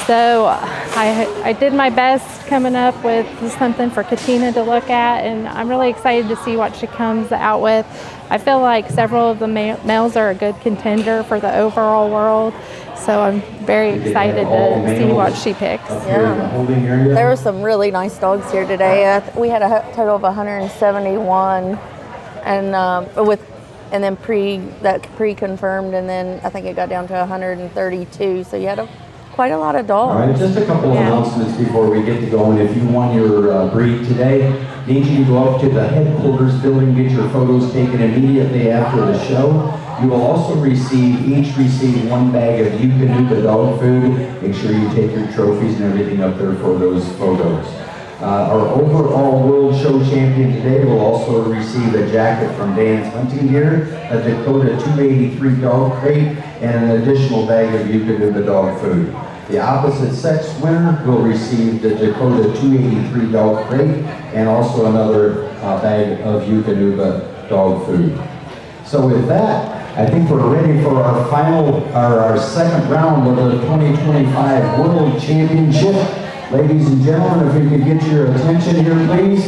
So I did my best coming up with something for Katina to look at, and I'm really excited to see what she comes out with. I feel like several of the males are a good contender for the overall world, so I'm very excited to see what she picks. Yeah. There were some really nice dogs here today. We had a total of 171, and then pre-confirmed, and then I think it got down to 132. So you had quite a lot of dogs. All right, just a couple of announcements before we get to going. If you won your breed today, need you to go up to the headquarters building, get your photos taken immediately after the show. You will also each receive 1 bag of Eukanuba dog food. Make sure you take your trophies and everything up there for those photos. Our overall world show champion today will also receive a jacket from Dan's Hunting Gear, a Dakota 283 dog crate, and an additional bag of Eukanuba dog food. The opposite sex winner will receive the Dakota 283 dog crate and also another bag of Eukanuba dog food. So with that, I think we're ready for our second round of the 2025 World Championship. Ladies and gentlemen, if we could get your attention here, please.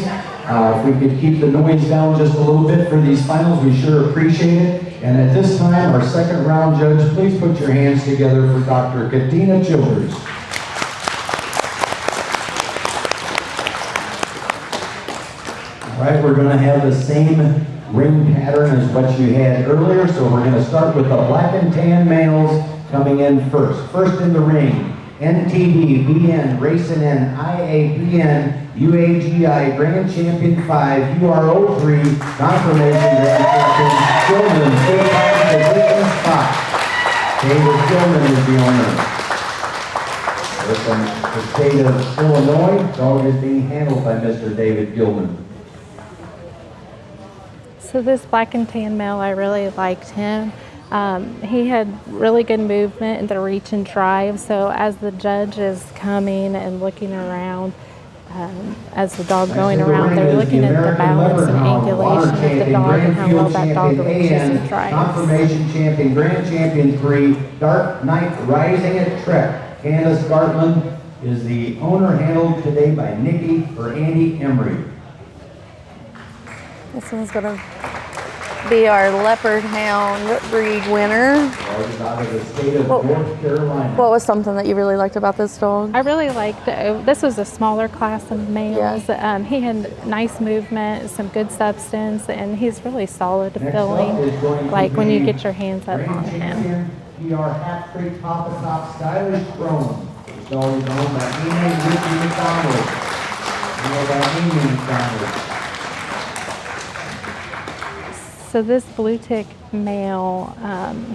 If we could keep the noise down just a little bit for these finals, we sure appreciate it. And at this time, our second round judge, please put your hands together for Dr. Katina Childers. All right, we're going to have the same ring pattern as what you had earlier, so we're going to start with the black and tan males coming in first. First in the ring, NTD, BN, Racing N, IABN, UAGI, Grand Champion 5, URO3, Confirmation Grand Champion, Gilman, full-time position spot. David Gilman is the owner. From the state of Illinois, dog is being handled by Mr. David Gilman. So this black and tan male, I really liked him. He had really good movement in the reach and drive, so as the judge is coming and looking around, as the dog going around, they're looking at the balance and angulation of the dog and how well that dog reaches and drives. Confirmation Champion, Grand Champion 3, Dark Knight Rising at Trek. Candace Gartland is the owner, handled today by Andy Emery. This one's going to be our leopard hound breed winner. Out of the state of North Carolina. What was something that you really liked about this dog? I really liked it. This was a smaller class of males. He had nice movement, some good substance, and he's really solid feeling, like when you get your hands up on him. PR Hat Trick Papa Top Stylish Chrome. This dog is owned by Amy McDonald. So this Bluetick male,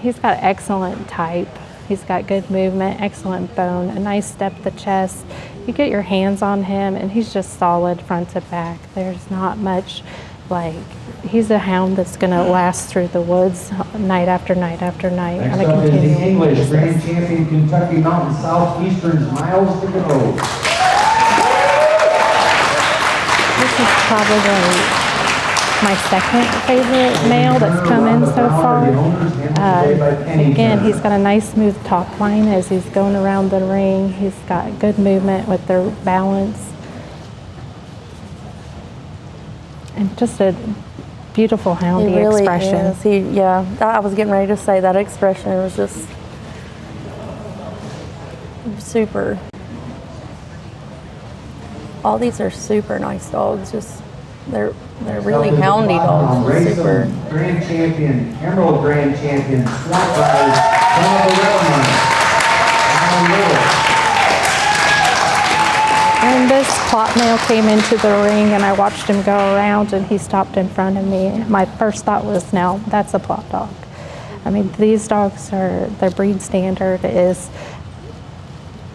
he's got excellent type. He's got good movement, excellent bone, a nice step to the chest. You get your hands on him and he's just solid front to back. There's not much, he's a hound that's gonna last through the woods night after night after night. Next up is the English Grand Champion Kentucky Mountain Southeastern's Miles to go. This is probably my second favorite male that's come in so far. Again, he's got a nice smooth top line as he's going around the ring. He's got good movement with their balance. And just a beautiful houndy He really expression. is. Yeah, I was getting ready to say that expression. It was just super. All these are super nice dogs. Just they're really houndy dogs. Super. Grand champion, Emerald Grand champion, Plott riders, son of the Redbone. And this Plott male came into the ring, and I watched him go around, and he stopped in front of me. My first thought was, now that's a Plott dog. I mean, these dogs are, their breed standard is,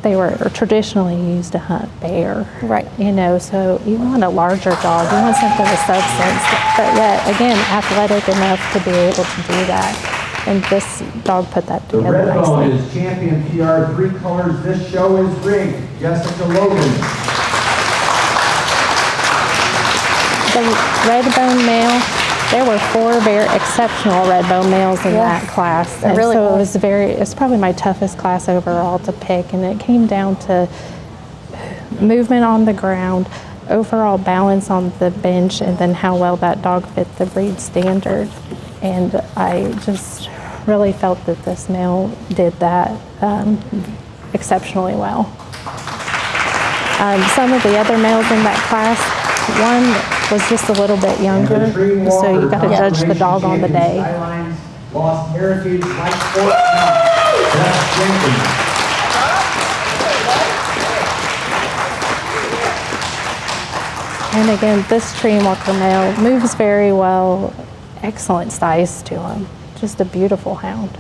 they were traditionally used to hunt bear. Right. You know, so you want a larger dog, you want something with substance, but yet, again, athletic enough to be able to do that. And this dog put that The together Redbone nicely. is champion PR, 3 colors. This show is rigged. Jessica Logan. The Redbone male, there were 4 very exceptional Redbone males in that class. And really so was. it's probably my toughest class overall to pick. And it came down to movement on the ground, overall balance on the bench, and then how well that dog fit the breed standard. And I just really felt that this male did that exceptionally well. Some of the other males in that class, one was just a little bit younger, so you got to judge the dog on the day. Skylines, Lost Heritage, Light Sport, Best Jenkins. And again, this tree walker male moves very well, excellent size to him, just a beautiful hound.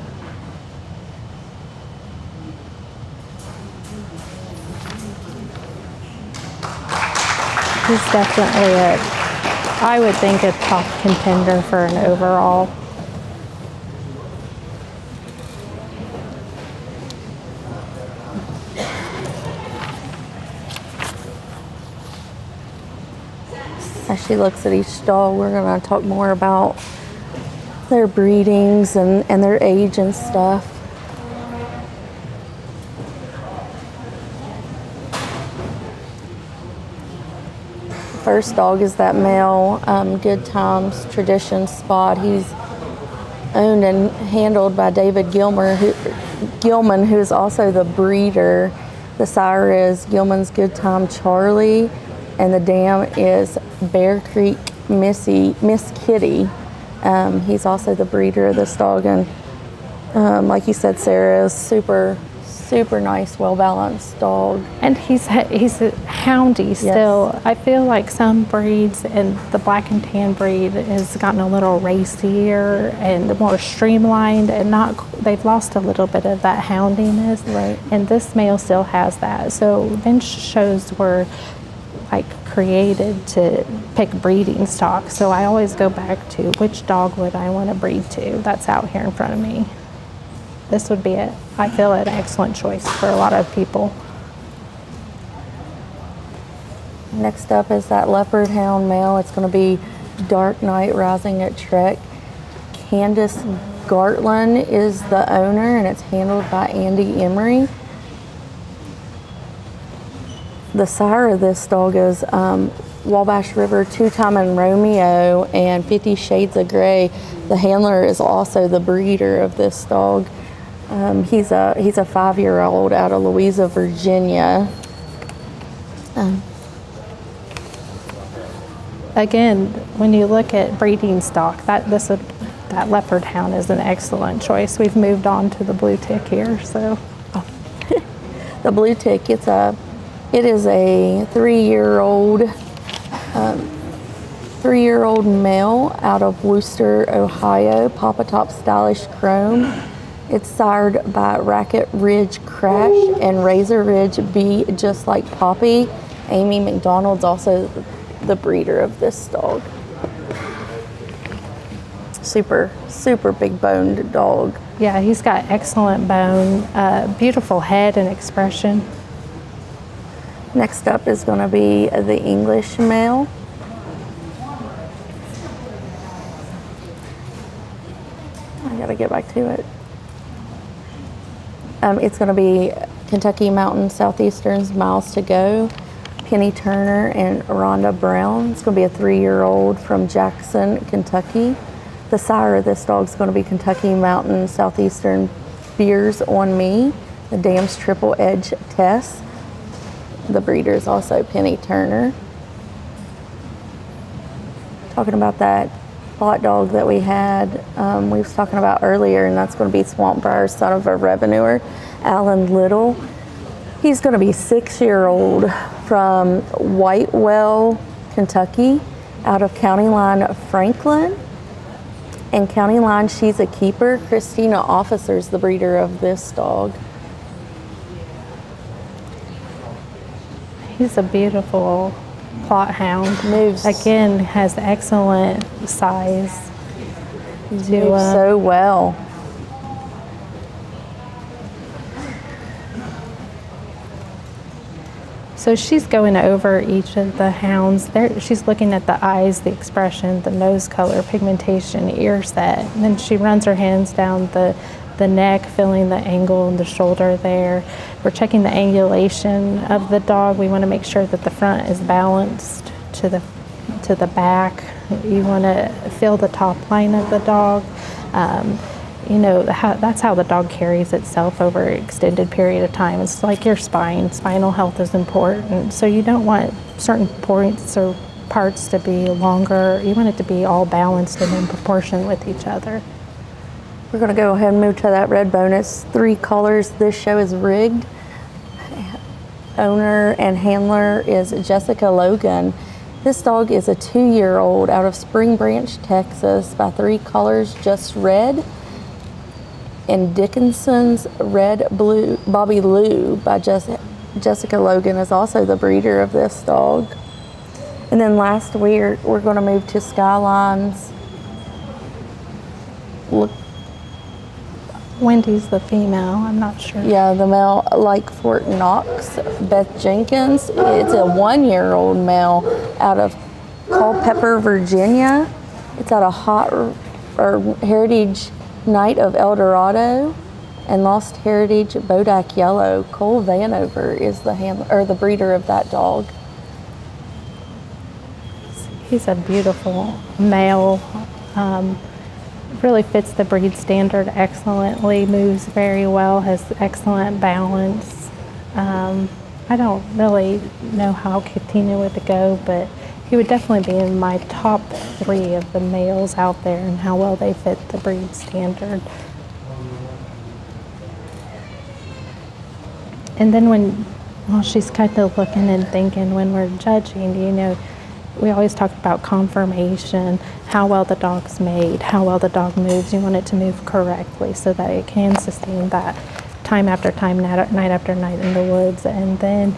He's definitely I would think a top contender for an overall. As she looks at each dog, we're going to talk more about their breedings and their age and stuff. First dog is that male, Good Times Tradition Spot. He's owned and handled by David Gilman, who is also the breeder. The sire is Gilman's Good Time Charlie, and the dam is Bear Creek Miss Kitty. He's also the breeder of this dog, and like you said, Sarah, is super nice, well-balanced dog. And he's a houndy still. Yes. I feel like some breeds, and the black and tan breed has gotten a little racier and more streamlined, and they've lost a little bit of that houndiness. Right. And this male still has that. So bench shows were like created to pick breeding stock. So I always go back to which dog would I want to breed to that's out here in front of me. This would be I feel an excellent choice for a lot of people. Next up is that leopard hound male. It's going to be Dark Knight Rising at Trek. Candace Gartland is the owner, and it's handled by Andy Emery. The sire of this dog is Wabash River, Two-Time and Romeo, and 50 Shades of Gray. The handler is also the breeder of this dog. He's a 5-year-old out of Louisa, Virginia. Again, when you look at breeding stock, that leopard hound is an excellent choice. We've moved on to the Bluetick here, so. The Bluetick, it is a 3-year-old male out of Worcester, Ohio, Papa Top Stylish Chrome. It's sired by Racket Ridge Crash and Razor Ridge B, just like Poppy. Amy McDonald's also the breeder of this dog. Super big boned dog. Yeah, he's got excellent bone, beautiful head and expression. Next up is going to be the English male. I gotta get back to it. It's going to be Kentucky Mountain Southeastern's Miles to Go. Penny Turner and Rhonda Brown. It's going to be a 3-year-old from Jackson, Kentucky. The sire of this dog is going to be Kentucky Mountain Southeastern Beers on Me, the Dams Triple Edge Test. The breeder is also Penny Turner. Talking about that Plott dog that we had, we was talking about earlier, and that's going to be Swamp Briar, son of a revenuer, Alan Little. He's going to be 6-year-old from Whitewell, Kentucky, out of County Line Franklin. And County Line, she's a keeper. Christina Officer's the breeder of this dog. He's a beautiful Plott hound. Moves. Again, has excellent size. Moves so well. So she's going over each of the hounds. She's looking at the eyes, the expression, the nose color, pigmentation, ear set. And then she runs her hands down the neck, feeling the angle and the shoulder there. We're checking the angulation of the dog. We want to make sure that the front is balanced to the back. You want to feel the top line of the dog. That's how the dog carries itself over an extended period of time. It's like your spine. Spinal health is important. So you don't want certain points or parts to be longer. You want it to be all balanced and in proportion with each other. We're going to go ahead and move to that Redbone. It's 3 colors. This show is rigged. Owner and handler is Jessica Logan. This dog is a 2-year-old out of Spring Branch, Texas, by 3 colors, Just Red, and Dickinson's Red Blue Bobby Lou by Jessica Logan is also the breeder of this dog. And then last we're going to move to Skyline's. Wendy's the female, I'm not sure. Yeah, the male, like Fort Knox, Beth Jenkins. It's a 1-year-old male out of Culpeper, Virginia. It's out of Heritage Night of El Dorado and Lost Heritage Bodak Yellow. Cole Vanover is the breeder of that dog. He's a beautiful male. Really fits the breed standard excellently, moves very well, has excellent balance. I don't really know how Katina would go, but he would definitely be in my top 3 of the males out there and how well they fit the breed standard. And then she's kind of looking and thinking when we're judging, we always talk about conformation, how well the dog's made, how well the dog moves. You want it to move correctly so that it can sustain that time after time, night after night in the woods. And then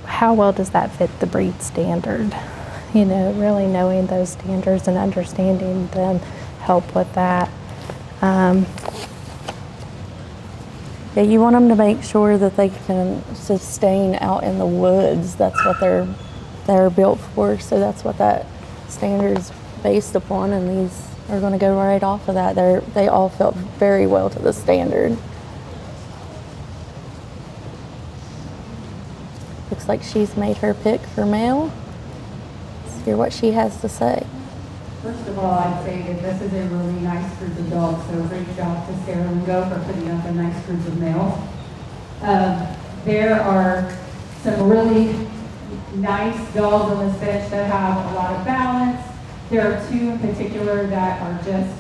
how well does that fit the breed standard? Really knowing those standards and understanding them help with that. Yeah, you want them to make sure that they can sustain out in the woods. That's what they're built for, so that's what that standard is based upon, and these are going to go right off of that. They all fit very well to the standard. Looks like she's made her pick for male. Let's hear what she has to say. First of all, I'd say that this is a really nice group of dogs, so great job to Sarah Lingo for putting up a nice group of males. There are some really nice dogs on this bench that have a lot of balance. There are 2 in particular that are just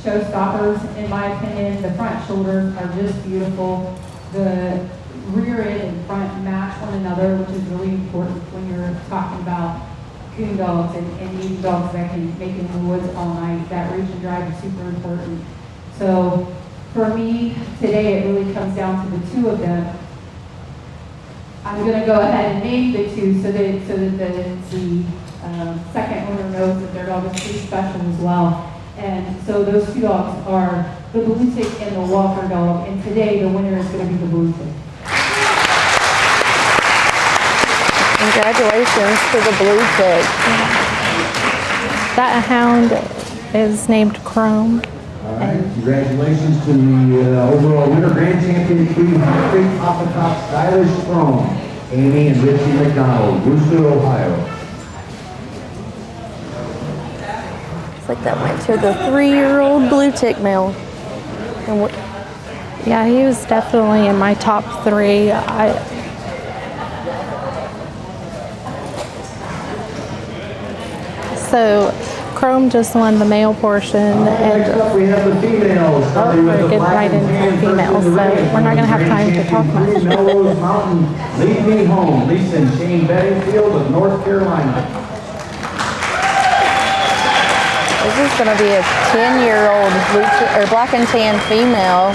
showstoppers, in my opinion. The front shoulders are just beautiful. The rear end and front match one another, which is really important when you're talking about coon dogs and these dogs that can make it in the woods all night. That reach and drive is super important. So for me, today it really comes down to the 2 of them. I'm going to go ahead and name the 2 so that the second owner knows that their dog is pretty special as well. And so those 2 dogs are the Bluetick and the Walker dog. And today the winner is going to be the Bluetick. Congratulations to the Bluetick. That hound is named Chrome. All right, congratulations to the overall winner, grand champion, Queen Papa Top Stylish Chrome. Amy and Richie McDonald, Wooster, Ohio. Looks like that went to the 3-year-old Bluetick male. And what? Yeah, he was definitely in my top 3. So Chrome just won the male portion, and Next up we have the females. starting with we're the getting black right and into tan the females, versus so the red. we're not going to have time to talk Grand much. champion Melrose Mountain, Lead Me Home, Lisa and Shane Bedingfield of North Carolina. This is going to be a 10-year-old black and tan female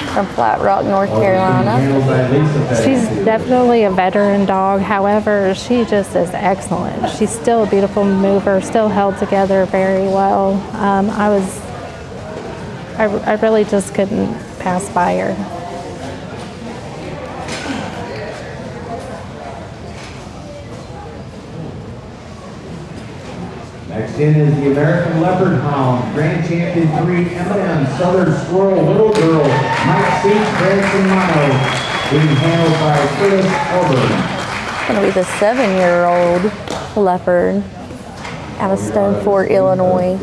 from Flat Rock, North Carolina. Handled by Lisa She's Bedingfield. definitely a veteran dog. However, she just is excellent. She's still a beautiful mover, still held together very well. I really just couldn't pass by her. Next in is the American Leopard Hound, Grand Champion 3, M&M, Southern Squirrel, Little Girl, Mike C. Branson Mano, being handled by Curtis Auburn. It's going to be the 7-year-old leopard out of Stone Fort, Illinois.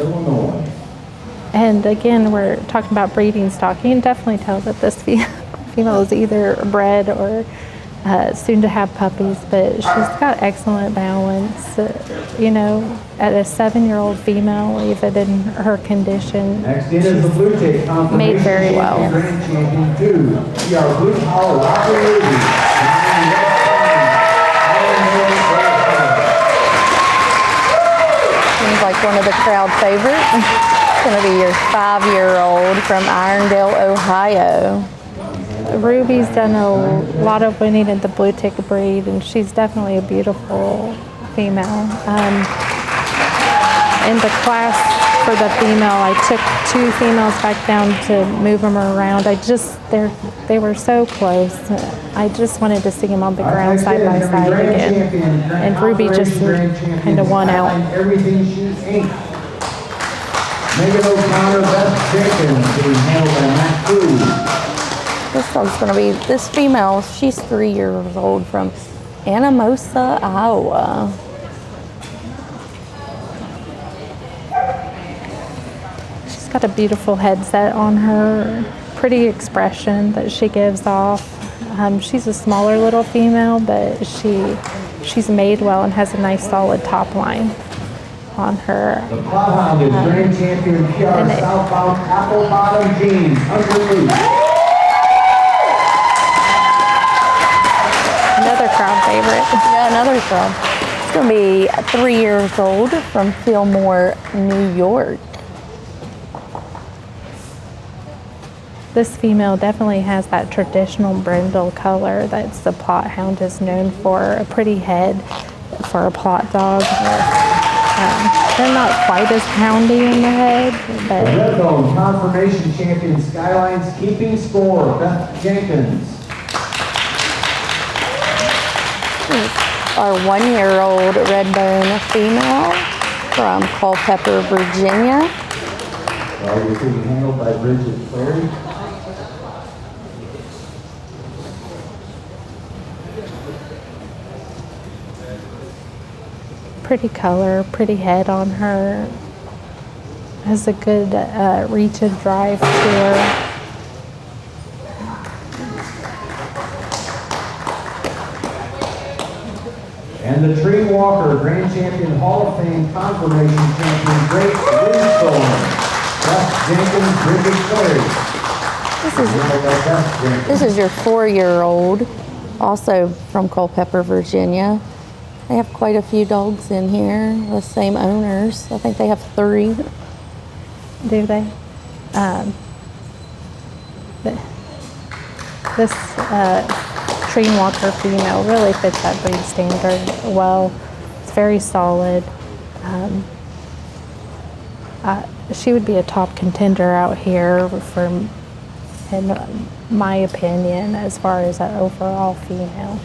And again, we're talking about breeding stock. You can definitely tell that this female is either bred or soon to have puppies, but she's got excellent balance. At a 7-year-old female, even in her condition, Next in is the Bluetick confirmation made very well. Grand Champion 2, PR Blue Collar Rocker Ruby. Seems like one of the crowd favorites. It's going to be your 5-year-old from Irondale, Ohio. Ruby's done a lot of winning in the Bluetick breed, and she's definitely a beautiful female. In the class for the female, I took 2 females back down to move them around. They were so close. I just wanted to see them on the ground side by side again. And Ruby just kind of won out. Everything she ain't. Megan O'Connor, Beth Jenkins, being handled by Matt Cruz. This dog's going to be, this female, she's 3 years old from Anamosa, Iowa. She's got a beautiful headset on her, pretty expression that she gives off. She's a smaller little female, but she's made well and has a nice solid top line on her. The Plott Hound is Grand Champion PR Southbound Apple Bottom Jeans, underneath. Another crowd favorite. Yeah, another crowd. It's going to be 3 years old from Fillmore, New York. This female definitely has that traditional brindle color that the Plott Hound is known for. A pretty head for a Plott dog. They're not quite as poundy in the head, but Redbone confirmation champion Skyline's keeping score, Beth Jenkins. Our 1-year-old Redbone female from Culpeper, Virginia. Dog is being handled by Bridget Clary. pretty color, pretty head on her. Has a good reach and drive to her. And the Tree Walker Grand Champion Hall of Fame Confirmation Champion Great Windstorm. Beth Jenkins, Bridget Clary. This is your 4-year-old, also from Culpeper, Virginia. They have quite a few dogs in here, the same owners. I think they have 3. Do they? This Tree Walker female really fits that breed standard well. It's very solid. She would be a top contender out here in my opinion, as far as an overall female.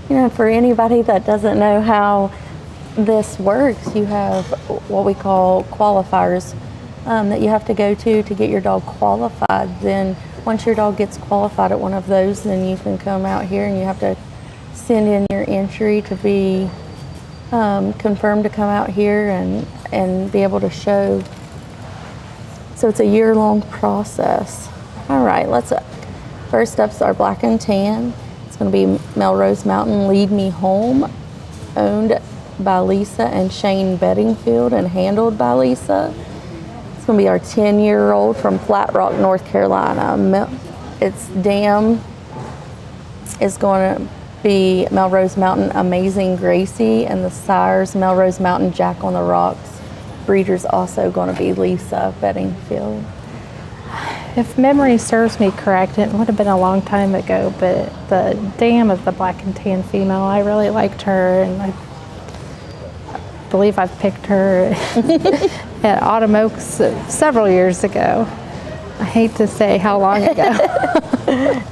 You know, for anybody that doesn't know how this works, you have what we call qualifiers that you have to go to get your dog qualified. Then once your dog gets qualified at one of those, then you can come out here and you have to send in your entry to be confirmed to come out here and be able to show. So it's a year-long process. All right, first up's our black and tan. It's going to be Melrose Mountain Lead Me Home, owned by Lisa and Shane Bedingfield and handled by Lisa. It's going to be our 10-year-old from Flat Rock, North Carolina. Its dam is going to be Melrose Mountain Amazing Gracie, and the sire's Melrose Mountain Jack on the Rocks. Breeder's also going to be Lisa Bedingfield. If memory serves me correct, it would have been a long time ago, but the dam of the black and tan female, I really liked her, and I believe I've picked her at Autumn Oaks several years ago. I hate to say how long ago.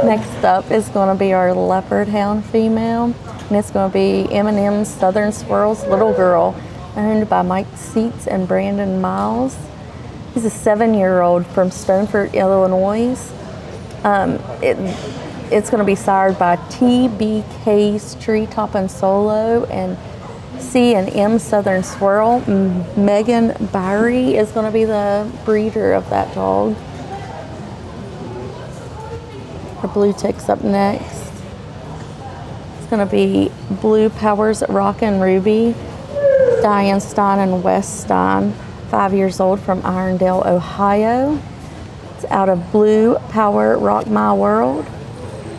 Next up is going to be our leopard hound female, and it's going to be M&M's Southern Swirls Little Girl, owned by Mike Seats and Brandon Miles. He's a 7-year-old from Stoneford, Illinois. It's going to be sired by TBK's Treetop and Solo and C&M Southern Swirl. Megan Byrie is going to be the breeder of that dog. Our Bluetick's up next. It's going to be Blue Powers Rockin' Ruby, Diane Stein and Wes Stein, 5 years old from Irondale, Ohio. It's out of Blue Power Rock My World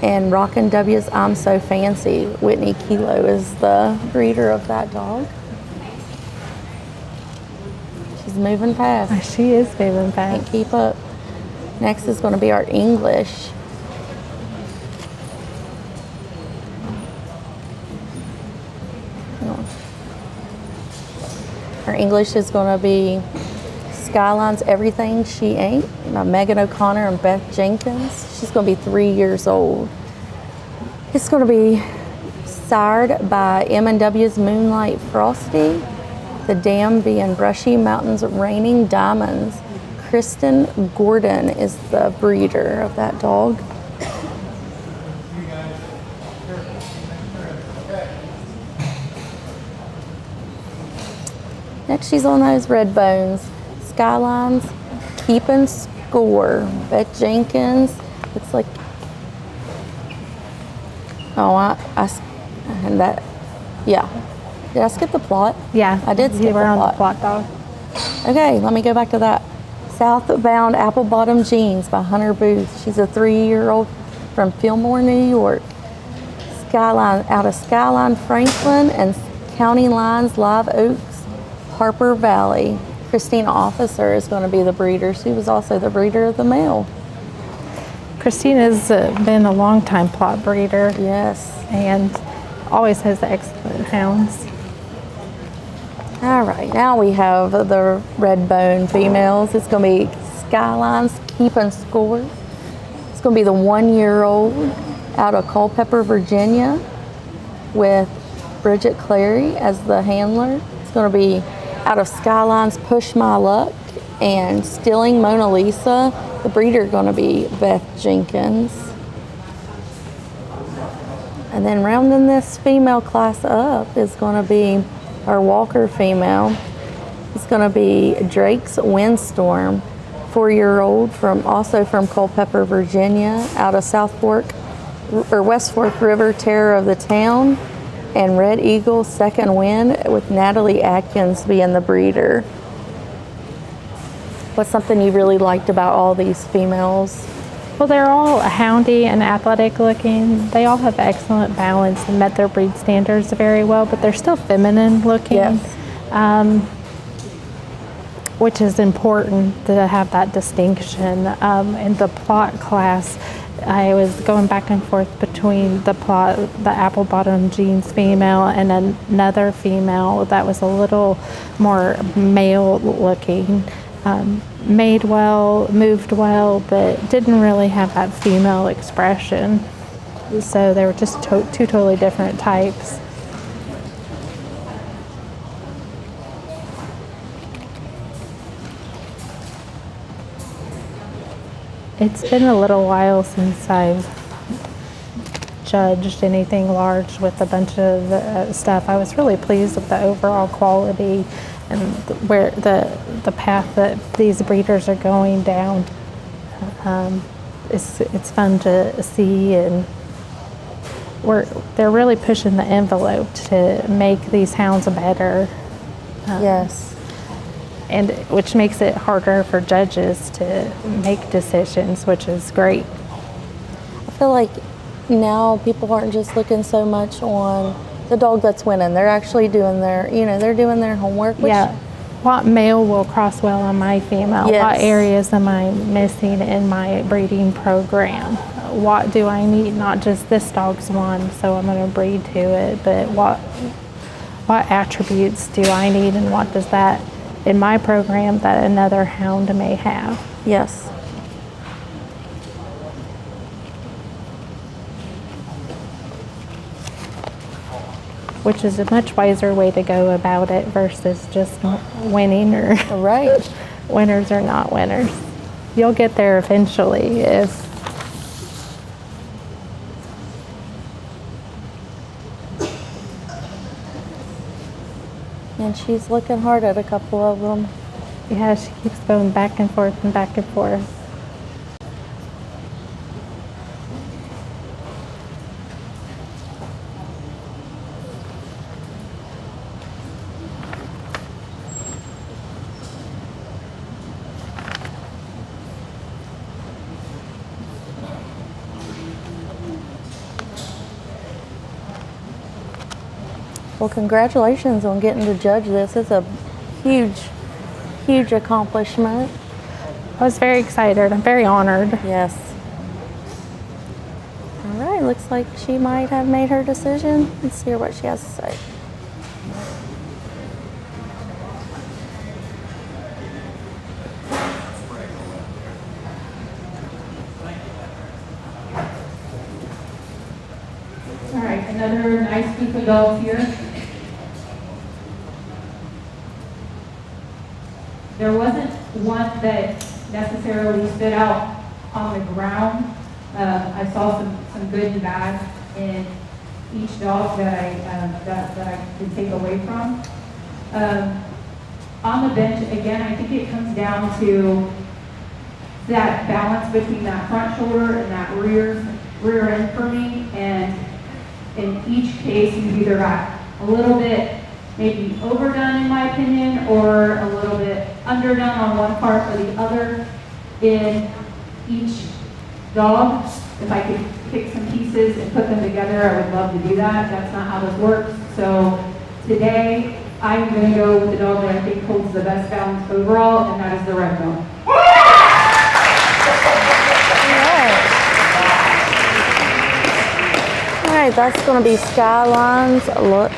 and Rockin' W's I'm So Fancy. Whitney Kilo is the breeder of that dog. She's moving fast. She is moving fast. Can't keep up. Next is going to be our English. Our English is going to be Skyline's Everything She Ain't by Megan O'Connor and Beth Jenkins. She's going to be 3 years old. It's going to be sired by M&W's Moonlight Frosty. The dam being Brushy Mountains Raining Diamonds. Kristen Gordon is the breeder of that dog. Next, she's on those Redbones. Skylines, Keeping Score. Beth Jenkins. Looks like. Oh, and that. Yeah. Did I skip the Plott? Yeah. I did skip you were the on Plott. the Plott dog. Okay, let me go back to that. Southbound Apple Bottom Jeans by Hunter Booth. She's a 3-year-old from Fillmore, New York. Skyline, out of Skyline, Franklin, and County Lines, Live Oaks, Harper Valley. Christina Officer is going to be the breeder. She was also the breeder of the male. Christina's been a long-time Plott breeder. Yes. And always has excellent hounds. All right, now we have the Redbone females. It's going to be Skyline's Keeping Score. It's going to be the 1-year-old out of Culpeper, Virginia, with Bridget Clary as the handler. It's going to be out of Skyline's Push My Luck and Stilling Mona Lisa. The breeder going to be Beth Jenkins. And then rounding this female class up is going to be our Walker female. It's going to be Drake's Windstorm, 4-year-old also from Culpeper, Virginia, out of West Fork River, Terror of the Town, and Red Eagle Second Wind, with Natalie Atkins being the breeder. What's something you really liked about all these females? Well, they're all houndy and athletic looking. They all have excellent balance and met their breed standards very well, but they're still feminine looking. Yes. Which is important to have that distinction. In the Plott class, I was going back and forth between the apple bottom jeans female and another female that was a little more male looking. Made well, moved well, but didn't really have that female expression. So they were just two totally different types. It's been a little while since I've judged anything large with a bunch of stuff. I was really pleased with the overall quality and where the path that these breeders are going down. It's fun to see, and they're really pushing the envelope to make these hounds better. Yes. And which makes it harder for judges to make decisions, which is great. I feel like now people aren't just looking so much on the dog that's winning. They're actually doing they're doing their homework. Which, yeah. What male will cross well on my female? Yes. What areas am I missing in my breeding program? What do I need? Not just this dog's one, so I'm going to breed to it, but what attributes do I need, and what does that in my program that another hound may have? Yes. Which is a much wiser way to go about it versus just winning or right. Winners or not winners. You'll get there eventually if and she's looking hard at a couple of them. Yeah, she keeps going back and forth and back and forth. Well, congratulations on getting to judge this. It's a huge, huge accomplishment. I was very excited. I'm very honored. Yes. All right, looks like she might have made her decision. Let's hear what she has to say. All right, another nice group of dogs here. There wasn't one that necessarily stood out on the ground. I saw some good and bad in each dog that I could take away from. On the bench, again, I think it comes down to that balance between that front shoulder and that rear end for me. And in each case, you've either got a little bit maybe overdone in my opinion, or a little bit underdone on one part or the other in each dog. If I could pick some pieces and put them together, I would love to do that. That's not how this works. So today, I'm going to go with the dog that I think holds the best balance overall, and that is the Redbone. All right, that's going to be Skylines, look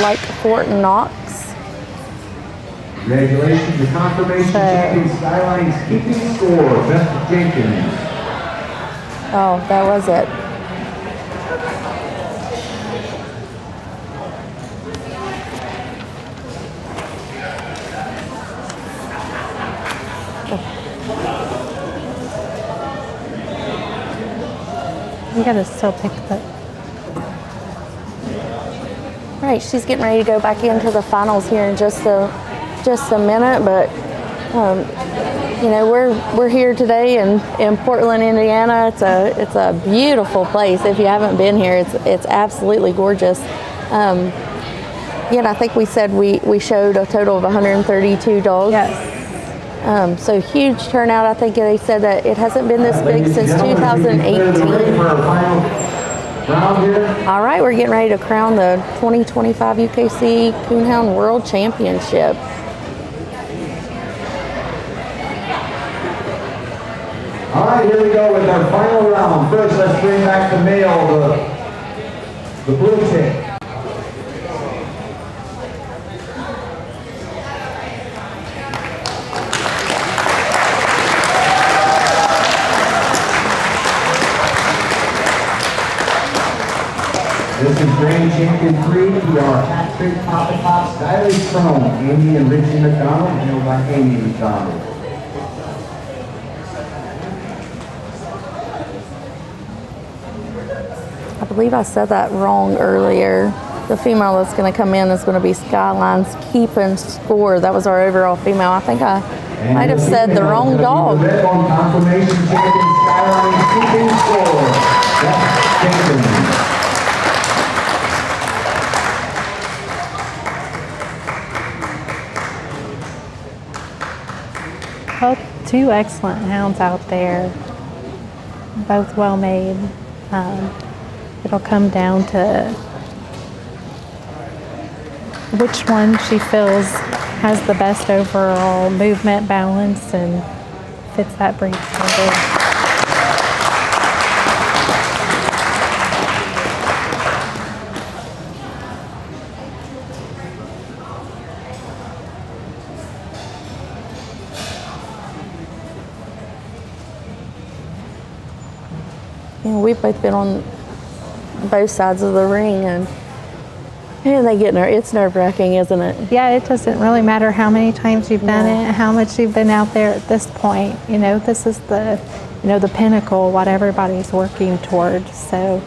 like Fort Knox. Congratulations, the confirmation champion Skylines keeping score, Beth Jenkins. Oh, that was it. You gotta still pick the. Right, she's getting ready to go back into the finals here in just a minute, but you know, we're here today in Portland, Indiana. It's a beautiful place. If you haven't been here, it's absolutely gorgeous. I think we said we showed a total of 132 dogs. Yes. So huge turnout. I think they said that it hasn't been this big since 2018. All right, we're getting ready to crown the 2025 UKC Coonhound World Championship. All right, here we go with our final round. First, let's bring back the male, the Bluetick. This is Grand Champion 3, we are Hat Trick Papa Top, Skyler Chrome, Amy and Richie McDonald, handled by Amy McDonald. I believe I said that wrong earlier. The female that's going to come in is going to be Skyline's Keeping Score. That was our overall female. I think I might have said the wrong dog. Redbone confirmation champion Skyline's Keeping Score. That's champion. Well, two excellent hounds out there, both well made. It'll come down to which one she feels has the best overall movement balance and fits that breed standard. You know, we've both been on both sides of the ring, and they get it's nerve-wracking, isn't it? Yeah, it doesn't really matter how many times you've done it, how much you've been out there at this point. You know, this is the, the pinnacle, what everybody's working towards. So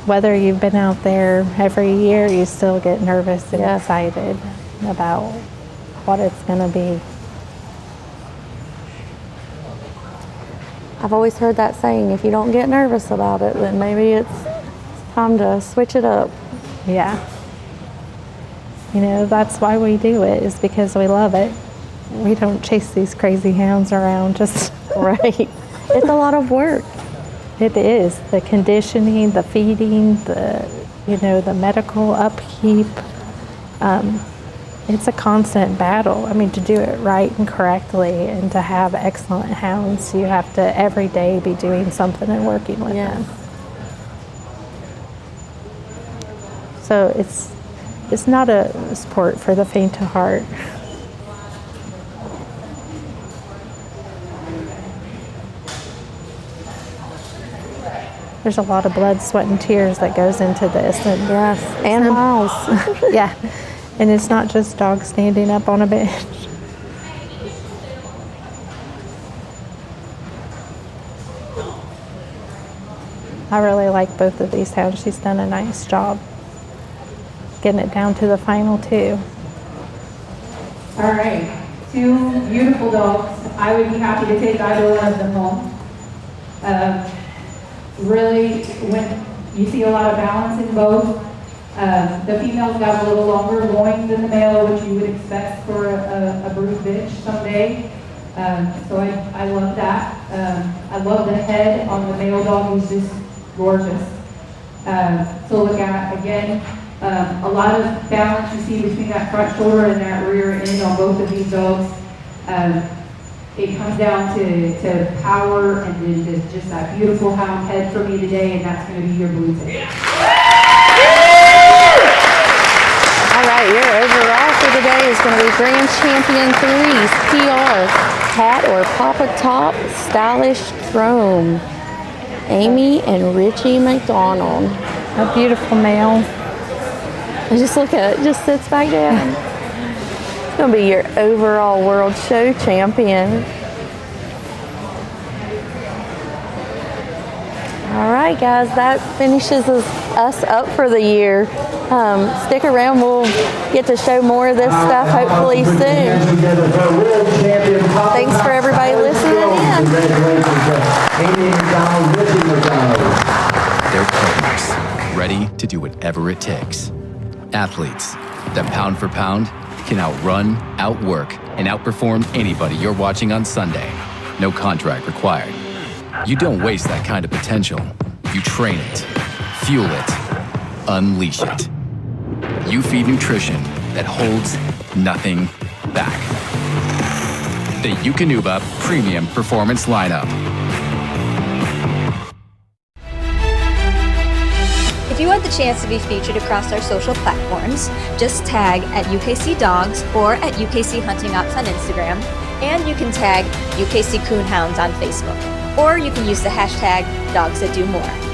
whether you've been out there every year, you still get nervous and excited about what it's going to be. I've always heard that saying, if you don't get nervous about it, then maybe it's time to switch it up. Yeah. That's why we do it, is because we love it. We don't chase these crazy hounds around just... Right. It's a lot of work. It is. The conditioning, the feeding, the medical upkeep. It's a constant battle. I mean, to do it right and correctly and to have excellent hounds, you have to every day be doing something and working with them. So it's not a sport for the faint of heart. There's a lot of blood, sweat, and tears that goes into this. And miles. Yeah. And it's not just dogs standing up on a bench. I really like both of these hounds. She's done a nice job getting it down to the final two. All right, two beautiful dogs. I would be happy to take either one of them home. Really, when you see a lot of balance in both. The female's got a little longer loin than the male, which you would expect for a brood bitch someday. So I love that. I love the head on the male dog. He's just gorgeous to look at. Again, a lot of balance you see between that front shoulder and that rear end on both of these dogs. It comes down to power and then just that beautiful hound head for me today, and that's going to be your Bluetick. All right, your overall for today is going to be Grand Champion 3's PR, Pat or Papa Top, Stylish Chrome, Amy and Richie McDonald. A beautiful male. Just look at it, just sits back down. It's going to be your overall World Show Champion. All right, guys, that finishes us up for the year. Stick around, we'll get to show more of this stuff hopefully soon. Thanks for everybody listening in. They're partners, ready to do whatever it takes. Athletes that pound for pound can outrun, outwork, and outperform anybody you're watching on Sunday. No contract required. You don't waste that kind of potential. You train it, fuel it, unleash it. You feed nutrition that holds nothing back. The Eukanuba Premium Performance Lineup. If you want the chance to be featured across our social platforms, just tag at UKC Dogs or at UKC Hunting Ops on Instagram, and you can tag UKC Coonhounds on Facebook. Or you can use the hashtag #DogsThatDoMore.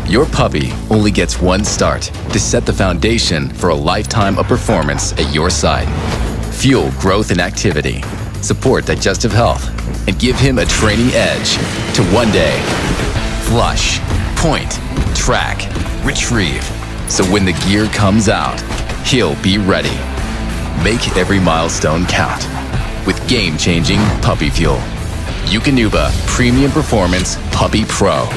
Your puppy only gets one start to set the foundation for a lifetime of performance at your side. Fuel growth and activity, support digestive health, and give him a training edge to one day flush, point, track, retrieve. So when the gear comes out, he'll be ready. Make every milestone count with game-changing puppy fuel. Eukanuba Premium Performance Puppy Pro.